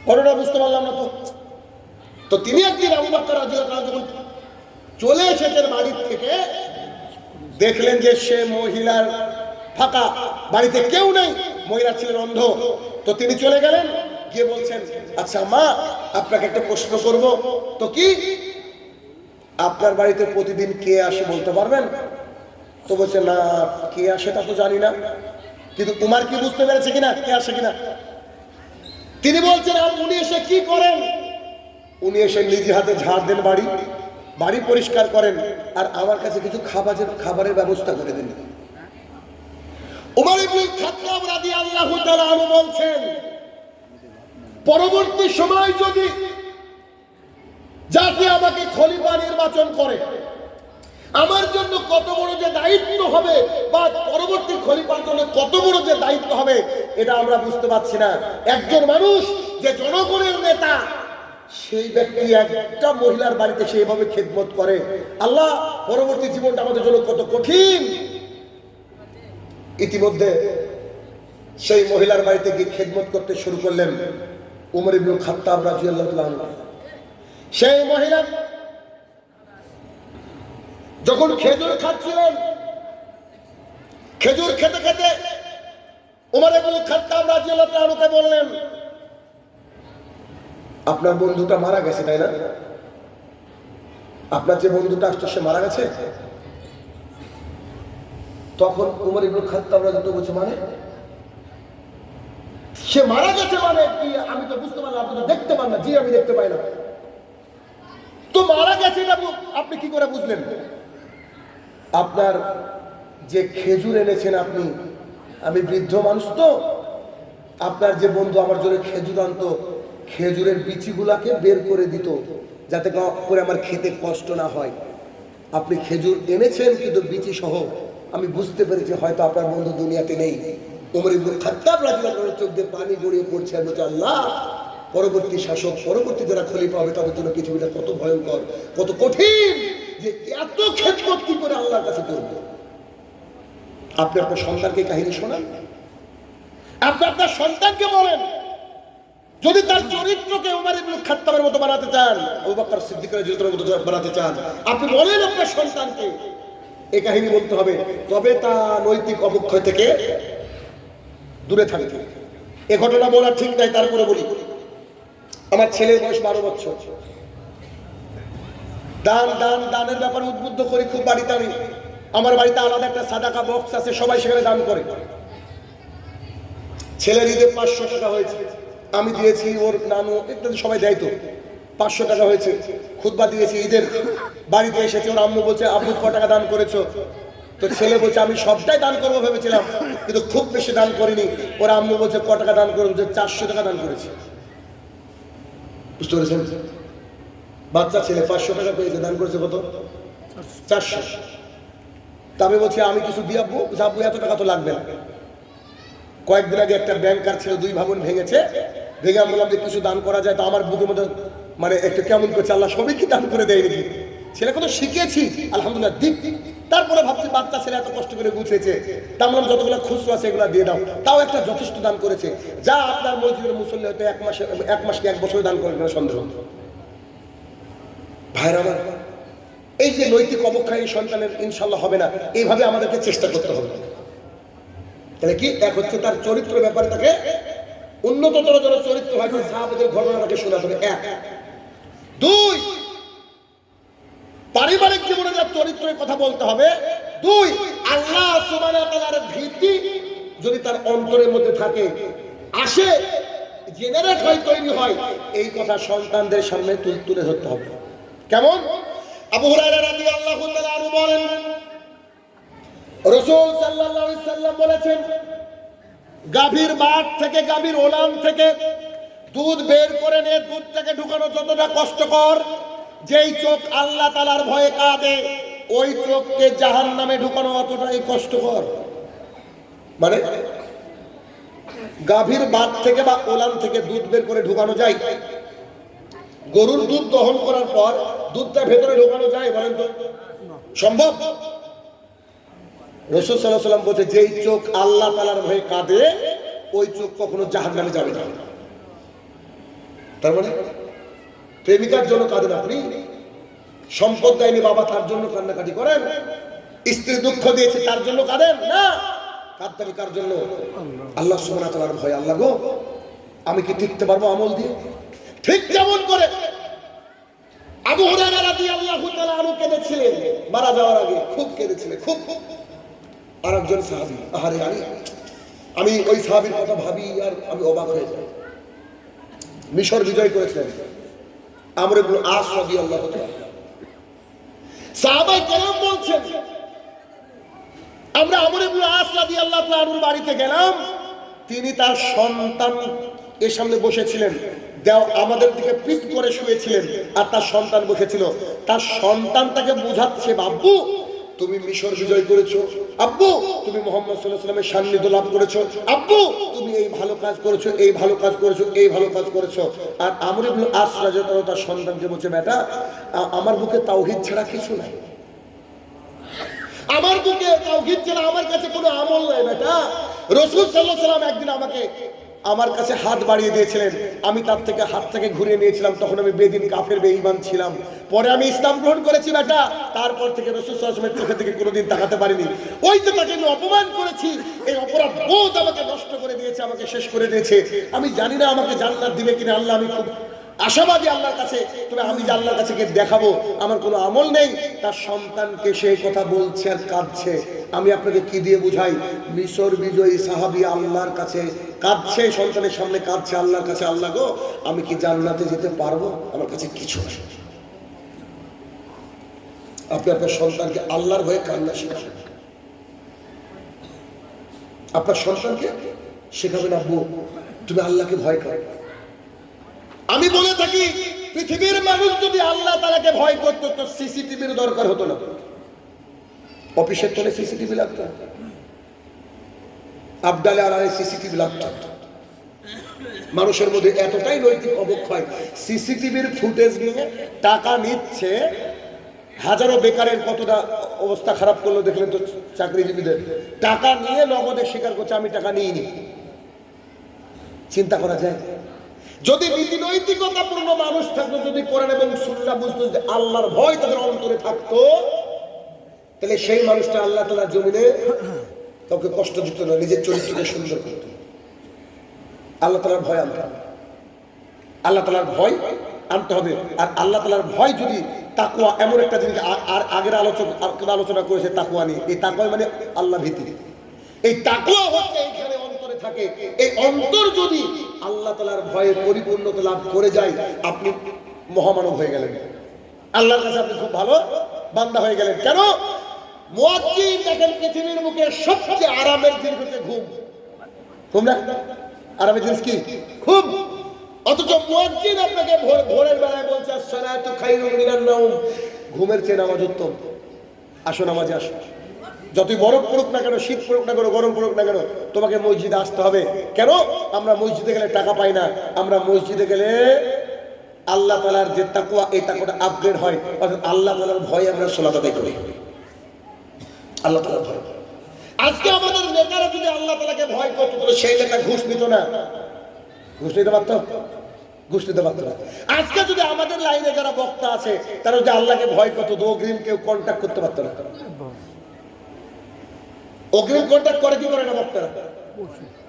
ঘটনা বুঝতে পারলাম না তো তিনি একদিন আবু বকর রাদিয়াল্লাহু তাআলা যখন চলে এসেছেন বাড়ির থেকে, দেখলেন যে সে মহিলার ফাঁকা, বাড়িতে কেউ নেই, মহিলা ছিলেন অন্ধ। তো তিনি চলে গেলেন, গিয়ে বলছেন, আচ্ছা মা, আপনাকে একটা প্রশ্ন করব। তো কি? আপনার বাড়িতে প্রতিদিন কে আসে বলতে পারবেন? তো বলছে, না, কে আসে তা তো জানি না। কিন্তু উমর কি বুঝতে পেরেছে কিনা কে আসে কিনা? তিনি বলছেন, উনি এসে কি করেন? উনি এসে নিজে হাতে ঝাড় দেন বাড়ি, বাড়ি পরিষ্কার করেন আর আমার কাছে কিছু খাবারের ব্যবস্থা করে দেন। উমর ইবনে খাত্তাব রাদিয়াল্লাহু তাআলা আনহু বলছেন, পরবর্তী সময় যদি জাতি আমাকে খলিফা নির্বাচন করে, আমার জন্য কত বড় যে দায়িত্ব হবে বা পরবর্তী খলিফার জন্য কত বড় যে দায়িত্ব হবে এটা আমরা বুঝতে পারছি না। একজন মানুষ যে জনগণের নেতা, সেই ব্যক্তি একটা মহিলার বাড়িতে সেইভাবে খেদমত করে, আল্লাহ পরবর্তী জীবনটা আমাদের জন্য কত কঠিন। ইতিমধ্যে সেই মহিলার বাড়িতে গিয়ে খেদমত করতে শুরু করলেন উমর ইবনে খাত্তাব রাদিয়াল্লাহু তাআলা আনহু। সেই মহিলা যখন খেজুর খাচ্ছিলেন, খেজুর খেতে খেতে উমর ইবনে খাত্তাব রাদিয়াল্লাহু তাআলা আনহুকে বললেন, আপনার বন্ধুটা মারা গেছে তাই না? আপনার যে বন্ধুটা আসতো সে মারা গেছে? তখন উমর ইবনে খাত্তাব রাদিয়াল্লাহু বলছে, মানে সে মারা গেছে মানে কি? আমি তো বুঝতে পারলাম, আপনি তো দেখতে পান না। জি আমি দেখতে পাই না। তো মারা গেছে না আপনি কি করে বুঝলেন? আপনার যে খেজুর এনেছেন আপনি, আমি বৃদ্ধ মানুষ তো, আপনার যে বন্ধু আমার জন্য খেজুর আনতো, খেজুরের বিচিগুলাকে বের করে দিত যাতে করে আমার খেতে কষ্ট না হয়। আপনি খেজুর এনেছেন কিন্তু বিচি সহ, আমি বুঝতে পেরেছি হয়তো আপনার বন্ধু দুনিয়াতে নেই। উমর ইবনে খাত্তাব রাদিয়াল্লাহু আনহু চোখ দিয়ে পানি গড়িয়ে পড়ছে আর বলছে, আল্লাহ পরবর্তী শাসক, পরবর্তী যারা খলিফা হবে তাদের জন্য পৃথিবীটা কত ভয়ঙ্কর, কত কঠিন, যে এত খেদমত কি করে আল্লাহর কাছে করব। আপনি আপনার সন্তানকে কাহিনী শোনান, আপনি আপনার সন্তানকে বলেন, যদি তার চরিত্রকে উমর ইবনে খাত্তাবের মতো বানাতে চান, আবু বকর সিদ্দিক রাদিয়াল্লাহু আনহুর মতো বানাতে চান, আপনি বলেন আপনার সন্তানকে এই কাহিনী বলতে হবে, তবে তা নৈতিক অবক্ষয় থেকে দূরে থাকবে। এ ঘটনা বলা ঠিক নাই, তারপরে বলি। আমার ছেলের বয়স 12 বছর। দানের ব্যাপারে উদ্বুদ্ধ করি খুব বাড়িতে। আমার বাড়িতে আলাদা একটা সাদাকা বক্স আছে, সবাই সেখানে দান করে। ছেলের ঈদে 500 টাকা হয়েছে, আমি দিয়েছি, ওর নানু ইত্যাদি সবাই দেয়, তো 500 টাকা হয়েছে। খুতবা দিয়েছি, ঈদের বাড়িতে এসেছে, ওর আম্মু বলছে, আব্বু ক টাকা দান করেছো? তো ছেলে বলছে, আমি সবটাই দান করবো ভেবেছিলাম কিন্তু খুব বেশি দান করিনি। ওর আম্মু বলছে, ক টাকা দান করেছে? 400 টাকা দান করেছে। বুঝতে পেরেছেন? বাচ্চা ছেলে 500 টাকা পেয়েছে, দান করেছে কত? 400। তা আমি বলছি, আমি কিছু দিয়ে আব্বু, আব্বু এত টাকা তো লাগবে না। কয়েকদিন আগে একটা ব্যাংকার ছিল, 2 ভবন ভেঙেছে, ভেঙে আমি বললাম যে কিছু দান করা যায়। তো আমার বুকের মধ্যে মানে একটু কেমন করছে, আল্লাহ সবই কি দান করে দেয় নাকি? ছেলেকে তো শিখিয়েছি আলহামদুলিল্লাহ দিক। তারপরে ভাবছি বাচ্চা ছেলে এত কষ্ট করে গুছিয়েছে, তা বললাম যতগুলো খুচরো আছে এগুলো দিয়ে দাও। তাও একটা যথেষ্ট দান করেছে, যা আপনার মসজিদের মুসল্লি হয়তো এক মাস কি 1 বছর দান করেন না সন্দেহ। ভাইরা আমার, এই যে নৈতিক অবক্ষয় সন্তানের ইনশাল্লাহ হবে না, এইভাবে আমাদেরকে চেষ্টা করতে হবে। তাহলে কি এক হচ্ছে তার চরিত্র ব্যাপারে তাকে উন্নততর যেন চরিত্র হয়, সাহাবাদের ঘটনাটাকে শোনাতে হবে। 1 2 পারিবারিক জীবনে যার চরিত্রের কথা বলতে হবে। 2 আল্লাহ সুবহানাহু ওয়া তাআলার ভীতি যদি তার অন্তরের মধ্যে থাকে, আসে, জেনারেট হয়, তৈরি হয়, এই কথা সন্তানদের সামনে তুলে ধরতে হবে। কেমন? আবু হুরায়রা রাদিয়াল্লাহু তাআলা আনহু বলেন, রাসূল সাল্লাল্লাহু আলাইহি সাল্লাম বলেছেন, গাভীর বাট থেকে, গাভীর ওলান থেকে দুধ বের করে নিয়ে দুধটাকে ঢুকানো যতটা কষ্টকর, যেই চোখ আল্লাহ তাআলার ভয়ে কাঁদে ওই চোখকে জাহান্নামে ঢুকানো অতটাই কষ্টকর। মানে গাভীর বাট থেকে বা ওলান থেকে দুধ বের করে ঢুকানো যায়, গরুর দুধ দহন করার পর দুধটা ভেতরে ঢোকানো যায়? বলেন তো, সম্ভব? রাসূল সাল্লাল্লাহু আলাইহি ওয়াসাল্লাম বলছে, যেই চোখ আল্লাহ তাআলার ভয়ে কাঁদে ওই চোখ কখনো জাহান্নামে যাবে না। তার মানে প্রেমিকার জন্য কাঁদেন আপনি, সম্পদ দেয়নি বাবা তার জন্য কান্নাকাটি করেন, স্ত্রী দুঃখ দিয়েছে তার জন্য কাঁদেন না, কাঁদতে কার জন্য? আল্লাহ সুবহানাহু ওয়া তাআলার ভয়। আল্লাহ গো, আমি কি টিকতে পারবো আমল দিয়ে? ঠিক যেমন করে আবু হুরায়রা রাদিয়াল্লাহু তাআলা আনহু কেঁদেছিলেন মারা যাওয়ার আগে, খুব কেঁদেছিলেন, খুব। আরেকজন সাহাবী, আহারে আমি ওই সাহাবীর কথা ভাবি আর আমি অবাক হয়ে যাই। মিশর বিজয় করেছিলেন আমর ইবনে আস রাদিয়াল্লাহু তাআলা। সাহাবায়ে কেরাম বলছেন, আমরা আমর ইবনে আস রাদিয়াল্লাহু আনহুর বাড়িতে গেলাম, তিনি তার সন্তান এর সামনে বসেছিলেন, আমাদের দিকে পিঠ করে শুয়েছিলেন, আর তার সন্তান বসেছিল। তার সন্তান তাকে বোঝাচ্ছে, আব্বু তুমি মিশর বিজয় করেছো, আব্বু তুমি মুহাম্মদ সাল্লাল্লাহু আলাইহি ওয়াসাল্লামের সান্নিধ্য লাভ করেছো, আব্বু তুমি এই ভালো কাজ করেছো, এই ভালো কাজ করেছো, এই ভালো কাজ করেছো। আর আমর ইবনে আস রাদিয়াল্লাহু তার সন্তানকে বলছে, বেটা আমার বুকে তাওহীদ ছাড়া কিছু নাই, আমার বুকে তাওহীদ ছাড়া আমার কাছে কোনো আমল নাই বেটা। রাসূল সাল্লাল্লাহু আলাইহি ওয়াসাল্লাম একদিন আমার কাছে হাত বাড়িয়ে দিয়েছিলেন, আমি তার থেকে হাতটাকে ঘুরিয়ে নিয়েছিলাম, তখন আমি বেদিন কাফের বেঈমান ছিলাম, পরে আমি ইসলাম গ্রহণ করেছি বেটা। তারপর থেকে রাসূল সাল্লাল্লাহু আলাইহি ওয়াসাল্লামের চোখের দিকে কোনোদিন তাকাতে পারিনি। ওই যে তাকে আমি অপমান করেছি, এই অপরাধ বোধ আমাকে নষ্ট করে দিয়েছে, আমাকে শেষ করে দিয়েছে। আমি জানি না আমাকে জান্নাত দিবে কিনা আল্লাহ, আমি খুব আশাবাদী আল্লাহর কাছে, তবে আমি যে আল্লাহর কাছে গিয়ে দেখাবো আমার কোনো আমল নেই। তার সন্তানকে সেই কথা বলছে আর কাঁদছে। আমি আপনাকে কি দিয়ে বুঝাই, মিশর বিজয়ী সাহাবী আল্লাহর কাছে কাঁদছে, সন্তানের সামনে কাঁদছে আল্লাহর কাছে, আল্লাহ গো আমি কি জান্নাতে যেতে পারবো, আমার কাছে কিছু নেই। আপনি আপনার সন্তানকে আল্লাহর ভয়ে কান্না শেখাবেন, আপনার সন্তানকে শেখাবেন, আব্বু তুমি আল্লাহকে ভয় করো। আমি বলে থাকি, পৃথিবীর মানুষ যদি আল্লাহ তাআলাকে ভয় করতো তো সিসিটিভির দরকার হতো না, অফিসের তলে সিসিটিভি লাগতো, আবডালে আড়ালে সিসিটিভি লাগতো। মানুষের মধ্যে এতটাই নৈতিক অবক্ষয়, সিসিটিভির ফুটেজ নিয়ে টাকা নিচ্ছে। হাজারো বেকারের কতটা অবস্থা খারাপ করলো দেখলেন তো, চাকরিজীবীদের টাকা নিয়ে নগদে স্বীকার করছে আমি টাকা নিইনি। চিন্তা করা যায়, যদি নীতি নৈতিকতাপূর্ণ মানুষ থাকতো, যদি কোরআন এবং সুন্নাহ বুঝতো, যে আল্লাহর ভয় তাদের অন্তরে থাকতো, তাহলে সেই মানুষটা আল্লাহ তাআলার জমিনে কাউকে কষ্ট দিত না, নিজের চরিত্রকে সুন্দর করত। আল্লাহ তাআলার ভয় আনতে হবে, আল্লাহ তাআলার ভয় আনতে হবে। আর আল্লাহ তাআলার ভয় যদি তাকওয়া, এমন একটা জিনিস আর আগের আলোচনা করেছে তাকওয়া নিয়ে। এই তাকওয়া মানে আল্লাহ ভীতি। এই তাকওয়া হচ্ছে এইখানে অন্তরে থাকে। এই অন্তর যদি আল্লাহ তাআলার ভয়ে পরিপূর্ণতা লাভ করে যায়, আপনি মহামানব হয়ে গেলেন, আল্লাহর কাছে আপনি খুব ভালো বান্দা হয়ে গেলেন। কেন? মুয়াজ্জিন দেখেন পৃথিবীর মুখে সবচেয়ে আরামের জিনিস হচ্ছে ঘুম। ঘুম না আরামের জিনিস কি? ঘুম। অথচ মুয়াজ্জিন আপনাকে ভোরের বেলায় বলছে আসসালাতু খায়রুম মিনান নাওম, ঘুমের চেয়ে নামাজ উত্তম, আসো নামাজে আসো। যতই বরফ পড়ুক না কেন, শীত পড়ুক না কেন, গরম পড়ুক না কেন, তোমাকে মসজিদে আসতে হবে। কেন? আমরা মসজিদে গেলে টাকা পাই না, আমরা মসজিদে গেলে আল্লাহ তাআলার যে তাকওয়া, এই তাকওয়াটা আপগ্রেড হয়। অর্থাৎ আল্লাহ তাআলার ভয়ে আমরা সালাত আদায় করি, আল্লাহ তাআলার ভয়। আজকে আমাদের নেতারা যদি আল্লাহ তাআলাকে ভয় করত, তাহলে সেই নেতা ঘুষ নিত না, ঘুষ নিতে পারত, ঘুষ নিতে পারত না। আজকে যদি আমাদের লাইনে যারা বক্তা আছে তারা যদি আল্লাহকে ভয় করতো, তো অগ্রিম কেউ কন্ট্যাক্ট করতে পারতো না। অগ্রিম কন্ট্যাক্ট করে কি করে না বক্তারা?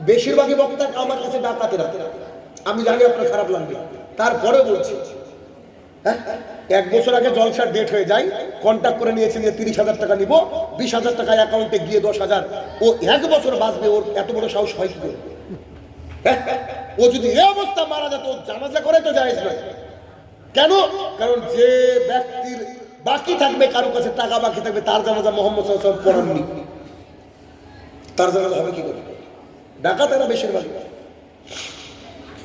বেশিরভাগই বক্তা আমার কাছে ডাকাতেরা। আমি জানি আপনার খারাপ লাগবে, তারপরেও বলছি, হ্যাঁ, 1 বছর আগে জলসার ডেট হয়ে যায়, কন্ট্যাক্ট করে নিয়েছেন যে 30,000 টাকা নিব, 20,000 টাকা অ্যাকাউন্টে গিয়ে 10,000। ও 1 বছর বাঁচবে, ওর এত বড় সাহস হয় কি করে? ও যদি এই অবস্থা মারা যেত, জানাজা করে তো জায়েজ নয়। কেন? কারণ যে ব্যক্তির বাকি থাকবে, কারো কাছে টাকা বাকি থাকবে, তার জানাজা মুহাম্মদ সাল্লাল্লাহু আলাইহি ওয়াসাল্লাম পড়াননি, তার জানাজা হবে কি করে? ডাকাতেরা বেশিরভাগ।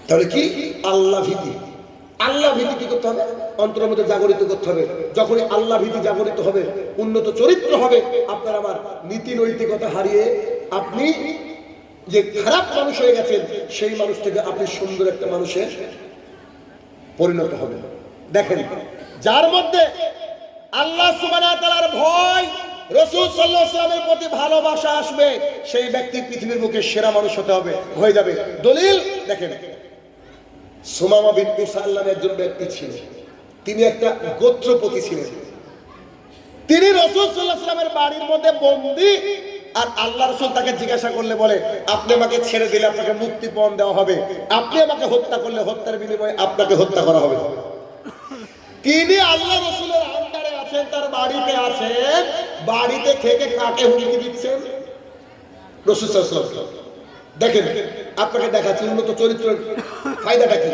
তাহলে কি? আল্লাহ ভীতি। আল্লাহ ভীতি কি করতে হবে? অন্তরের মধ্যে জাগরিত করতে হবে। যখনই আল্লাহ ভীতি জাগরিত হবে, উন্নত চরিত্র হবে, আপনার আমার নীতি নৈতিকতা হারিয়ে আপনি যে খারাপ মানুষ হয়ে গেছেন, সেই মানুষ থেকে আপনি সুন্দর একটা মানুষের পরিণত হবেন। দেখেন, যার মধ্যে আল্লাহ সুবহানাহু ওয়া তাআলার ভয়, রাসূল সাল্লাল্লাহু আলাইহি ওয়াসাল্লামের প্রতি ভালোবাসা আসবে, সেই ব্যক্তি পৃথিবীর বুকে সেরা মানুষ হয়ে যাবে। দলিল দেখেন, সুমামা বিনতে উসাল নামে একজন ব্যক্তি ছিলেন, তিনি একটা গোত্রপতি ছিলেন। তিনি রাসূল সাল্লাল্লাহু আলাইহি ওয়াসাল্লামের বাড়ির মধ্যে বন্দী। আর আল্লাহ রাসূল তাকে জিজ্ঞাসা করলে বলে, আপনি আমাকে ছেড়ে দিলে আপনাকে মুক্তিপণ দেওয়া হবে, আপনি আমাকে হত্যা করলে হত্যার বিনিময়ে আপনাকে হত্যা করা হবে। তিনি আল্লাহ রাসূলের আন্ডারে আছেন, তার বাড়িতে আছেন, বাড়িতে থেকে কাকে হুমকি দিচ্ছেন? রাসূল সাল্লাল্লাহু আলাইহি ওয়াসাল্লাম। দেখেন, আপনাকে দেখাচ্ছি উন্নত চরিত্রের ফায়দাটা কি।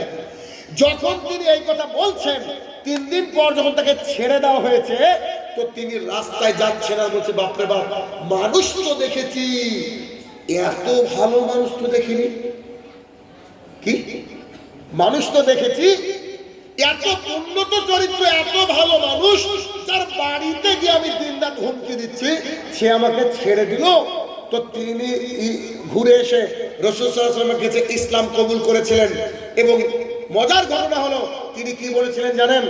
যখন তিনি এই কথা বলছেন, 3 দিন পর যখন তাকে ছেড়ে দেওয়া হয়েছে, তো তিনি রাস্তায় যাচ্ছেন আর বলছে, বাপরে বাপ, মানুষ তো দেখেছি, এত ভালো মানুষ তো দেখিনি। কি মানুষ তো দেখেছি, এত উন্নত চরিত্র, এত ভালো মানুষ, যার বাড়িতে গিয়ে আমি দিনরাত হুমকি দিচ্ছি, সে আমাকে ছেড়ে দিল। তো তিনি ঘুরে এসে রাসূল সাল্লাল্লাহু আলাইহি ওয়াসাল্লামের কাছে ইসলাম কবুল করেছিলেন। এবং মজার ঘটনা হলো, তিনি কি বলেছিলেন জানেন?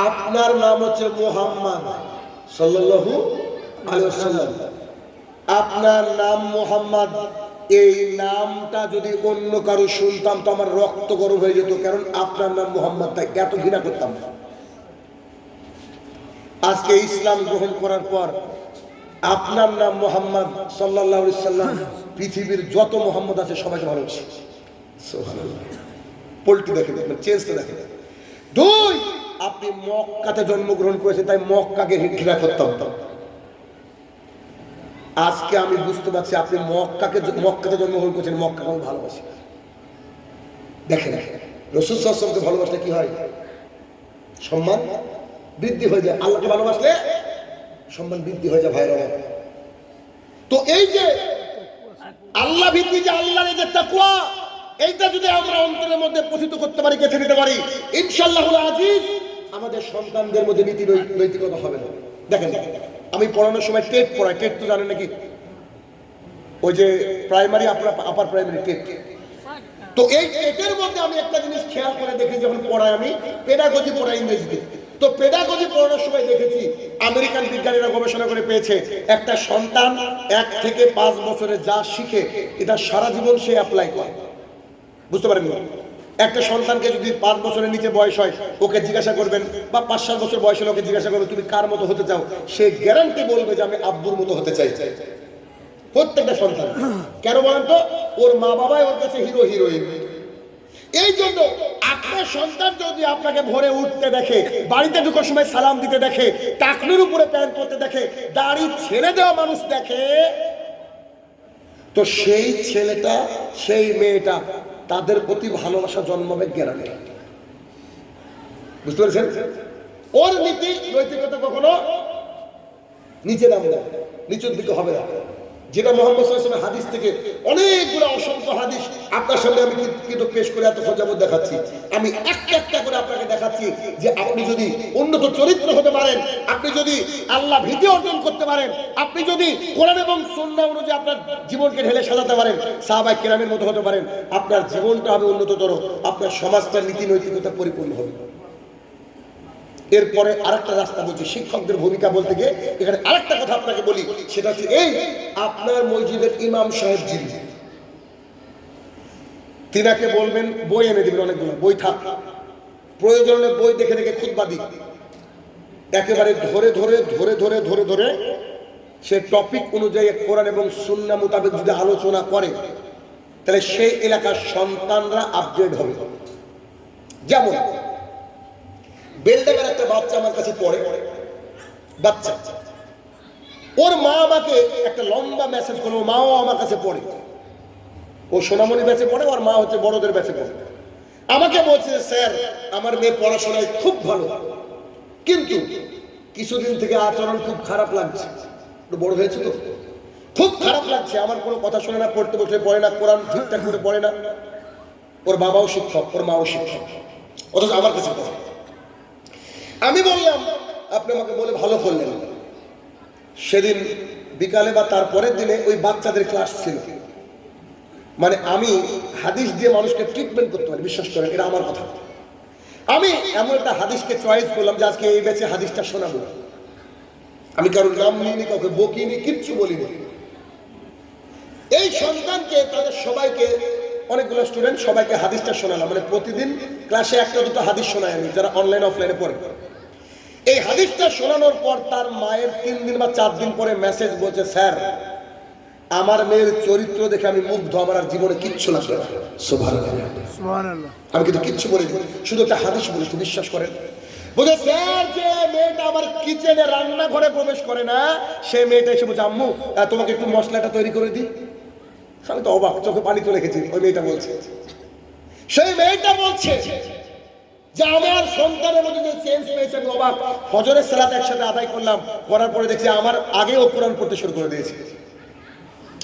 আপনার নাম হচ্ছে মুহাম্মদ সাল্লাল্লাহু আলাইহি ওয়াসাল্লাম, আপনার নাম মুহাম্মদ, এই নামটা যদি অন্য কারো শুনতাম তো আমার রক্ত গরম হয়ে যেত, কারণ আপনার নাম মুহাম্মদ, তাই এত ঘৃণা করতাম। আজকে ইসলাম গ্রহণ করার পর আপনার নাম মুহাম্মদ সাল্লাল্লাহু আলাইহি ওয়াসাল্লাম, পৃথিবীর যত মুহাম্মদ আছে সবাইকে ভালোবাসি। সুবহানাল্লাহ। পল্টি দেখেন, চেঞ্জটা দেখেন। দুই, আপনি মক্কাতে জন্মগ্রহণ করেছেন, তাই মক্কাকে ঘৃণা করতাম। আজকে আমি বুঝতে পারছি আপনি মক্কাতে জন্মগ্রহণ করেছেন, মক্কাকে আমি ভালোবাসি। দেখেন, রাসূল সাল্লাল্লাহু আলাইহি ওয়াসাল্লামকে ভালোবাসলে কি হয়? সম্মান বৃদ্ধি হয়ে যায়। আল্লাহকে ভালোবাসলে সম্মান বৃদ্ধি হয়ে যায় ভাইরা। তো এই যে আল্লাহ ভিত্তি, যে আল্লাহর যে তাকওয়া, এইটা যদি আমরা অন্তরের মধ্যে প্রতিষ্ঠিত করতে পারি, গেঁথে নিতে পারি, ইনশাআল্লাহুল আজিজ আমাদের সন্তানদের মধ্যে নীতি নৈতিকতা হবে না। দেখেন, আমি পড়ানোর সময় টেট পড়াই। টেট তো জানেন নাকি? ওই যে প্রাইমারি, আপনার আপার প্রাইমারি টেট। তো এই টেটের মধ্যে আমি একটা জিনিস খেয়াল করে দেখি, যখন পড়াই, আমি পেডাগজি পড়াই ইংরেজিতে। তো পেডাগজি পড়ানোর সময় দেখেছি, আমেরিকান বিজ্ঞানীরা গবেষণা করে পেয়েছে, একটা সন্তান 1 থেকে 5 বছরে যা শিখে, এটা সারা জীবন সে অ্যাপ্লাই করে। বুঝতে পারেন? একটা সন্তানকে যদি 5 বছরের নিচে বয়স হয়, ওকে জিজ্ঞাসা করবেন, বা 5-7 বছর বয়স হলে ওকে জিজ্ঞাসা করবেন তুমি কার মতো হতে চাও, সে গ্যারান্টি বলবে যে আমি আব্বুর মতো হতে চাই। প্রত্যেকটা সন্তান। কেন বলেন তো? ওর মা বাবাই ওর কাছে হিরো হিরোইন। এই জন্য আপনার সন্তান যদি আপনাকে ভোরে উঠতে দেখে, বাড়িতে ঢোকার সময় সালাম দিতে দেখে, টাকনুর উপরে প্যান্ট পরতে দেখে, দাড়ি ছেড়ে দেওয়া মানুষ দেখে, তো সেই ছেলেটা, সেই মেয়েটা, তাদের প্রতি ভালোবাসা জন্মাবে গ্যারান্টি। বুঝতে পেরেছেন? ওর নীতি নৈতিকতা কখনো নিচে নামবে না, নিচের দিকে হবে না। যেটা মুহাম্মদ সাল্লাল্লাহু আলাইহি ওয়াসাল্লামের হাদিস থেকে অনেকগুলো অসংখ্য হাদিস আপনার সামনে আমি কিন্তু পেশ করে এতক্ষণ যাবত দেখাচ্ছি। আমি একটা করে আপনাকে দেখাচ্ছি যে আপনি যদি উন্নত চরিত্র হতে পারেন, আপনি যদি আল্লাহ ভীতি অর্জন করতে পারেন, আপনি যদি কোরআন এবং সুন্নাহ অনুযায়ী আপনার জীবনকে ঢেলে সাজাতে পারেন, সাহাবায়ে কেরামের মতো হতে পারেন, আপনার জীবনটা হবে উন্নততর, আপনার সমাজটা নীতি নৈতিকতা পরিপূর্ণ হবে। এরপরে আরেকটা রাস্তা বলছি, শিক্ষকদের ভূমিকা বলতে গিয়ে এখানে আরেকটা কথা আপনাকে বলি, সেটা হচ্ছে এই, আপনার মসজিদের ইমাম সাহেব যিনি, তিনাকে বলবেন বই এনে দিবেন, অনেকগুলো বই থাক, প্রয়োজন হলে বই দেখে দেখে খুতবা দিক, একেবারে ধরে সে টপিক অনুযায়ী কোরআন এবং সুন্নাহ মোতাবেক যদি আলোচনা করে, তাহলে সেই এলাকার সন্তানরা আপগ্রেড হবে। যেমন বেলডাঙ্গার একটা বাচ্চা আমার কাছে পড়ে, বাচ্চা, ওর মা আমাকে একটা লম্বা মেসেজ করলো, মাও আমার কাছে পড়ে, ও সোনামণি ব্যাচে পড়ে, ওর মা হচ্ছে বড়দের ব্যাচে পড়ে। আমাকে বলছে, স্যার আমার মেয়ে পড়াশোনায় খুব ভালো, কিন্তু কিছুদিন থেকে আচরণ খুব খারাপ লাগছে, বড় হয়েছে তো, খুব খারাপ লাগছে, আমার কোনো কথা শোনে না, পড়তে বসলে পড়ে না, কোরআন ঠিকঠাক করে পড়ে না। ওর বাবাও শিক্ষক, ওর মাও শিক্ষক, অথচ আমার কাছে পড়ে। আমি বললাম, আপনি আমাকে বলে ভালো করলেন। সেদিন বিকালে বা তারপরের দিনে ওই বাচ্চাদের ক্লাস ছিল। মানে আমি হাদিস দিয়ে মানুষকে ট্রিটমেন্ট করতে পারি, বিশ্বাস করেন, এটা আমার কথা। আমি এমন একটা হাদিসকে চয়েস করলাম যে আজকে এই ব্যাচে হাদিসটা শোনাবো। আমি কারোর নাম নিইনি, কাউকে বকিনি, কিচ্ছু বলিনি। এই সন্তানকে, তাদের সবাইকে, অনেকগুলো স্টুডেন্ট, সবাইকে হাদিসটা শোনালাম। মানে প্রতিদিন ক্লাসে 1-2 হাদিস শোনাই আমি, যারা অনলাইন অফলাইনে পড়ে। এই হাদিসটা শোনানোর পর তার মায়ের 3 দিন বা 4 দিন পরে মেসেজ বলছে, স্যার আমার মেয়ের চরিত্র দেখে আমি মুগ্ধ, আমার আর জীবনে কিচ্ছু লাগবে না। সুবহানাল্লাহ। আমি কিন্তু কিচ্ছু বলিনি, শুধু একটা হাদিস বলেছি, বিশ্বাস করেন। বলছে, স্যার যে মেয়েটা আমার কিচেনে রান্নাঘরে প্রবেশ করে না, সেই মেয়েটা এসে বলছে, আম্মু তোমাকে একটু মশলাটা তৈরি করে দিই। আমি তো অবাক, চোখে পানি চলে গেছি। ওই মেয়েটা বলছে, সেই মেয়েটা বলছে যে আমার সন্তানের মধ্যে যে চেঞ্জ পেয়েছে আমি অবাক। ফজরের সালাত একসাথে আদায় করলাম, করার পরে দেখছি আমার আগেও কোরআন পড়তে শুরু করে দিয়েছে।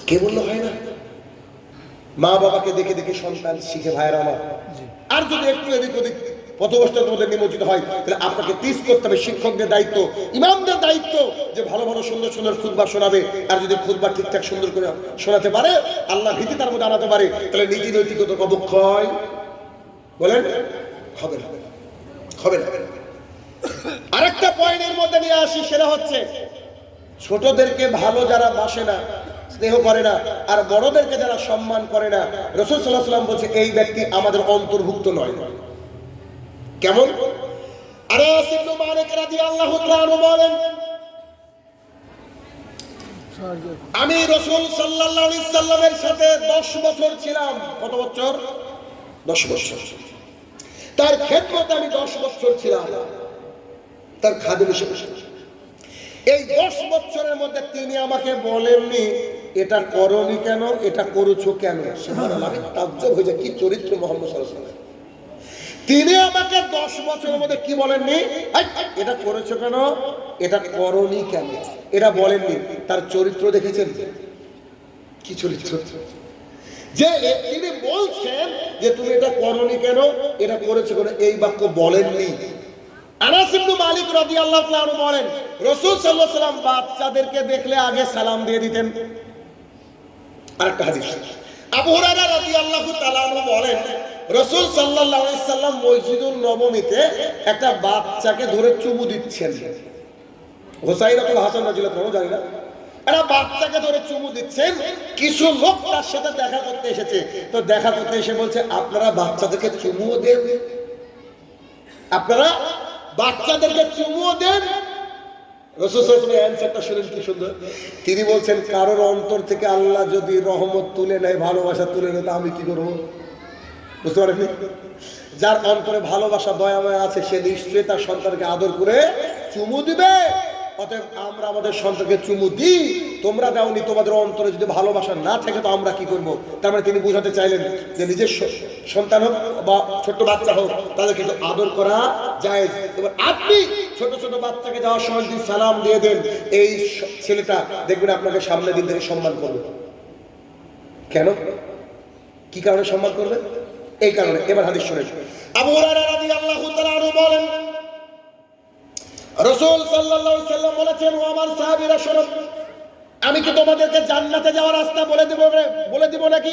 কে বললো হয় না? মা বাবাকে দেখে দেখে সন্তান শিখে ভাইয়েরা আমার। আর যদি একটু এদিক ওদিক পথভ্রষ্টের মধ্যে নিমজ্জিত হয় তাহলে আপনাকে টিচ করতে হবে। শিক্ষকদের দায়িত্ব, ইমামদের দায়িত্ব যে ভালো ভালো সুন্দর সুন্দর খুতবা শোনাবে। আর যদি খুতবা ঠিকঠাক সুন্দর করে শোনাতে পারে, আল্লাহ ভীতি তার মধ্যে আনাতে পারে, তাহলে নীতি নৈতিকতা অবক্ষয় বলেন হবে না, হবে না। আরেকটা পয়েন্টের মধ্যে নিয়ে আসি, সেটা হচ্ছে ছোটদেরকে ভালো যারা বাসে না, স্নেহ করে না, আর বড়দেরকে যারা সম্মান করে না, রাসূল সাল্লাল্লাহু আলাইহি ওয়াসাল্লাম বলছে এই ব্যক্তি আমাদের অন্তর্ভুক্ত নয়। কেমন? আনাস ইবনে মালিক রাদিয়াল্লাহু তাআলা আনহু বলেন, আমি রাসূল সাল্লাল্লাহু আলাইহি সাল্লামের সাথে 10 বছর ছিলাম। কত বছর? 10 বছর। তার খেদমতে আমি 10 বছর ছিলাম, তার খাদেম হিসেবে। এই 10 বছরের মধ্যে তিনি আমাকে বলেননি এটা করনি কেন, এটা করেছো কেন। সুবহানাল্লাহ, আমি তাজ্জব হয়ে যায়, কি চরিত্র মুহাম্মদ সাল্লাল্লাহু আলাইহি ওয়াসাল্লাম। তিনি আমাকে 10 বছরের মধ্যে কি বলেননি, এটা করেছো কেন, এটা করনি কেন, এটা বলেননি। তার চরিত্র দেখেছেন? কি চরিত্র! যে তিনি বলছেন যে তুমি এটা করনি কেন, এটা করেছো কেন, এই বাক্য বলেননি। আনাস ইবনে মালিক রাদিয়াল্লাহু তাআলা আনহু বলেন, রাসূল সাল্লাল্লাহু আলাইহি ওয়াসাল্লাম বাচ্চাদেরকে দেখলে আগে সালাম দিয়ে দিতেন। আরেকটা হাদিস, আবু হুরায়রা রাদিয়াল্লাহু তাআলা আনহু বলেন, রাসূল সাল্লাল্লাহু আলাইহি ওয়াসাল্লাম মসজিদুন নববীতে একটা বাচ্চাকে ধরে চুমু দিচ্ছেন। হুসাইন অথবা হাসান রাদিয়াল্লাহু তাআলা জানি না, একটা বাচ্চাকে ধরে চুমু দিচ্ছেন। কিছু লোক তার সাথে দেখা করতে এসেছে, তো দেখা করতে এসে বলছে আপনারা বাচ্চাদেরকে চুমু দেন, আপনারা বাচ্চাদেরকে চুমু দেন। রাসূল সাল্লাল্লাহু আলাইহি ওয়াসাল্লাম অ্যানসারটা শুনেন কি সুন্দর। তিনি বলছেন কারোর অন্তর থেকে আল্লাহ যদি রহমত তুলে নেয়, ভালোবাসা তুলে নেয়, তা আমি কি করব? বুঝতে পারেননি? যার অন্তরে ভালোবাসা দয়াময় আছে সে নিশ্চয়ই তার সন্তানকে আদর করে চুমু দিবে। অতএব আমরা আমাদের সন্তানকে চুমু দিই, তোমরা দাওনি, তোমাদের অন্তরে যদি ভালোবাসা না থাকে তো আমরা কি করব? তার মানে তিনি বোঝাতে চাইলেন যে নিজের সন্তান হোক বা ছোট্ট বাচ্চা হোক, তাদেরকে কিন্তু আদর করা জায়েজ। এবার আপনি ছোট ছোট বাচ্চাকে যাওয়ার সময় যদি সালাম দিয়ে দেন, এই ছেলেটা দেখবেন আপনাকে সামনে দিন থেকে সম্মান করবে। কেন? কি কারণে সম্মান করবে? এই কারণে। এবার হাদিস শুনেন, আবু হুরায়রা রাদিয়াল্লাহু তাআলা আনহু বলেন, রাসূল সাল্লাল্লাহু আলাইহি ওয়াসাল্লাম বলেছেন, ও আমার সাহাবীরা শোনো, আমি কি তোমাদেরকে জান্নাতে যাওয়ার রাস্তা বলে দিব নাকি?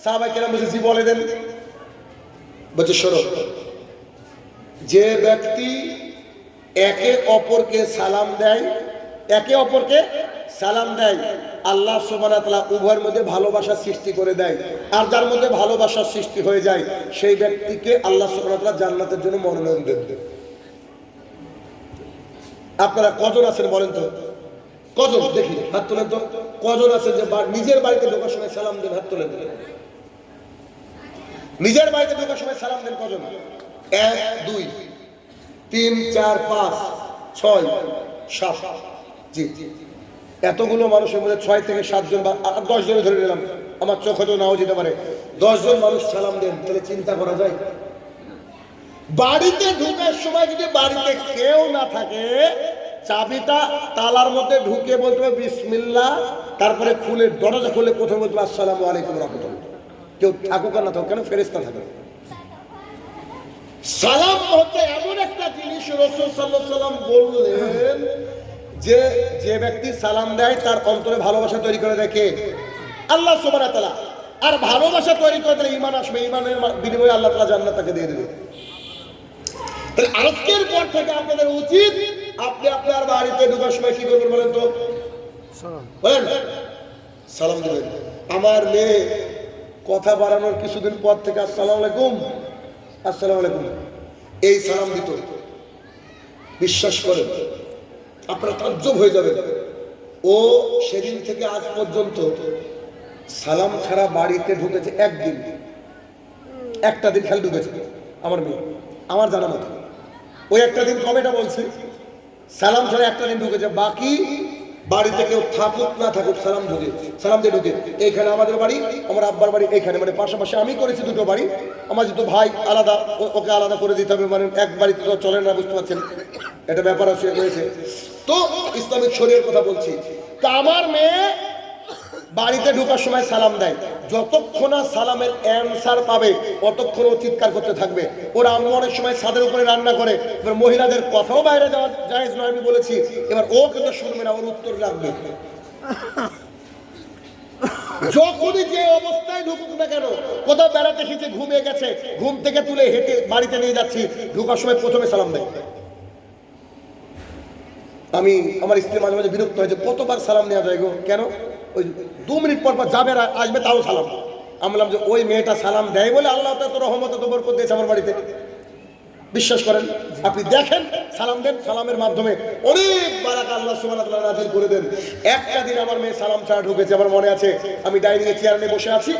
সাহাবায়ে কেরাম বলেছে জি বলে দেন। বলছে শোনো, যে ব্যক্তি একে অপরকে সালাম দেয়, একে অপরকে সালাম দেয়, আল্লাহ সুবহানাহু ওয়া তাআলা উভয়ের মধ্যে ভালোবাসা সৃষ্টি করে দেয়। আর যার মধ্যে ভালোবাসার সৃষ্টি হয়ে যায় সেই ব্যক্তিকে আল্লাহ সুবহানাহু ওয়া তাআলা জান্নাতের জন্য মনোনয়ন দেন। আপনারা কজন আছেন বলেন তো? কজন? দেখি হাত তোলেন তো। কজন আছেন যে নিজের বাড়িতে ঢোকার সময় সালাম দেন? হাত তোলেন। নিজের বাড়িতে ঢোকার সময় সালাম দেন কজন? 1 2 3 4 5 6 7। জি, এতগুলো মানুষের মধ্যে 6 থেকে 7 জন বা 10 জন ধরে নিলাম, আমার চোখ হয়তো নাও যেতে পারে, 10 জন মানুষ সালাম দেন, তাহলে চিন্তা করা যায়। বাড়িতে ঢোকার সময় যদি বাড়িতে কেউ না থাকে, চাবিটা তালার মধ্যে ঢুকে বলতে হবে বিসমিল্লাহ, তারপরে খুলে দরজা খুলে প্রথমে বলতে হবে আসসালামু আলাইকুম রাহমাতুল্লাহ। কেউ থাকুক আর না থাকুক, কেন ফেরেশতা থাকে। সালাম হচ্ছে এমন একটা জিনিস, রাসূল সাল্লাল্লাহু আলাইহি ওয়াসাল্লাম বললেন যে যে ব্যক্তি সালাম দেয় তার অন্তরে ভালোবাসা তৈরি করে দেখে আল্লাহ সুবহানাহু ওয়া তাআলা। আর ভালোবাসা তৈরি করে দিলে ঈমান আসবে, ঈমানের বিনিময়ে আল্লাহ তাআলা জান্নাত তাকে দিয়ে দেবে। তাহলে আজকের পর থেকে আপনাদের উচিত আপনি আপনার বাড়িতে ঢোকার সময় কি করবেন বলেন তো? বলেন, সালাম দেবেন। আমার মেয়ে কথা বাড়ানোর কিছুদিন পর থেকে আসসালামু আলাইকুম, আসসালামু আলাইকুম এই সালাম দিত। বিশ্বাস করেন আপনারা তাজ্জব হয়ে যাবেন, ও সেদিন থেকে আজ পর্যন্ত সালাম ছাড়া বাড়িতে ঢুকেছে একদিন, একটা দিন খালি ঢুকেছে আমার মেয়ে, আমার জানা মতো। ওই একটা দিন কবেটা বলছি, সালাম ছাড়া একটা দিন ঢুকেছে। বাকি বাড়িতে কেউ থাকুক না থাকুক সালাম ঢুকে, সালাম দিয়ে ঢুকে। এইখানে আমাদের বাড়ি, আমার আব্বার বাড়ি এইখানে, মানে পাশাপাশি আমি করেছি দুটো বাড়ি। আমার যেহেতু ভাই আলাদা, ওকে আলাদা করে দিতে হবে, মানে এক বাড়িতে তো চলে না, বুঝতে পারছেন এটা ব্যাপার আছে রয়েছে। তো ইসলামিক শরীয়তের কথা বলছি। তা আমার মেয়ে বাড়িতে ঢোকার সময় সালাম দেয়, যতক্ষণ না সালামের অ্যান্সার পাবে ততক্ষণ ও চিৎকার করতে থাকবে। ওর আম্মু অনেক সময় ছাদের উপরে রান্না করে, এবার মহিলাদের কথাও বাইরে যাওয়া জায়েজ নয় আমি বলেছি, এবার ও কিন্তু শুনবে না, ওর উত্তর রাখবে। যখনই যে অবস্থায় ঢুকুক না কেন, কোথাও বেড়াতে এসেছে ঘুমিয়ে গেছে, ঘুম থেকে তুলে হেঁটে বাড়িতে নিয়ে যাচ্ছি, ঢোকার সময় প্রথমে সালাম দেয়। আমি আমার স্ত্রী মাঝে মাঝে বিরক্ত হয়েছে, কতবার সালাম নেওয়া যায় গো, কেন? ওই 2 মিনিট পর পর যাবে, আসবে, তাও সালাম। আমি বললাম যে ওই মেয়েটা সালাম দেয় বলে আল্লাহ তো রহমত তো বরকত দিয়েছে আমার বাড়িতে। বিশ্বাস করেন, আপনি দেখেন, সালাম দেন, সালামের মাধ্যমে অনেক বারাকা আল্লাহ সুবহানাহু ওয়া তাআলা নাযিল করে দেন। একটা দিন আমার মেয়ে সালাম ছাড়া ঢুকেছে, আমার মনে আছে, আমি ডাইনিং এ চেয়ার নিয়ে বসে আছি,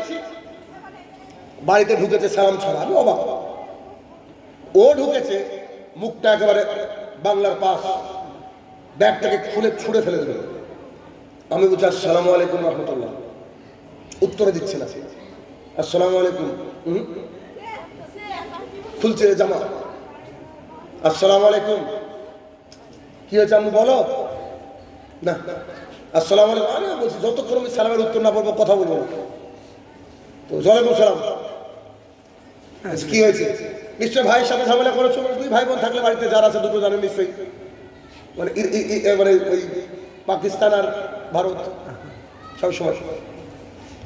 বাড়িতে ঢুকেছে সালাম ছাড়া, আমি অবাক। ও ঢুকেছে, মুখটা একেবারে বাংলার পাস, ব্যাগটাকে খুলে ছুঁড়ে ফেলে দেবে। আমি বলছি আসসালামু আলাইকুম রহমতুল্লাহ, উত্তরে দিচ্ছে না। আসসালামু আলাইকুম, খুলছে জামা, আসসালামু আলাইকুম, কি হয়েছে আম্মু বলো না, আসসালামু আলাইকুম। আমি বলছি যতক্ষণ আমি সালামের উত্তর না বলবো কথা বলবো না। তো ওয়ালাইকুম সালাম, কি হয়েছে? নিশ্চয়ই ভাইয়ের সাথে ঝামেলা করেছো, 2 ভাই বোন থাকলে বাড়িতে যারা আছে দুটো জানেন নিশ্চয়ই, মানে মানে ওই পাকিস্তান আর ভারত সব সময়।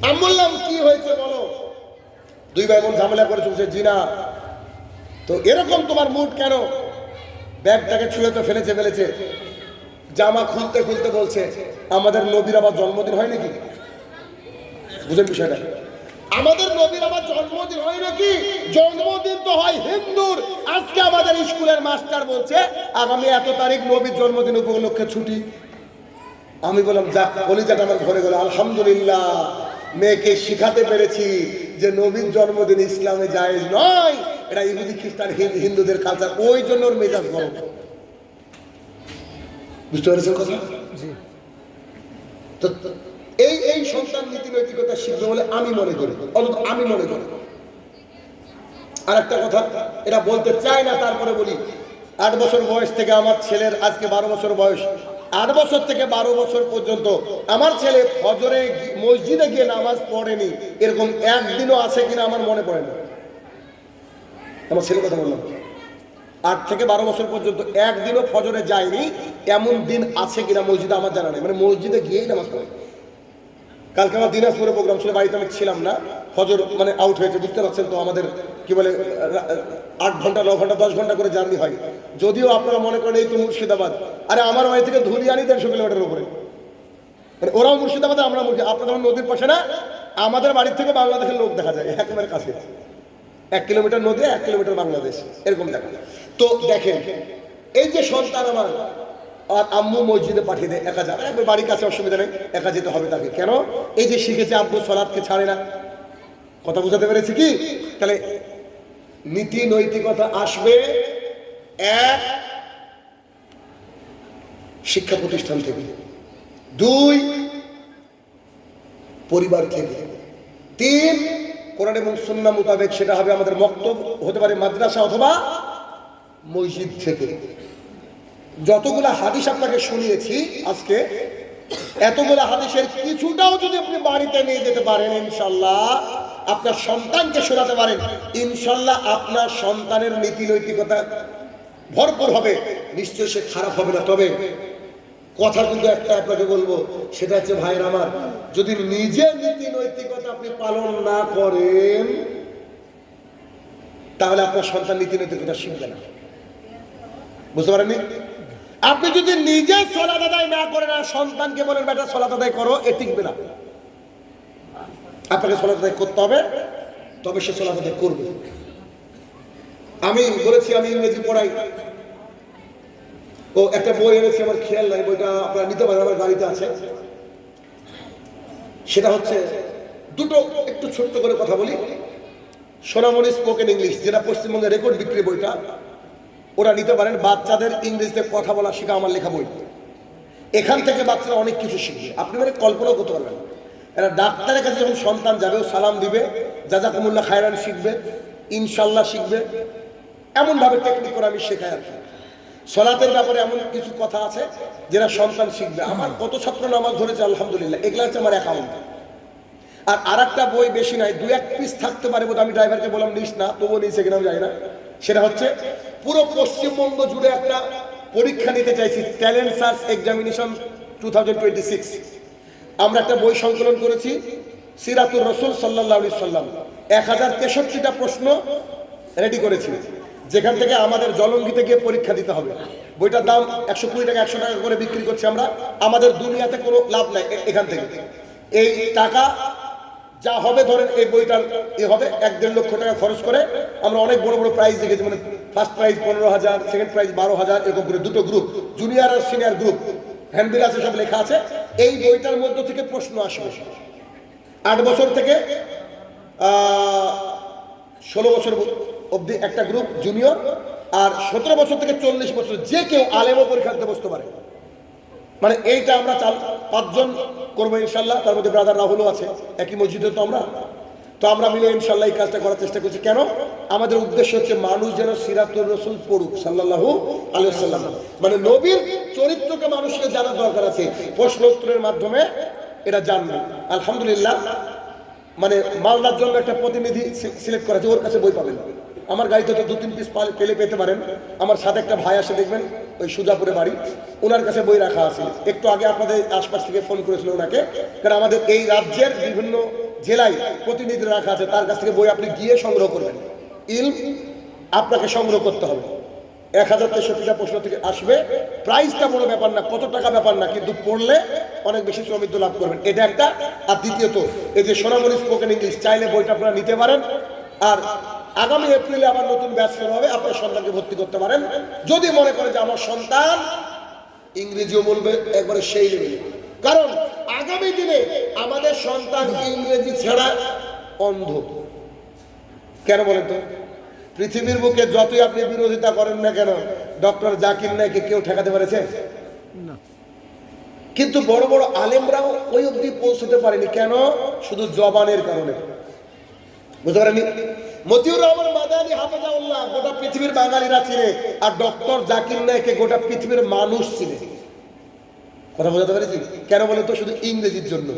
আমি বললাম কি হয়েছে বলো? 2 ভাই বোন ঝামেলা করেছো? জি না। তো এরকম তোমার মুড কেন? ব্যাগটাকে ছুঁড়ে তো ফেলেছে। জামা খুলতে খুলতে বলছে আমাদের নবীর আবার জন্মদিন হয় নাকি? বুঝেন বিষয়টা? আমাদের নবীর আবার জন্মদিন হয় নাকি? জন্মদিন তো হয় হিন্দুর। আজকে আমাদের স্কুলের মাস্টার বলছে আগামী এত তারিখ নবীর জন্মদিন উপলক্ষে ছুটি। আমি বললাম যাক, কলিজাটা আমার ঘরে গেল, আলহামদুলিল্লাহ মেয়েকে শিখাতে পেরেছি যে নবীর জন্মদিন ইসলামে জায়েজ নয়, এটা ইহুদি খ্রিস্টান হিন্দুদের কালচার, ওই জন্য ওর মেজাজ গরম। বুঝতে পেরেছেন কথা? তো এই সন্তান নীতি নৈতিকতা শিখবে বলে আমি মনে করি, অন্তত আমি মনে করি। আর একটা কথা, এটা বলতে চাই না, তারপরে বলি, 8 বছর বয়স থেকে আমার ছেলের আজকে 12 বছর বয়স, 8 বছর থেকে 12 বছর পর্যন্ত আমার ছেলে ফজরে মসজিদে গিয়ে নামাজ পড়েনি, এরকম একদিনও আছে কিনা আমার মনে পড়ে না। আমার ছেলের কথা বললাম, 8 থেকে 12 বছর পর্যন্ত একদিনও ফজরে যায়নি, এমন দিন আছে কিনা মসজিদে আমার জানা নেই, মানে মসজিদে গিয়েই নামাজ পড়ে। কালকে আমার দিনাজপুরে প্রোগ্রাম ছিল, বাড়িতে আমি ছিলাম না, ফজর মানে আউট হয়েছে, বুঝতে পারছেন তো, আমাদের কি বলে 8 ঘন্টা 9 ঘন্টা 10 ঘন্টা করে জার্নি হয়। যদিও আপনারা মনে করেন এই তো মুর্শিদাবাদ, আরে আমার বাড়ি থেকে ধুলিয়ানি 150 কিলোমিটার উপরে, মানে ওরাও মুর্শিদাবাদে, আমরা আপনার যেমন নদীর পাশে না, আমাদের বাড়ির থেকে বাংলাদেশের লোক দেখা যায় একেবারে কাছে, 1 কিলোমিটার নদী 1 কিলোমিটার বাংলাদেশ, এরকম দেখা। তো দেখেন, এই যে সন্তান আমার, আর আম্মু মসজিদে পাঠিয়ে দেয়, একা যাবে, বাড়ির কাছে অসুবিধা নেই, একা যেতে হবে তাকে, কেন? এই যে শিখেছে আব্বু সালাতকে ছাড়ে না। কথা বুঝাতে পেরেছি কি? তাহলে নীতি নৈতিকতা আসবে 1 শিক্ষা প্রতিষ্ঠান থেকে, 2 পরিবার থেকে, 3 কোরআন এবং সুন্নাহ মোতাবেক, সেটা হবে আমাদের মক্তব, হতে পারে মাদ্রাসা অথবা মসজিদ থেকে। যতগুলা হাদিস আপনাকে শুনিয়েছি আজকে, এতগুলা হাদিসের কিছুটাও যদি আপনি বাড়িতে নিয়ে যেতে পারেন, ইনশাল্লাহ আপনার সন্তানকে শোনাতে পারেন, ইনশাল্লাহ আপনার সন্তানের নীতি নৈতিকতা ভরপুর হবে, নিশ্চয়ই সে খারাপ হবে না। তবে কথা কিন্তু একটা আপনাকে বলবো, সেটা হচ্ছে ভাইয়ের আমার, যদি নিজের নীতি নৈতিকতা আপনি পালন না করেন, তাহলে আপনার সন্তান নীতি নৈতিকতা শিখবে না। বুঝতে পারেননি? আপনি যদি নিজে সালাত আদায় না করেন আর সন্তানকে বলেন বেটা সালাত আদায় করো, এ টিকবে না। আপনাকে সালাত আদায় করতে হবে, তবে সে সালাত আদায় করবে। আমি বলেছি আমি ইংরেজি পড়াই, ও একটা বই এনেছি, আমার খেয়াল নাই, বইটা আপনারা নিতে পারেন, আমার গাড়িতে আছে। সেটা হচ্ছে দুটো, একটু ছোট্ট করে কথা বলি, সোনামণি স্পোকেন ইংলিশ, যেটা পশ্চিমবঙ্গের রেকর্ড বিক্রি বইটা, ওরা নিতে পারেন। বাচ্চাদের ইংরেজিতে কথা বলা শেখা, আমার লেখা বই। এখান থেকে বাচ্চারা অনেক কিছু শিখবে, আপনি মানে কল্পনাও করতে পারবেন। এরা ডাক্তারের কাছে যখন সন্তান যাবে, ও সালাম দিবে, জাযাকুমুল্লাহ খায়রান শিখবে। ইনশাল্লাহ শিখবে, এমনভাবে টেকনিক করে আমি শেখাই আর কি। সলাতের ব্যাপারে এমন কিছু কথা আছে যেটা সন্তান শিখবে। আমার কত ছাত্র নামাজ ধরেছে আলহামদুলিল্লাহ, এগুলো হচ্ছে আমার অ্যাকাউন্ট। আর আরেকটা বই বেশি নাই, 2-1 পিস থাকতে পারে বোধ, আমি ড্রাইভারকে বললাম নিস না, তবুও নিয়েছে কিনা আমি জানি না। সেটা হচ্ছে পুরো পশ্চিমবঙ্গ জুড়ে একটা পরীক্ষা নিতে চাইছি, ট্যালেন্ট সার্চ এক্সামিনেশন 2026। আমরা একটা বই সংকলন করেছি, সিরাতুর রসুল সাল্লাল্লাহু আলাইহি সাল্লাম, 1063টা প্রশ্ন রেডি করেছি, যেখান থেকে আমাদের জলঙ্গিতে গিয়ে পরীক্ষা দিতে হবে। বইটার দাম 120 টাকা, 100 টাকা করে বিক্রি করছি আমরা। আমাদের দুনিয়াতে কোনো লাভ নাই এখান থেকে। এই টাকা যা হবে ধরেন এই বইটার হবে 1-1.5 লক্ষ টাকা খরচ করে আমরা অনেক বড় বড় প্রাইজ দেখেছি, মানে ফার্স্ট প্রাইজ 15,000, সেকেন্ড প্রাইজ 12,000, এরকম করে দুটো গ্রুপ, জুনিয়র আর সিনিয়র গ্রুপ, হ্যান্ডবিল আছে, সব লেখা আছে। এই বইটার মধ্য থেকে প্রশ্ন আসবে 8 বছর থেকে 16 বছর অবধি একটা গ্রুপ জুনিয়র, আর 17 বছর থেকে 40 বছর যে কেউ আলেমও পরীক্ষা দিতে বসতে পারে। মানে এইটা আমরা 4-5 জন করবো ইনশাল্লাহ, তার মধ্যে ব্রাদার রাহুলও আছে, একই মসজিদে তো আমরা মিলে ইনশাল্লাহ এই কাজটা করার চেষ্টা করছি। কেন? আমাদের উদ্দেশ্য হচ্ছে মানুষ যেন সিরাতুর রাসূল পড়ুক সাল্লাল্লাহু আলাইহি ওয়াসাল্লাম, মানে নবীর চরিত্রকে মানুষকে জানার দরকার আছে, প্রশ্ন উত্তরের মাধ্যমে এটা জানবে। আলহামদুলিল্লাহ, মানে মালদার জন্য একটা প্রতিনিধি সিলেক্ট করা আছে, ওর কাছে বই পাবেন। আমার গাড়িতে তো 2-3 পিস পেতে পারেন। আমার সাথে একটা ভাই আসে, দেখবেন ওই সুজাপুরে বাড়ি, ওনার কাছে বই রাখা আছে। একটু আগে আপনাদের আশপাশ থেকে ফোন করেছিল ওনাকে, কারণ আমাদের এই রাজ্যের বিভিন্ন জেলায় প্রতিনিধি রাখা আছে, তার কাছ থেকে বই আপনি গিয়ে সংগ্রহ করবেন। ইলম আপনাকে সংগ্রহ করতে হবে। 1063টা প্রশ্ন থেকে আসবে, প্রাইসটা বড় ব্যাপার না, কত টাকা ব্যাপার না, কিন্তু পড়লে অনেক বেশি সমৃদ্ধ লাভ করবেন, এটা একটা। আর দ্বিতীয়ত, এই যে সোনামণি স্পোকেন ইংলিশ, চাইলে বইটা আপনারা নিতে পারেন। আর আগামী এপ্রিলে আবার নতুন ব্যাচ শুরু হবে, আপনার সন্তানকে ভর্তি করতে পারেন যদি মনে করে যে আমার সন্তান ইংরেজিও বলবে একবারে সেই লেভেলে। কারণ আগামী দিনে আমাদের সন্তান ইংরেজি ছাড়া অন্ধ। কেন বলেন তো? পৃথিবীর বুকে যতই আপনি বিরোধিতা করেন না কেন, ডক্টর জাকির নাইকে কেউ ঠেকাতে পেরেছে না। কিন্তু বড় বড় আলেমরাও ওই অবধি পৌঁছতে পারেনি। কেন? শুধু জবানের কারণে। বুঝতে পারেনি? মতিউর রহমান মাদানী হাফেজাহুল্লাহ গোটা পৃথিবীর বাঙালিরা চিনে, আর ডক্টর জাকির নাইকে গোটা পৃথিবীর মানুষ চিনে। কথা বোঝাতে পেরেছি? কেন বলেন তো? শুধু ইংরেজির জন্য।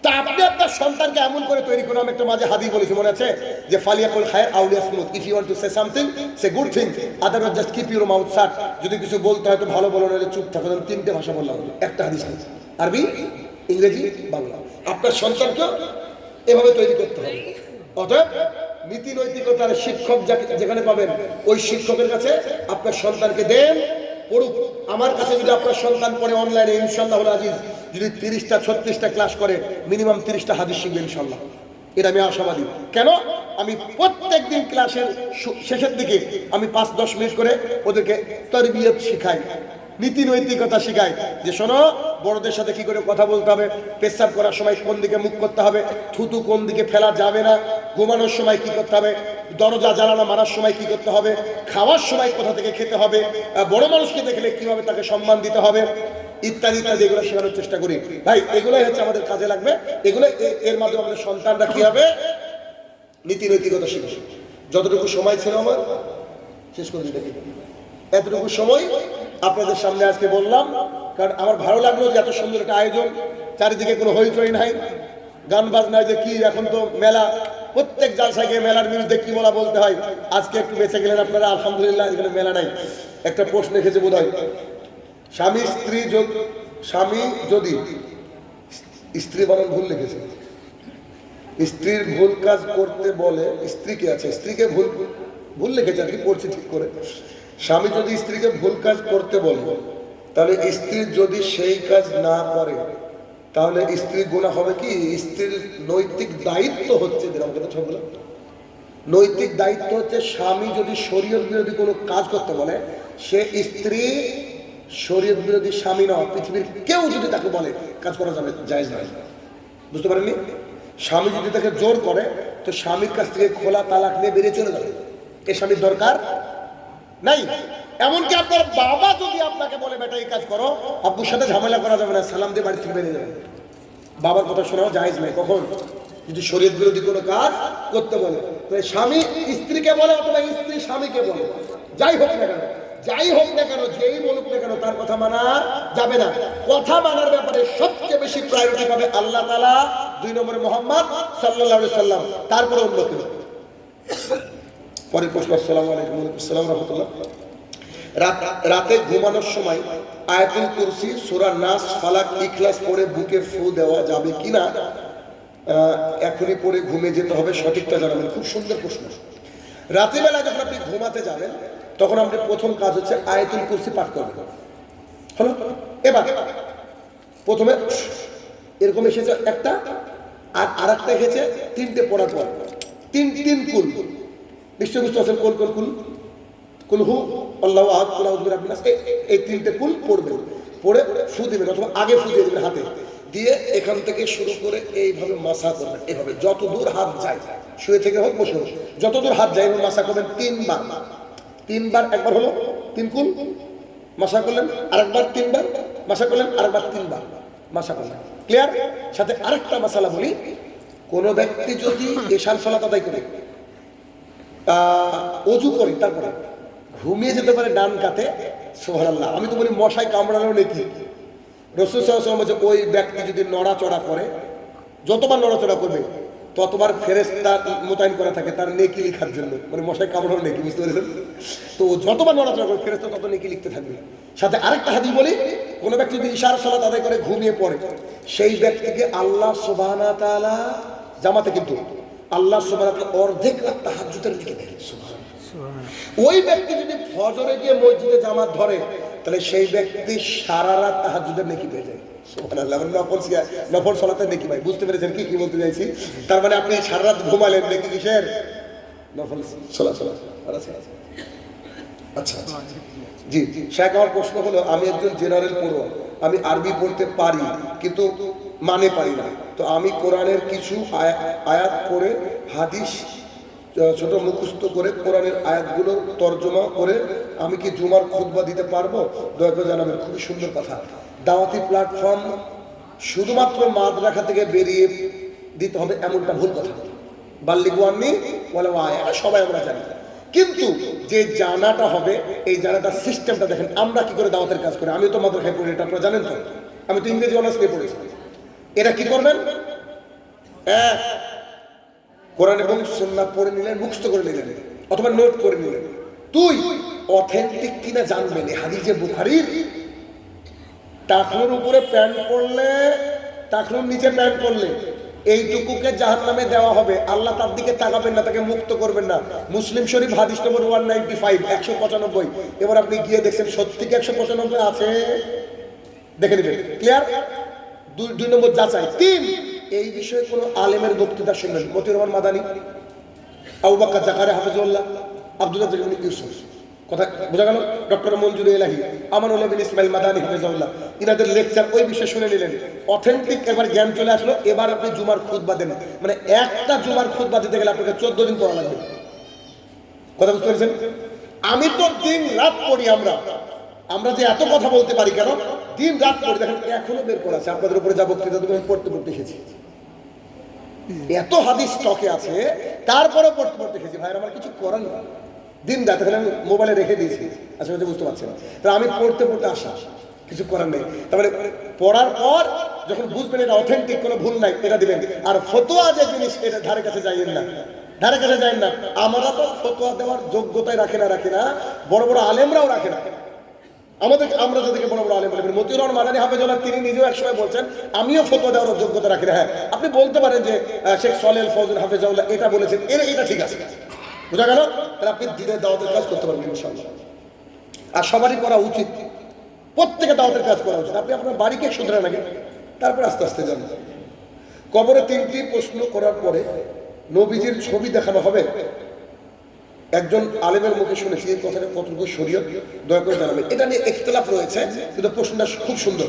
তা আপনি আপনার সন্তানকে এমন করে তৈরি করুন। আমি একটা মাঝে হাদিস বলেছি, মনে আছে? যে ফালিয়াকুল খায়র আও লিয়াসমুত, if you want to say something say good thing, otherwise just keep your mouth shut. যদি কিছু বলতে হয় তো ভালো বলো, নাহলে চুপ থাকো। 3টে ভাষা বললাম, একটা হাদিস নেই, আরবি, ইংরেজি, বাংলা। আপনার সন্তানকে এভাবে তৈরি করতে হবে। অতএব নীতি নৈতিকতার শিক্ষক যেখানে পাবেন, ওই শিক্ষকের কাছে আপনার সন্তানকে দেন, পড়ুক। আমার কাছে যদি আপনার সন্তান পড়ে অনলাইনে, ইনশাআল্লাহ আজিজ, যদি 30টা 36টা ক্লাস করে, মিনিমাম 30টা হাদিস শিখবে ইনশাআল্লাহ। এটা আমি আশাবাদী। কেন? আমি প্রত্যেক দিন ক্লাসের শেষের দিকে আমি 5-10 মিনিট করে ওদেরকে তারবিয়ত শিখাই, নীতি নৈতিকতা শিখাই। যে শোনো, বড়দের সাথে কি করে কথা বলতে হবে, পেশাব করার সময় কোন দিকে মুখ করতে হবে, থুতু কোন দিকে ফেলা যাবে না, ঘুমানোর সময় কি করতে হবে, দরজা জ্বালানো মারার সময় কি করতে হবে, খাওয়ার সময় কোথা থেকে খেতে হবে, বড় মানুষকে দেখলে কিভাবে তাকে সম্মান দিতে হবে, ইত্যাদি ইত্যাদি, এগুলো শেখানোর চেষ্টা করি। ভাই, এগুলোই হচ্ছে আমাদের কাজে লাগবে। এগুলো এর মাধ্যমে আমাদের সন্তানরা কি হবে, নীতি নৈতিকতা শিখবে। যতটুকু সময় ছিল আমার শেষ করে দিতে, এতটুকু সময় আপনাদের সামনে আজকে বললাম, কারণ আমার ভালো লাগলো যে এত সুন্দর একটা আয়োজন, চারিদিকে কোনো হইচই নাই, গান বাজনা, যে কি এখন তো মেলা, প্রত্যেক জালসায় গিয়ে মেলার বিরুদ্ধে কি বলতে হয়। আজকে একটু বেঁচে গেলেন আপনারা, আলহামদুলিল্লাহ, এখানে মেলা নাই। একটা প্রশ্ন লিখেছে বোধ হয়, স্বামী যদি স্ত্রী বানান ভুল লিখেছে, স্ত্রীর ভুল কাজ করতে বলে, স্ত্রীকে আছে, স্ত্রীকে ভুল লিখেছে আর কি, পড়ছি ঠিক করে। স্বামী যদি স্ত্রীকে ভুল কাজ করতে বলে, তাহলে স্ত্রী যদি সেই কাজ না করে, তাহলে স্ত্রীর গুনাহ হবে কি? স্ত্রীর নৈতিক দায়িত্ব হচ্ছে, নৈতিক দায়িত্ব হচ্ছে, স্বামী যদি শরীয়ত বিরোধী কোনো কাজ করতে বলে, সে স্ত্রী শরীয়ত বিরোধী স্বামী নয়। পৃথিবীর কেউ যদি তাকে বলে কাজ করা যাবে, জায়েজ নয়। বুঝতে পারেননি? স্বামী যদি তাকে জোর করে, তো স্বামীর কাছ থেকে খোলা তালাক নিয়ে বেরিয়ে চলে যাবে, এ স্বামীর দরকার নাই। এমনকি আপনার বাবা যদি আপনাকে বলে বেটা এই কাজ করো, আব্বুর সাথে ঝামেলা করা যাবে না, সালাম দিয়ে বাড়ি থেকে বেরিয়ে যাবে। বাবার কথা শোনাও জায়েজ নাই। কখন? যদি শরীয়ত বিরোধী কোনো কাজ করতে বলে, তাহলে স্বামী স্ত্রীকে বলে অথবা স্ত্রী স্বামীকে বলে, যাই হোক না কেন, যাই হোক না কেন, যেই বলুক না কেন, তার কথা মানা যাবে না। কথা মানার ব্যাপারে সবচেয়ে বেশি প্রায়োরিটি পাবে আল্লাহ তাআলা, 2 নম্বরে মুহাম্মদ সাল্লাল্লাহু আলাইহি সাল্লাম, তারপরে অন্য কেউ। পরের প্রশ্ন। আসসালামু আলাইকুম। আসসালাম রাহমাতুল্লাহ। রাতে ঘুমানোর সময় আয়াতুল কুরসি, সূরা নাস, ফালাক, ইখলাস পড়ে বুকে ফু দেওয়া যাবে কিনা? এখনই পড়ে ঘুমিয়ে যেতে হবে, সঠিকটা জানাবেন। খুব সুন্দর প্রশ্ন। রাতের বেলা যখন আপনি ঘুমাতে যাবেন তখন আমাদের প্রথম কাজ হচ্ছে আয়াতুল কুরসি পাঠ করবেন। হলো? এবার প্রথমে এরকম এসেছে একটা, আর আরেকটা এসেছে 3টে পড়ার পর তিন কুল। নিশ্চয় বুঝতে পারছেন কোন কোন কুল? কুলহু আল্লাহু আহাদ, কুল আউযু বিরাব্বিন নাস, এই 3টে কুল পড়বেন। পড়ে ফু দিবেন, অথবা আগে ফু দিয়ে দিবেন হাতে দিয়ে, এখান থেকে শুরু করে এইভাবে মাসা করবেন। এভাবে যত দূর হাত যায়, শুয়ে থেকে হোক বসে হোক, যত দূর হাত যায় মাসা করবেন 3 বার। 3 বার, একবার হলো 3 কুল মাসা করলেন, আরেকবার 3 বার মাসা করলেন, আরেকবার 3 বার মাসা করলেন। ক্লিয়ার? সাথে আরেকটা মাসালা বলি, কোন ব্যক্তি যদি এশার সালাত আদায় করে ওযু করে তারপরে ঘুমিয়ে যেতে পারে ডান কাতে, সুবহানাল্লাহ। আমি তো বলি মশায় কামড়ালেও নেকি। রাসূল সাল্লাল্লাহু আলাইহি ওয়াসাল্লাম বলেছে, ওই ব্যক্তি যদি নড়াচড়া করে, যতবার নড়াচড়া করবে ততবার ফেরেশতা মোতায়েন করা থাকে তার নেকি লেখার জন্য, মানে মশায় কামড়ানো নেকি, বুঝতে পেরেছেন? তো যতবার নড়াচড়া করবে ফেরেশতা তত নেকি লিখতে থাকবে। সাথে আরেকটা হাদিস বলি, কোনো ব্যক্তি যদি ইশার সালাত আদায় করে ঘুমিয়ে পড়ে, সেই ব্যক্তিকে আল্লাহ সুবহানাহু ওয়া তাআলা জামাতে, কিন্তু আল্লাহ সুবহানাহু ওয়া তাআলা অর্ধেক রাত তাহাজ্জুদের লিখে দেন। ওই ব্যক্তি যদি ফজরে গিয়ে মসজিদে জামাত ধরে, তাহলে সেই ব্যক্তি সারা রাত তাহাজ্জুদের নেকি পেয়ে যায়। সুবহানাল্লাহ। নফল সালাতের নেকি ভাই, বুঝতে পেরেছেন কি বলতে চাইছি? তার মানে আপনি সারা রাত ঘুমালেন, নেকি কিসের? নফল সালাত। আচ্ছা জি, শেখ, আমার প্রশ্ন হলো, আমি একজন জেনারেল পড়ুয়া, আমি আরবি পড়তে পারি কিন্তু মানে পারি না, তো আমি কোরআনের কিছু আয়াত পড়ে, হাদিস ছোট মুখস্থ করে, কোরআনের আয়াতগুলোর তর্জমা করে আমি কি জুমার খুতবা দিতে পারবো? দয়া করে জানাবেন। খুবই সুন্দর কথা। দাওয়াতি প্ল্যাটফর্ম শুধুমাত্র মাদ্রাসা থেকে বেরিয়ে দিতে হবে এমনটা ভুল কথা। বাল্লিগু আন্নী ওয়ালাউ আয়া, সবাই আমরা জানি, কিন্তু যে জানাটা হবে, এই জানাটা সিস্টেমটা দেখেন। আমরা কি করে দাওয়াতের কাজ করি? আমি তো মাদ্রাসায় পড়ি, এটা আপনারা জানেন তো। আমি তো ইংরেজি অনার্স নিয়ে পড়েছি। এরা কি করবেন? কোরআন এবং সুন্নাহ পড়ে নিলেন, মুখস্থ করে নিলেন, অথবা নোট করে নিলেন। তুই অথেন্টিক কিনা জানবেন। হাদিসে বুখারীর টাকনুর উপরে প্যান্ট পরলে, টাকনুর নিচে প্যান্ট পরলে এইটুকুকে জাহান্নামে দেওয়া হবে। আল্লাহ তার দিকে তাকাবেন না, তাকে মুক্ত করবেন না। মুসলিম শরীফ হাদিস নম্বর 195, 195। এবার আপনি গিয়ে দেখছেন সত্যি কি 195 আছে? দেখে নেবেন। ক্লিয়ার? 2 নম্বর যাচাই। 3, এই বিষয়ে কোনো আলেমের বক্তৃতা শুনবেন। মতিউর রহমান মাদানী, আবু বকর জাকারিয়া হাফিজুল্লাহ, আব্দুল্লাহ ইবনে ইউসুফ, কথা বোঝা গেল? ডক্টর মঞ্জুর ইলাহি, আমানুল্লাহ বিন ইসমাইল মাদানী হাফিজাহুল্লাহ, ইনাদের লেকচার ওই বিষয়ে শুনে নিলেন। অথেন্টিক একবার জ্ঞান চলে আসলো। এবার আপনি জুমার খুতবা দেন, মানে একটা জুমার খুতবা দিতে গেলে আপনাকে 14 দিন পড়া লাগবে। কথা বুঝতে পেরেছেন? আমি তো দিন রাত পড়ি। আমরা যে এত কথা বলতে পারি কেন? দিন রাত পড়ি। দেখেন এখনো বের করা আছে আপনাদের উপরে যা বক্তৃতা দেবো, পড়তে এসেছি। এত হাদিস স্টকে আছে, তারপরে পড়তে এসেছি। ভাইয়ের আমার কিছু করার না, দিন রাত এখানে আমি মোবাইলে রেখে দিয়েছি। আসলে বুঝতে পারছেন? তা আমি পড়তে আসা, কিছু করার নেই। তারপরে পড়ার পর যখন বুঝবেন এটা অথেন্টিক, কোনো ভুল নাই, এটা দিবেন। আর ফতোয়া যে জিনিস, এটা ধারে কাছে যাইয়েন না, ধারে কাছে যাইয়েন না। আমরা তো ফতোয়া দেওয়ার যোগ্যতাই রাখি না, বড় বড় আলেমরাও রাখে না। আমরা যাদেরকে বড় বড় আলেম বলি, মতিউর রহমান মাদানী হাফিজাহুল্লাহ, তিনি নিজেও একসময় বলছেন আমিও ফতোয়া দেওয়ার যোগ্যতা রাখি না। হ্যাঁ, আপনি বলতে পারেন যে শেখ সালেহ ফজল হাফিজাহুল্লাহ এটা বলেছেন, এটা ঠিক আছে, বোঝা গেল? তাহলে আপনি দিনের দাওয়াতের কাজ করতে পারবেন ইনশাআল্লাহ। আর সবারই করা উচিত, প্রত্যেকে দাওয়াতের কাজ করা উচিত। আপনি আপনার বাড়িকে শুধরান আগে, তারপর আস্তে আস্তে যান। কবরে 3টি প্রশ্ন করার পরে নবীজির ছবি দেখানো হবে, একজন আলেমের মুখে শুনেছি। এই কথাটা কতটুকু শরীয়ত, দয়া করে জানাবেন। এটা নিয়ে ইখতিলাফ রয়েছে, কিন্তু প্রশ্নটা খুব সুন্দর।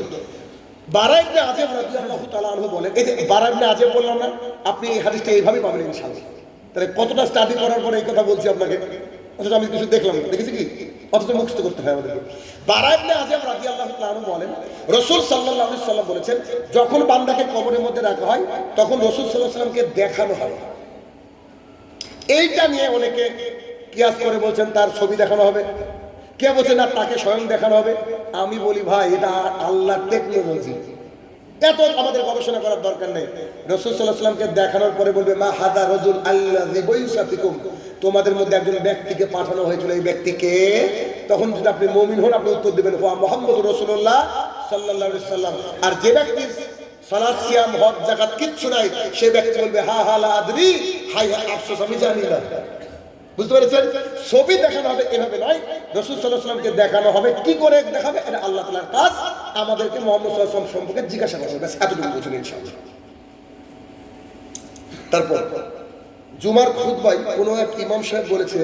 বারা ইবনে আযিব রাদিয়াল্লাহু তাআলা আনহু বলেন, এই যে বারা ইবনে আযিব বললাম না, আপনি এই হাদিসটা এইভাবেই পাবেন ইনশাআল্লাহ। তাহলে কতটা স্টাডি করার পরে এই কথা বলছি আপনাকে, অথচ আমি কিছু দেখলাম, দেখেছি কি অথচ মুখস্থ করতে হয় আমাদেরকে। বারা ইবনে আযিব রাদিয়াল্লাহু তাআলা আনহু বলেন, রাসূল সাল্লাল্লাহু আলাইহি সাল্লাম বলেছেন, যখন বান্দাকে কবরের মধ্যে রাখা হয় তখন রাসূল সাল্লাল্লাহু আলাইহি সাল্লামকে দেখানো হয়। এইটা নিয়ে অনেকে কিয়াস করে বলছেন তার ছবি দেখানো হবে, কে বলছেন না তাকে স্বয়ং দেখানো হবে। আমি বলি ভাই এটা আল্লাহর টেকনোলজি, এত আমাদের গবেষণা করার দরকার নেই। রাসূল সাল্লাল্লাহু আলাইহি ওয়াসাল্লামকে দেখানোর পরে বলবে মা হাদা রাজুল আল্লাযী বাইসাফিকুম, তোমাদের মধ্যে একজন ব্যক্তিকে পাঠানো হয়েছিল, এই ব্যক্তিকে। তখন যদি আপনি মুমিন হন আপনি উত্তর দিবেন ওয়া মুহাম্মদুর রাসূলুল্লাহ সাল্লাল্লাহু আলাইহি ওয়াসাল্লাম। আর যে ব্যক্তি সালাত সিয়াম হজ যাকাত কিচ্ছু নাই সেই ব্যক্তি বলবে হা হা লা আদরি, হাই হাই আফসোস আমি জানি না। বুঝতে পেরেছেন? ছবি দেখানো হবে এভাবে নয়, রাসূল সাল্লাল্লাহু আলাইহি ওয়াসাল্লামকে দেখানো হবে। কি করে দেখাবে এটা আল্লাহ তাআলার কাজ, আমাদেরকে মুহাম্মদ সাল্লাল্লাহু আলাইহি ওয়াসাল্লাম সম্পর্কে জিজ্ঞাসা করা হবে, এতটুকু বুঝুন ইনশাআল্লাহ। তারপর জুমার খুতবায় কোনো এক ইমাম সাহেব বলেছে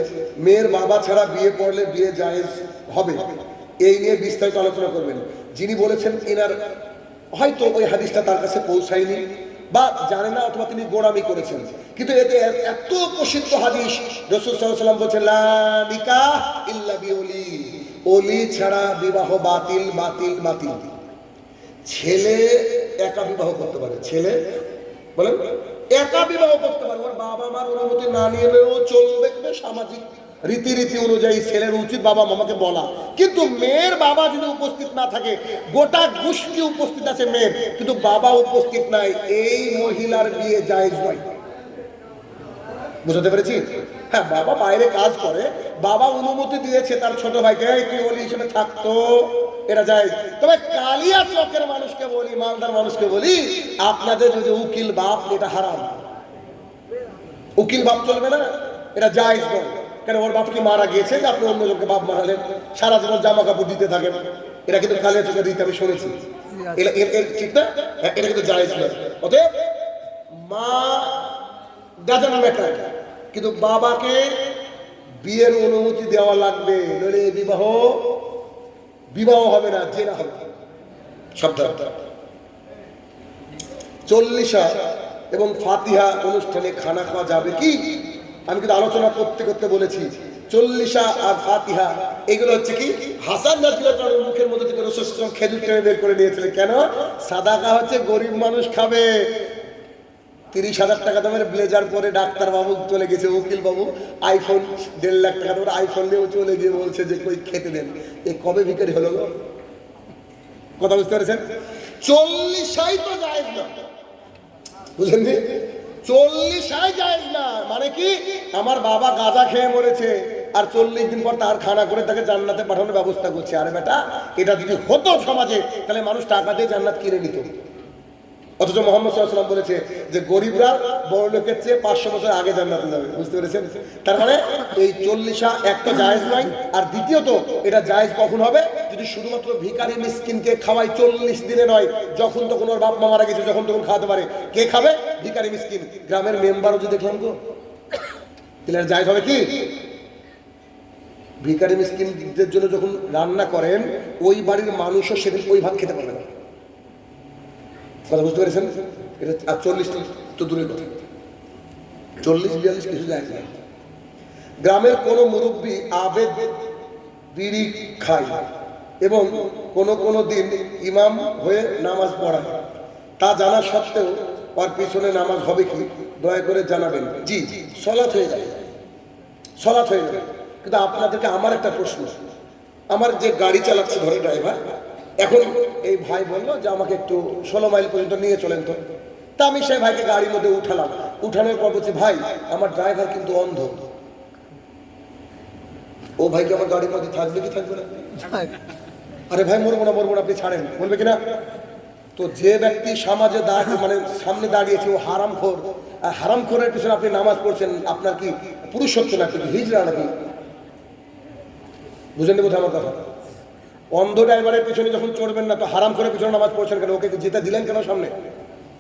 মেয়ের বাবা ছাড়া বিয়ে পড়লে বিয়ে জায়েজ হবে, এই নিয়ে বিস্তারিত আলোচনা করবেন। যিনি বলেছেন এনার হয়তো ওই হাদিসটা তার কাছে পৌঁছায়নি বা জানে না, অথবা তিনি গোড়ামি করেছেন। কিন্তু এতে এত প্রসিদ্ধ হাদিস, রাসূল সাল্লাল্লাহু আলাইহি ওয়াসাল্লাম বলেছেন লা নিকাহ ইল্লা বিওলি, ওলি ছাড়া বিবাহ বাতিল বাতিল বাতিল। ছেলে একা বিবাহ করতে পারে, ছেলে বলেন একা বিবাহ করতে পারে, ওর বাবা মার অনুমতি না নিলেও চলবে, সামাজিক রীতিনীতি অনুযায়ী ছেলের উচিত বাবা মামাকে বলা। কিন্তু মেয়ের বাবা যদি উপস্থিত না থাকে, গোটা গোষ্ঠী উপস্থিত আছে মেয়ের, কিন্তু বাবা উপস্থিত নাই, এই মহিলার বিয়ে জায়েজ নয়। বুঝতে পেরেছি? হ্যাঁ, বাবা বাইরে কাজ করে, বাবা অনুমতি দিয়েছে তার ছোট ভাইকে তুই ওলি হিসেবে থাকতো, এটা যায়। তবে কালিয়া চকের মানুষকে বলি, মালদার মানুষকে বলি, আপনাদের যে উকিল বাপ এটা হারাম, উকিল বাপ চলবে না, এটা জায়েজ নয়। কেন? ওর বাপ কি মারা গিয়েছে যে আপনি অন্য লোককে বাপ মারালেন, সারা জীবন জামা কাপড় দিতে থাকেন, এটা কিন্তু কালিয়া চকের রীতি আমি শুনেছি, ঠিক না? এটা কিন্তু জায়েজ নয়। অতএব মা ডাজন্ট ম্যাটার, কিন্তু বাবাকে বিয়ের অনুমতি দেওয়া লাগবে, নইলে বিবাহ হবে না, জেনা হবে। সাবধান। 40 এবং ফাতিহা অনুষ্ঠানে খানা খাওয়া যাবে কি? আমি কিন্তু আলোচনা করতে করতে বলেছি 40 আর ফাতিহা এগুলো হচ্ছে কি, হাসান রাদিয়াল্লাহু তাআলার মুখের মধ্যে থেকে রাসূল সাল্লাল্লাহু আলাইহি ওয়াসাল্লাম খেজুর টেনে বের করে নিয়েছিলেন। কেন? সাদাকা হচ্ছে গরিব মানুষ খাবে। 30,000 টাকা দামের ব্লেজার পরে ডাক্তার বাবু চলে গেছে, উকিল বাবু আইফোন 1.5 লাখ টাকা দামের আইফোন নিয়েও চলে গিয়ে বলছে যে কই খেতে দেন। এই কবে ভিখারি হলো গো? কথা বুঝতে পেরেছেন? 40 তো জায়েজ না, বুঝলেন? 40 জায়েজ না মানে কি, আমার বাবা গাঁজা খেয়ে মরেছে আর 40 দিন পর তার খানা করে তাকে জান্নাতে পাঠানোর ব্যবস্থা করছে। আরে বেটা, এটা যদি হতো সমাজে তাহলে মানুষ টাকা দিয়ে জান্নাত কিনে নিত। অথচ মুহাম্মদ সাল্লাল্লাহু আলাইহি ওয়াসাল্লাম বলেছে যে গরিবরা বড় লোকের চেয়ে 500 বছর আগে জান্নাতে যাবে। বুঝতে পেরেছেন? তার মানে এই 40 একটা জায়েজ নয়। আর দ্বিতীয়ত এটা জায়েজ কখন হবে? যদি শুধুমাত্র ভিখারি মিসকিনকে খাওয়াই 40 দিনে নয়, যখন তখন ওর বাপ মা মারা গেছে যখন তখন খাওয়াতে পারে। কে খাবে? ভিখারি মিসকিন। গ্রামের মেম্বারও যদি দেখলাম তো, তাহলে জায়েজ হবে কি? ভিখারি মিসকিনদের জন্য যখন রান্না করেন ওই বাড়ির মানুষও সেদিন ওই ভাত খেতে পারবে না। কথা বুঝতে পেরেছেন? এটা আর 40 তো দূরের কথা, 40-42 কিছু যায় না। গ্রামের কোনো মুরব্বী আবেদ বিড়ি খায় এবং কোনো দিন ইমাম হয়ে নামাজ পড়ায়, তা জানা সত্ত্বেও ওর পিছনে নামাজ হবে কি দয়া করে জানাবেন। জি, সলাৎ হয়ে যাবে, সলাৎ হয়ে যাবে। কিন্তু আপনাদেরকে আমার একটা প্রশ্ন, আমার যে গাড়ি চালাচ্ছে ধরে ড্রাইভার, এখন এই ভাই বললো যে আমাকে একটু 16 মাইল পর্যন্ত নিয়ে চলেন তো। তা আমি সেই ভাইকে গাড়ির মধ্যে উঠালাম, উঠানোর পর বলছি ভাই আমার ড্রাইভার কিন্তু অন্ধ। ও ভাইকে আমার গাড়ির মধ্যে থাকবে কি থাকবে না? আরে ভাই মরবো না আপনি ছাড়েন, বলবে কিনা? তো যে ব্যক্তি সমাজে মানে সামনে দাঁড়িয়েছে ও হারামখোর, আর হারামখোরের পিছনে আপনি নামাজ পড়ছেন, আপনার কি পুরুষত্ব নাকি হিজড়া নাকি? বুঝেন নি বোধহয় আমার কথা? অন্ধ ড্রাইভারের পিছনে যখন চড়বেন না তো হারাম করে পিছনে নামাজ পড়ছেন কেন? ওকে যেতে দিলেন কেন সামনে?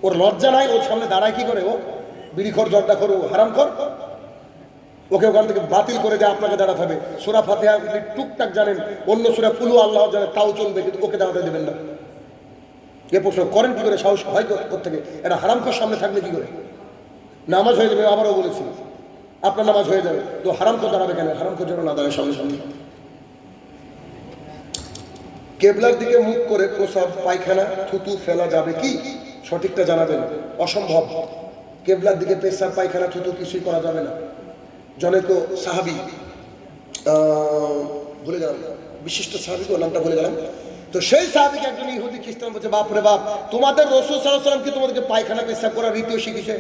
ওর লজ্জা নাই? ওর সামনে দাঁড়ায় কি করে? ও বিড়িখোর, জর্দাখোর, ও হারামখোর। ওকে ওখান থেকে বাতিল করে দেয়, আপনাকে দাঁড়াতে হবে। সূরা ফাতিহা আপনি টুকটাক জানেন, অন্য সূরা কুল আল্লাহ জানেন, তাও চলবে, কিন্তু ওকে দাঁড়াতে দেবেন না। এ প্রশ্ন করেন কি করে? সাহস হয় কোত্থেকে? এটা হারামখোর সামনে থাকলে কি করে? নামাজ হয়ে যাবে, আবারও বলেছি আপনার নামাজ হয়ে যাবে, তো হারামখোর দাঁড়াবে কেন? হারামখোর জন্য না দাঁড়ায় সামনে। কেবলার দিকে মুখ করে প্রসাব পায়খানা থুতু ফেলা যাবে কি? সঠিকটা জানাবেন। অসম্ভব। কেবলার দিকে পেশাব পায়খানা থুতু কিছুই করা যাবে না। জনৈক সাহাবী, ভুলে গেলাম বিশিষ্ট সাহাবী, নামটা ভুলে গেলাম। তো সেই সাহাবীকে একজন ইহুদি খ্রিস্টান বলছে, বাপরে বাপ, তোমাদের রাসূল সাল্লাল্লাহু আলাইহি ওয়াসাল্লাম কি তোমাদেরকে পায়খানা পেশাব করার রীতিও শিখিয়েছে?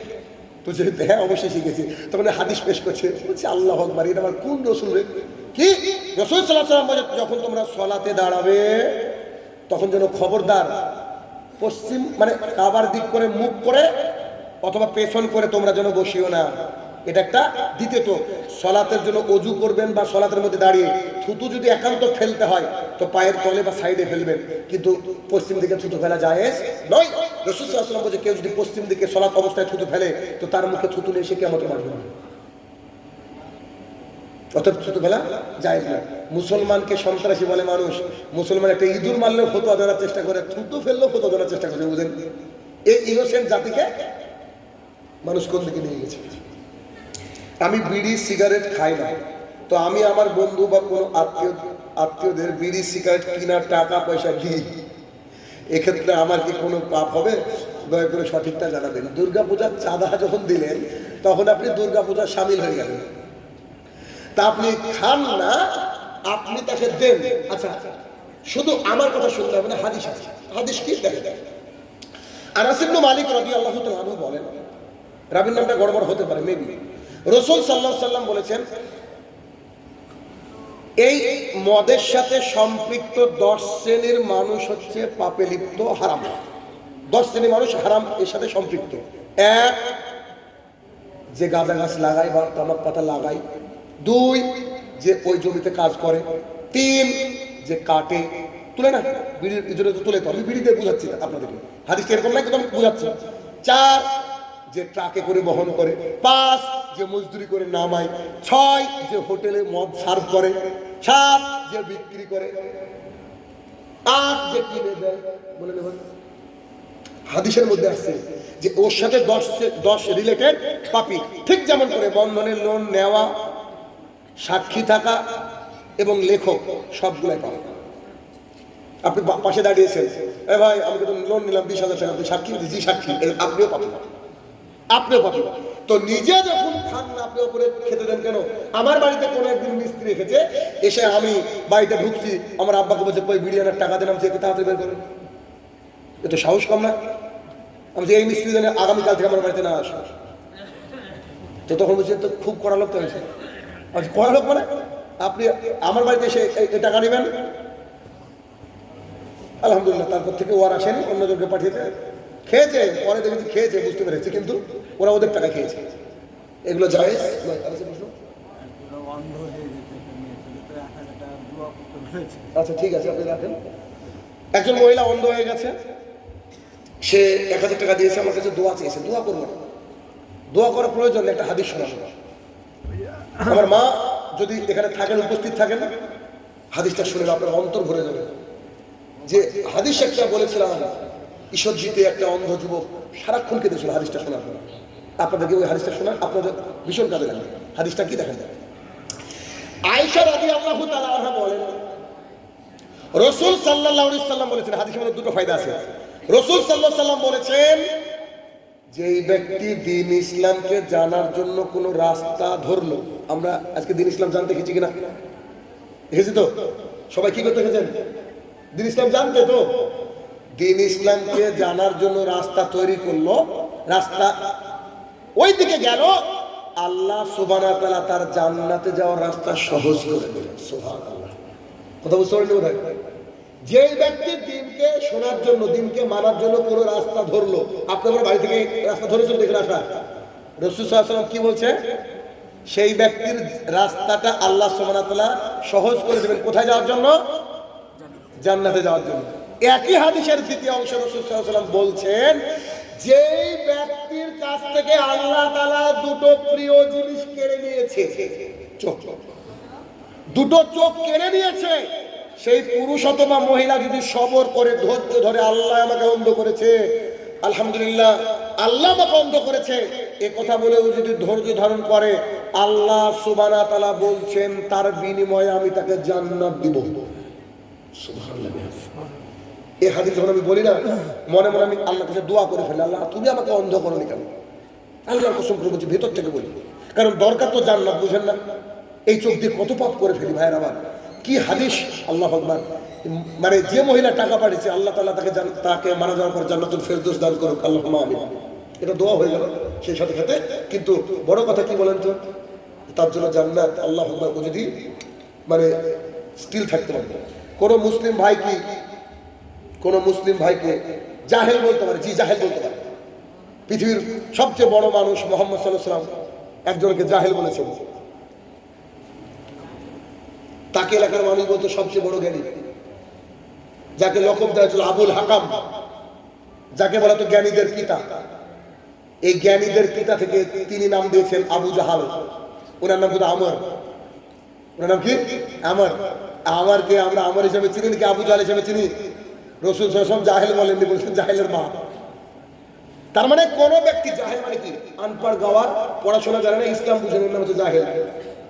তো যে হ্যাঁ অবশ্যই শিখেছি। তখন হাদিস পেশ করছে, বলছে আল্লাহু আকবার, এটা আমার কোন রাসূল রে? কি রাসূল সাল্লাল্লাহু আলাইহি ওয়াসাল্লাম বলে, যখন তোমরা সালাতে দাঁড়াবে তখন যেন খবরদার পশ্চিম মানে কাবার দিক করে মুখ করে অথবা পেছন করে তোমরা যেন বসিও না। এটা একটা। দ্বিতীয়ত, সলাতের জন্য অজু করবেন বা সলাতের মধ্যে দাঁড়িয়ে থুতু যদি একান্ত ফেলতে হয় তো পায়ের তলে বা সাইডে ফেলবেন, কিন্তু পশ্চিম দিকে থুতু ফেলা জায়েজ নয়। রাসূল সাল্লাল্লাহু আলাইহি ওয়াসাল্লাম বলে, কেউ যদি পশ্চিম দিকে সলাত অবস্থায় থুতু ফেলে তো তার মুখে থুতু নিয়ে সে কিয়ামতে মারবে। অর্থাৎ থুতু ফেলা জায়েজ না। মুসলমানকে সন্ত্রাসী বলে মানুষ। মুসলমান একটা ইঁদুর মারলেও ফতোয়া দেওয়ার চেষ্টা করে, থুতু ফেললেও ফতোয়া দেওয়ার চেষ্টা করে। বুঝেন, এই ইনোসেন্ট জাতিকে মানুষ কোন দিকে নিয়ে গেছে। আমি বিড়ি সিগারেট খাই না, তো আমি আমার বন্ধু বা কোনো আত্মীয়দের বিড়ি সিগারেট কেনার টাকা পয়সা দিই, এক্ষেত্রে আমার কি কোনো পাপ হবে? দয়া করে সঠিকটা জানাবেন। দুর্গাপূজার চাঁদা যখন দিলেন তখন আপনি দুর্গাপূজার সামিল হয়ে গেলেন, তা আপনি খান না, আপনি তাকে দেন। আচ্ছা, শুধু আমার কথা শুনতে হবে না, হাদিস আছে। হাদিস কি দেখেন। আনাস ইবনে মালিক রাদিয়াল্লাহু তাআলা আনহু বলেন, রাবীর নামটা গড়বড় হতে পারে মেবি, রাসূল সাল্লাল্লাহু আলাইহি সাল্লাম বলেছেন, এই মদের সাথে সম্পৃক্ত 10 শ্রেণীর মানুষ হচ্ছে পাপে লিপ্ত, হারাম। 10 শ্রেণীর মানুষ হারাম এর সাথে সম্পৃক্ত। এক, যে গাঁজা গাছ লাগায় বা তামাক পাতা লাগায়। 2, যে ওই জমিতে কাজ করে। 3, যে কাটে, তুলে না, বিড়ির জন্য তো তুলে, তো আমি বিড়িতে বুঝাচ্ছি না আপনাদেরকে, হাদিস এরকম নাই কিন্তু আমি বুঝাচ্ছি। 4, যে ট্রাকে করে বহন করে। 5, যে মজদুরি করে নামায়। 6, যে হোটেলে মদ সার্ভ করে। 7, যে বিক্রি করে। 8, যে কিনে দেয়। বলে নেবেন, হাদিসের মধ্যে আসছে যে ওর সাথে 10 রিলেটেড পাপী। ঠিক যেমন করে বন্ধনের লোন নেওয়া, সাক্ষী থাকা এবং লেখক, সবগুলাই পাবে। আপনি পাশে দাঁড়িয়েছেন, এ ভাই আমাকে তো লোন নিলাম 20,000 টাকা, আপনি সাক্ষী? জি সাক্ষী। আপনিও পাবেন, আপনিও পাবেন। তো নিজে যখন খান না, আপনি ওপরে খেতে দেন কেন? আমার বাড়িতে কোনো একদিন মিস্ত্রি রেখেছে, এসে আমি বাড়িতে ঢুকছি, আমার আব্বাকে বলছে কই বিড়ি আনার টাকা দিলাম, যে তাড়াতাড়ি বের করেন। এ তো সাহস কম না? আমি যে এই মিস্ত্রি জানি আগামীকাল থেকে আমার বাড়িতে না আসে। তো তখন বলছি তো খুব কড়া লোক। তো কড়া লোক মানে আপনি আমার বাড়িতে এসে এই টাকা নেবেন। আলহামদুলিল্লাহ, তারপর থেকে ও আর আসেনি, অন্যজনকে পাঠিয়েছে। খেয়েছে, পরে দেখেছি খেয়েছে, বুঝতে পেরেছি, কিন্তু ওরা ওদের টাকা খেয়েছে। এগুলো জায়েজ নয়। আচ্ছা ঠিক আছে, আপনি রাখেন। একজন মহিলা অন্ধ হয়ে গেছে, সে 1000 টাকা দিয়েছে, আমার কাছে দোয়া চেয়েছে। দোয়া করবো না, দোয়া করার প্রয়োজন নেই, একটা হাদিস শোনাবো। আমার মা যদি এখানে থাকেন, উপস্থিত থাকেন, হাদিসটা শুনে আপনার অন্তর ভরে যাবে। যে হাদিস একটা বলেছিলাম, ঈশ্বরজিতে একটা অন্ধ যুবক সারাক্ষণ কেঁদেছিল হাদিসটা শোনার পর। আপনাদেরকে ওই হাদিসটা শোনান, আপনাদের ভীষণ কাজে লাগবে। হাদিসটা কি দেখেন। আয়েশা রাদিয়াল্লাহু তাআলা আনহা বলেন, রাসূল সাল্লাল্লাহু আলাইহি সাল্লাম বলেছেন, হাদিসের মধ্যে দুটো ফায়দা আছে। রাসূল সাল্লাল্লাহু আলাইহি সাল্লাম বলেছেন, যেই ব্যক্তি দ্বীন ইসলামকে জানার জন্য কোনো রাস্তা ধরলো, আমরা আজকে দ্বীন ইসলাম জানতে গেছি কিনা? দেখেছি তো সবাই কি করতে গেছেন? দ্বীন ইসলাম জানতে তো। দ্বীন ইসলামকে জানার জন্য রাস্তা তৈরি করলো, রাস্তা ওই দিকে গেল, আল্লাহ সুবহানাহু ওয়া তাআলা তার জান্নাতে যাওয়ার রাস্তা সহজ করে দিলেন। সুবহানাল্লাহ, কথা বুঝতে পারলেন বোধহয়? যে ব্যক্তি দ্বীনকে শোনার জন্য, দ্বীনকে মানার জন্য কোনো রাস্তা ধরলো, আপনি আমার বাড়ি থেকে রাস্তা ধরেছেন দেখে আসা, রাসূল সাল্লাল্লাহু আলাইহি ওয়াসাল্লাম কি বলছে? সেই ব্যক্তির রাস্তাটা আল্লাহ সুবহানাহু ওয়া তাআলা সহজ করে দেবেন। কোথায় যাওয়ার জন্য? জান্নাতে যাওয়ার জন্য। একই হাদিসের দ্বিতীয় অংশে রাসূল সাল্লাল্লাহু আলাইহি ওয়াসাল্লাম বলছেন, যেই ব্যক্তির কাছ থেকে আল্লাহ তাআলা দুটো প্রিয় জিনিস কেড়ে নিয়েছে, চোখ, দুটো চোখ কেড়ে নিয়েছে, সেই পুরুষ অথবা মহিলা যদি সবর করে, ধৈর্য ধরে, আল্লাহ আমাকে অন্ধ করেছে, আলহামদুলিল্লাহ আল্লাহ আমাকে অন্ধ করেছে, এ কথা বলেও যদি ধৈর্য ধারণ করে, আল্লাহ সুবহানাহু ওয়া তাআলা বলছেন তার বিনিময়ে আমি তাকে জান্নাত দিব। সুবহানাল্লাহ। এই হাদিস যখন আমি বলি না, মনে মনে আমি আল্লাহর কাছে দোয়া করে ফেলি, আল্লাহ তুমি আমাকে অন্ধ করোনি কেন? আল্লাহর কসম করে বলছি, ভেতর থেকে বলি, কারণ দরকার তো জান্নাত, বুঝেন না? এই চোখ দিয়ে কত পাপ করে ফেলি ভাইয়ের আমার। কি হাদিস, আল্লাহু আকবার। মানে যে মহিলা টাকা পাঠিয়েছে, আল্লাহ তাআলা তাকে মারা যাওয়ার পর জান্নাতুল ফেরদৌস দান করুক, আল্লাহুম্মা আমিন। এটা দোয়া হয়ে গেল সেই সাথে সাথে। কিন্তু বড় কথা কি বলেন তো, তার জন্য জান্নাত, আল্লাহু আকবার, ও যদি মানে স্টিল থাকতে পারে। কোনো মুসলিম ভাইকে জাহেল বলতে পারে? জি, জাহেল বলতে পারে। পৃথিবীর সবচেয়ে বড় মানুষ মুহাম্মদ সাল্লাল্লাহু আলাইহি ওয়াসাল্লাম একজনকে জাহেল বলেছেন। তাকে এলাকার মানুষ বলতো সবচেয়ে বড় জ্ঞানী, যাকে লকব দেওয়া ছিল আবুল হাকাম, যাকে বলা তো জ্ঞানীদের পিতা। এই জ্ঞানীদের পিতা থেকে তিনি নাম দিয়েছেন আবু জাহাল। ওনার নাম কিন্তু আমর। ওনার নাম কি? আমর। আমারকে আমরা আমর হিসেবে চিনি নাকি আবু জাহাল হিসেবে চিনি? রাসূল সাল্লাল্লাহু আলাইহি ওয়াসাল্লাম জাহেল বলেননি, বলেছেন জাহেলের মা। তার মানে কোন ব্যক্তি জাহেল মানে কি? আনপাড় গাওয়ার, পড়াশোনা জানে না, ইসলাম বুঝে না, নাম হচ্ছে জাহেল।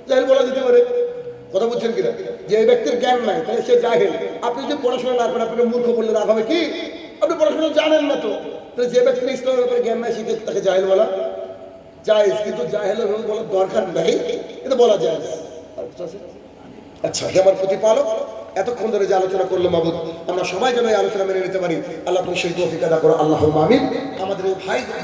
জাহেল বলা যেতে পারে, কথা বুঝছেন কিনা? যে এই ব্যক্তির জ্ঞান নাই, তাহলে সে জাহেল। আপনি যদি পড়াশোনা না করেন, আপনাকে মূর্খ বললে রাগ হবে কি? আপনি পড়াশোনা জানেন না তো। তাহলে যে ব্যক্তির ইসলামের ব্যাপারে জ্ঞান নাই, সে তাকে জাহেল বলা জায়েজ, কিন্তু জাহেলের বলার দরকার নাই, এটা বলা জায়েজ। আচ্ছা, হে আমার প্রতিপালক, এতক্ষণ ধরে যে আলোচনা করলো মাবুদ, আমরা সবাই যেন এই আলোচনা মেনে নিতে পারি। আল্লাহ তুমি সেই তৌফিক আদা করো, আল্লাহুম্মা আমিন। আমাদের এই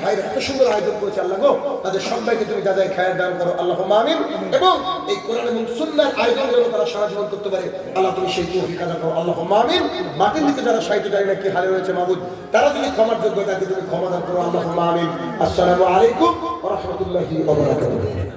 ভাইরা এত সুন্দর আয়োজন করেছে, আল্লাহ গো, তাদের সবাইকে তুমি যা যায় খায়ের দান করো, আল্লাহুম্মা আমিন। এবং এই কোরআন এবং সুন্নাহর আয়োজন যেন তারা সারা জীবন করতে পারে, আল্লাহ তুমি সেই তৌফিক আদা করো, আল্লাহুম্মা আমিন। মাটির নিচে যারা সাহিত্য জানি না কি হালে রয়েছে মাবুদ, তারা যদি ক্ষমার যোগ্য, তাকে তুমি ক্ষমা দান করো, আল্লাহুম্মা আমিন। আসসালামু আলাইকুম ওয়া রাহমাতুল্লাহি ওয়া বারাকাতুহু।